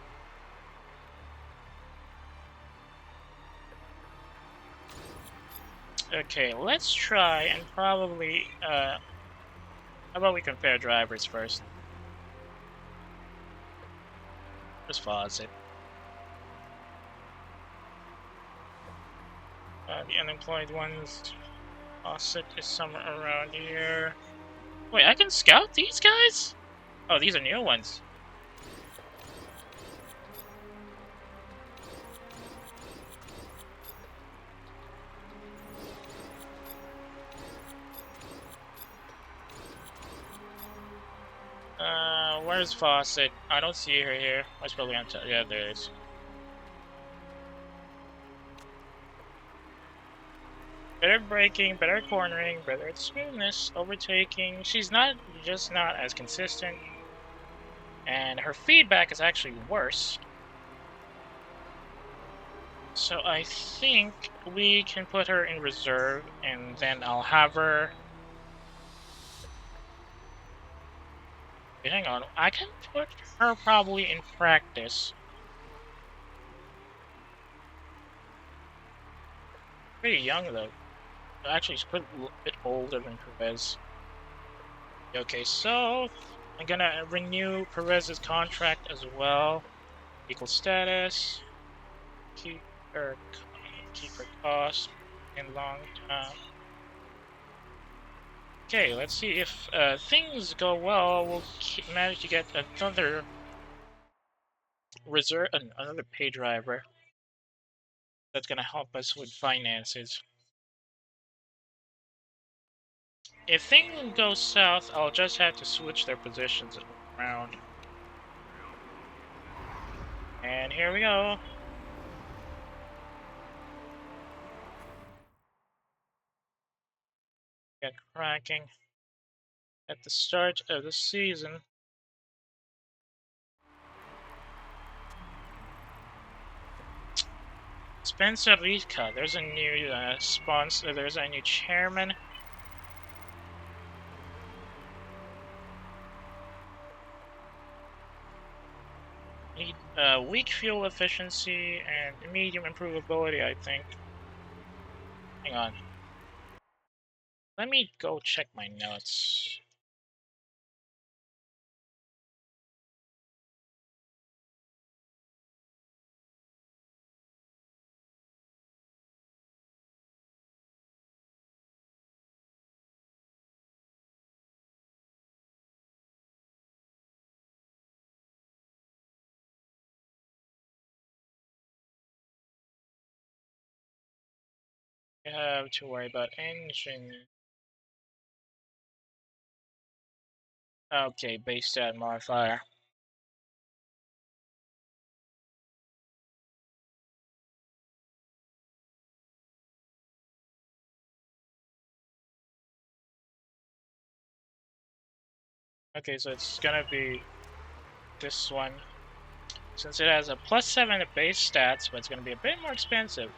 Okay, let's try and probably, how about we compare drivers first? Just Fawcett. The unemployed ones, Fawcett is somewhere around here. Wait, I can scout these guys? Oh, these are new ones. Where's Fawcett? I don't see her here. I was probably on top. Yeah, there it is. Better braking, better cornering, better smoothness, overtaking. She's not as consistent. And her feedback is actually worse. So I think we can put her in reserve, and then I'll have her... Hang on, I can put her probably in practice. Pretty young, though. Actually, she's quite a bit older than Perez. Okay, so I'm gonna renew Perez's contract as well. Equal status. Keep her cost in long term. Okay, let's see if things go well. We'll manage to get another another pay driver that's gonna help us with finances. If things go south, I'll just have to switch their positions around. And here we go. Get cracking at the start of the season. Spencer Rika, there's a new sponsor, there's a new chairman. Need weak fuel efficiency and medium improvability, I think. Hang on. Let me go check my notes. You have to worry about engine. Okay, base stat modifier. Okay, so it's gonna be this one. Since it has a +7 to base stats, but it's going to be a bit more expensive.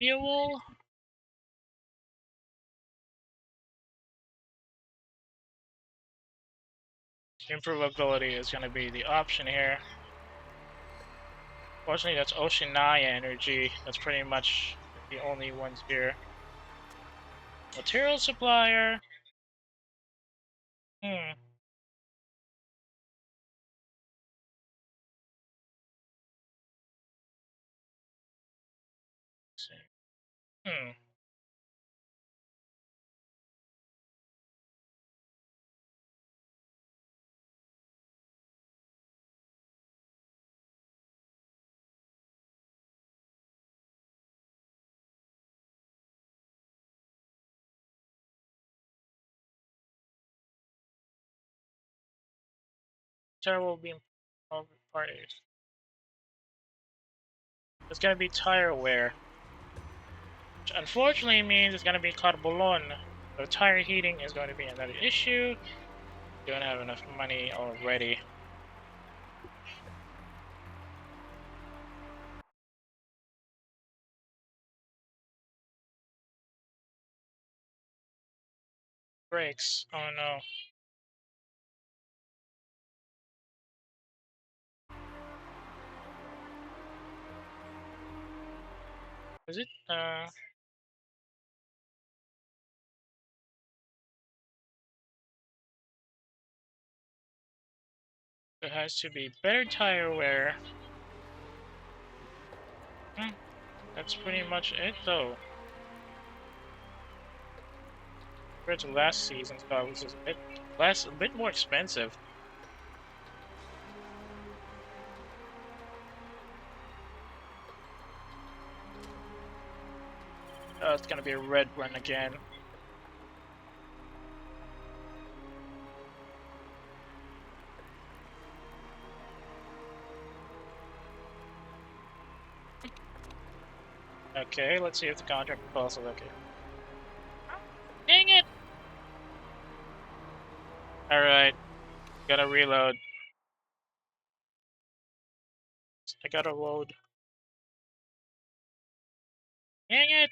Fuel. Improvability is going to be the option here. Fortunately, that's Oceania energy. That's pretty much the only ones here. Material supplier. Hmm. Hmm. Terrible beam parties. It's gonna be tire wear, which unfortunately means it's gonna be carbolon. So tire heating is going to be another issue. Don't have enough money already. Brakes. Oh no. Is it? There has to be better tire wear. That's pretty much it, though. Compared to last season's car, which is a bit more expensive. Oh, it's gonna be a red run again. Okay, let's see if the contract proposal is okay. Dang it! Alright, gotta reload. I gotta load. Dang it!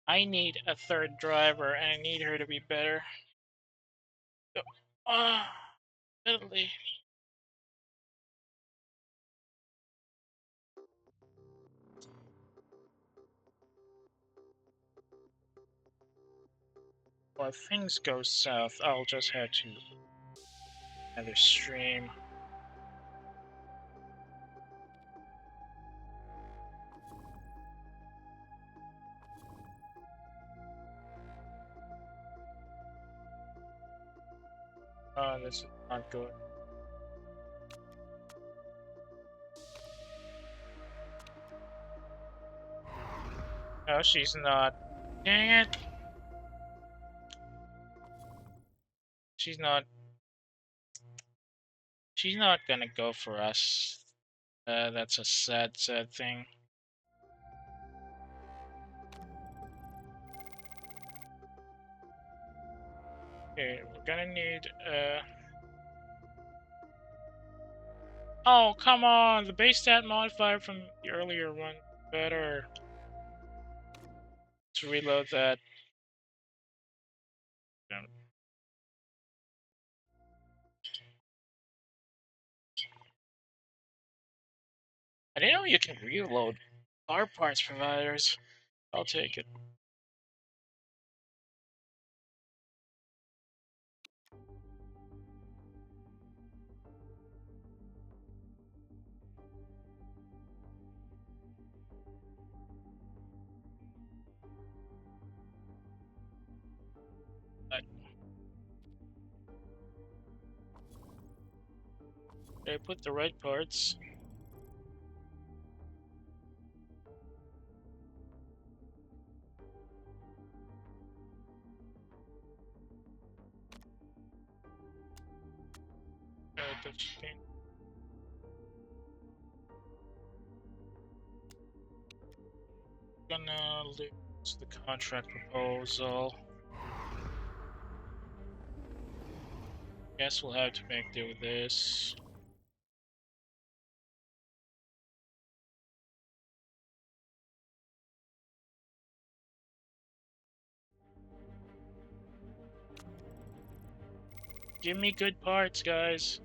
I need a third driver, and I need her to be better. Ah, Italy. Well, if things go south, I'll just head to another stream. Oh, this is not good. No, she's not. Dang it! She's not. She's not gonna go for us. That's a sad, sad thing. Okay, we're gonna need, Oh, come on! The base stat modifier from the earlier one better. Let's reload that. I didn't know you can reload car parts providers. I'll take it. Did I put the right parts? Gonna lose the contract proposal. Guess we'll have to make do with this. Give me good parts, guys.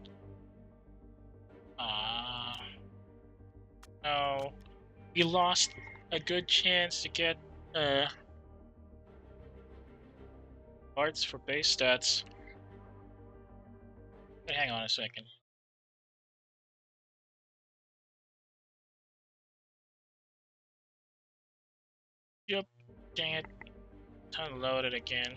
No. We lost a good chance to get parts for base stats. But hang on a second. Yep. Dang it. Time to load it again.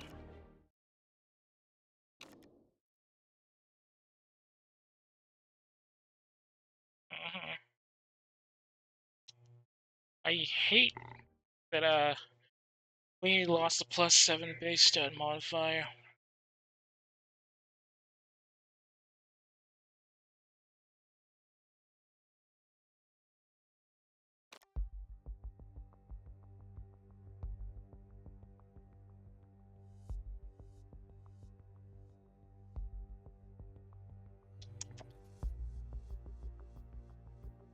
I hate that we lost the +7 base stat modifier.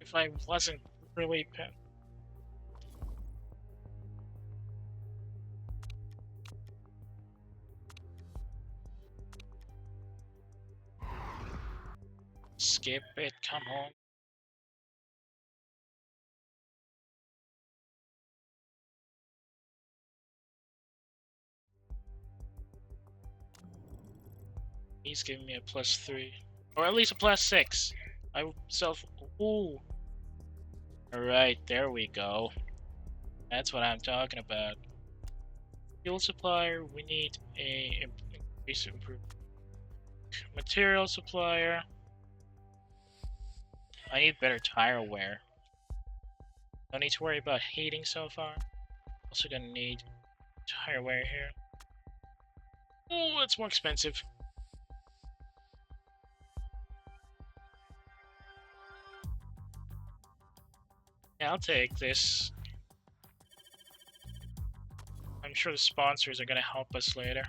If I wasn't really skip it, come on. He's giving me a +3. Or at least a +6. Ooh. Alright, there we go. That's what I'm talking about. Fuel supplier, we need a increase improvement. Material supplier. I need better tire wear. Don't need to worry about heating so far. Also gonna need tire wear here. Oh, it's more expensive. Yeah, I'll take this. I'm sure the sponsors are gonna help us later.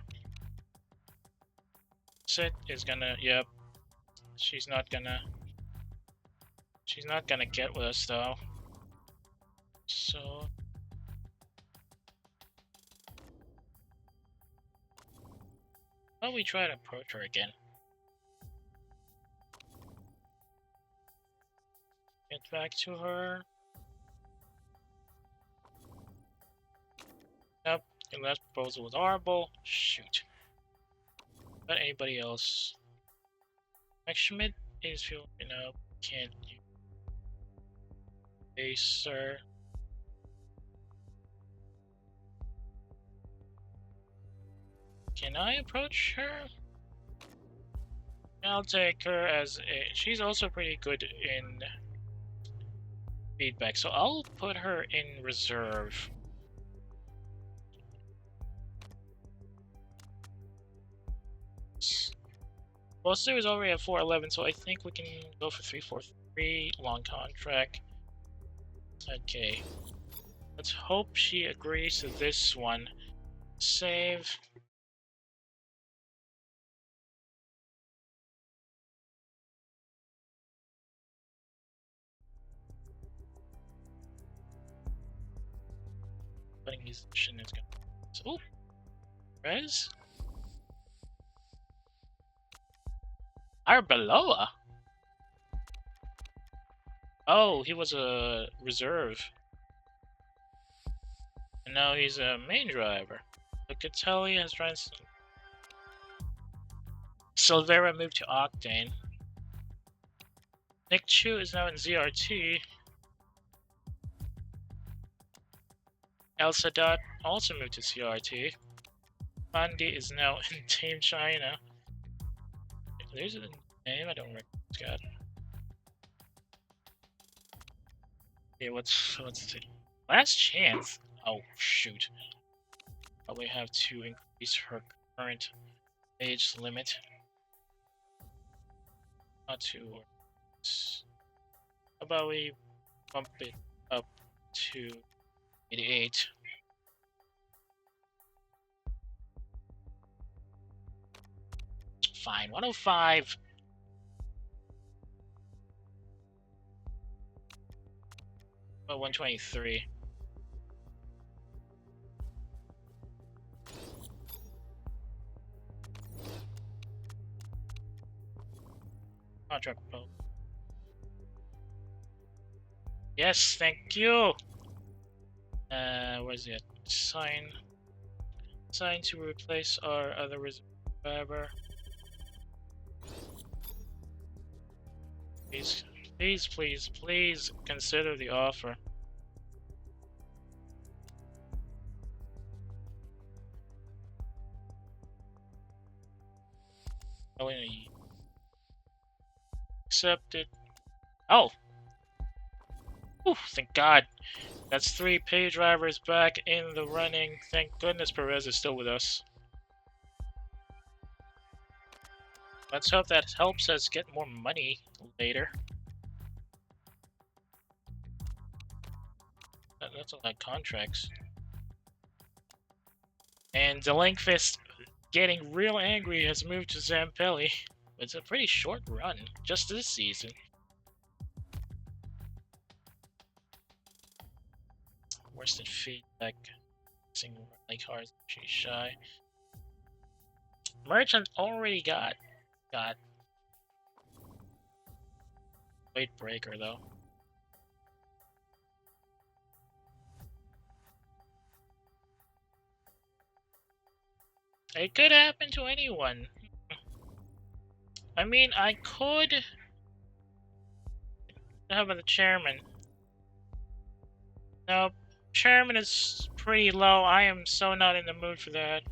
Sit is gonna, yep. She's not gonna get with us though. So why don't we try to approach her again? Get back to her. Nope, your last proposal was horrible. Shoot. But anybody else? Schmidt is fuel, can't you? Hey, sir. Can I approach her? I'll take her as she's also pretty good in feedback, so I'll put her in reserve. Buster is already at 411, so I think we can go for 343, long contract. Okay. Let's hope she agrees to this one. Save. Putting his mission is gonna. Oh, Rez. Arbeloa. Oh, he was a reserve. And now he's a main driver. Locatelli has tried. Silvera moved to Octane. Nick Chu is now in ZRT. El Sadat also moved to CRT. Mandi is now in Team China. There's a name I don't recognize. God. Okay, what's the last chance? Oh shoot! Probably have to increase her current age limit. Not too. How about we bump it up to 88? fine. 105. Well, 123. Contract proposal. Yes, thank you. Where's it? Sign to replace our other reserve driver. Please consider the offer. Accept it. Oh! Ooh, thank God. That's 3 pay drivers back in the running. Thank goodness Perez is still with us. Let's hope that helps us get more money later. That's a lot of contracts. And Delankfist, getting real angry, has moved to Zampelli. It's a pretty short run, just this season. Worse than feedback. Single like cars, she's shy. Merchant already got weight breaker though. It could happen to anyone. I mean, I could. How about the chairman? No, chairman is pretty low. I am so not in the mood for that.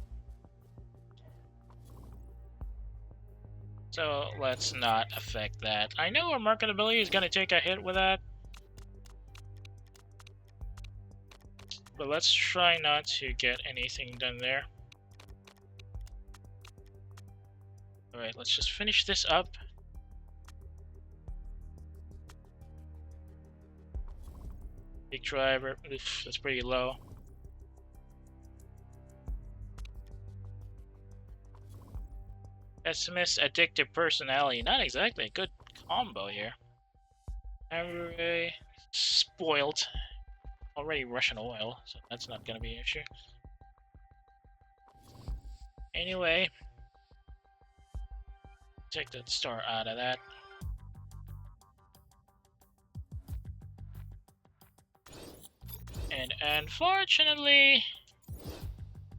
So let's not affect that. I know our marketability is going to take a hit with that. But let's try not to get anything done there. Alright, let's just finish this up. Big driver. Oof, that's pretty low. Pessimist, addictive personality. Not exactly a good combo here. Every spoiled. Already Russian oil, so that's not gonna be an issue. Anyway, take that star out of that. And unfortunately,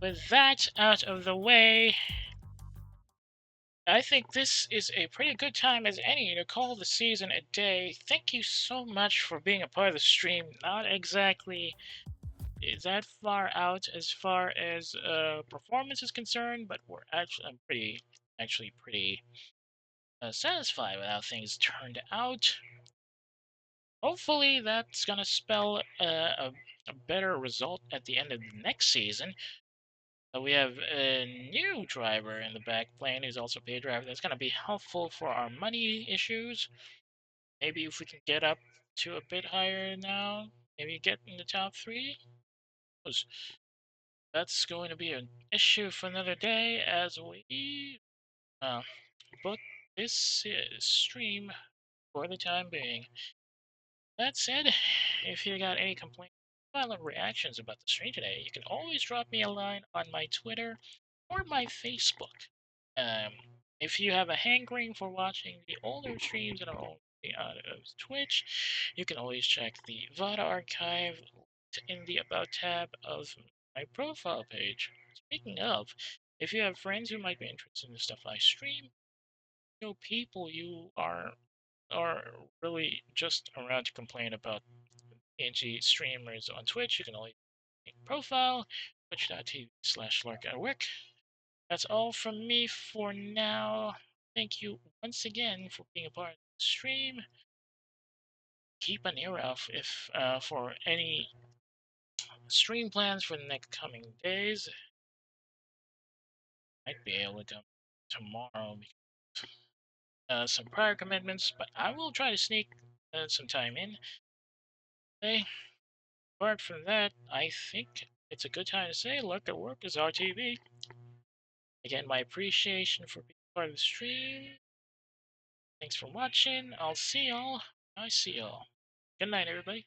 with that out of the way, I think this is a pretty good time as any to call the season a day. Thank you so much for being a part of the stream. Not exactly that far out as far as performance is concerned, but I'm pretty satisfied with how things turned out. Hopefully, that's gonna spell a better result at the end of the next season. We have a new driver in the back plane who's also a pay driver. That's gonna be helpful for our money issues. Maybe if we can get up to a bit higher now, maybe get in the top 3. That's going to be an issue for another day as we book this stream for the time being. That said, if you got any complaints, violent reactions about the stream today, you can always drop me a line on my Twitter or my Facebook. If you have a hankering for watching the older streams that are already out of Twitch, you can always check the VOD archive in the About tab of my profile page. Speaking of, if you have friends who might be interested in the stuff I stream, people you are really just around to complain about PNG streamers on Twitch, you can always make a profile, twitch.tv/larkatwork. That's all from me for now. Thank you once again for being a part of the stream. Keep an ear out if for any stream plans for the next coming days. Might be able to come tomorrow because some prior commitments, but I will try to sneak some time in. Okay. Apart from that, I think it's a good time to say, look at work is RTV. Again, my appreciation for being for the stream. Thanks for watching. I'll see y'all. I see y'all. Good night, everybody.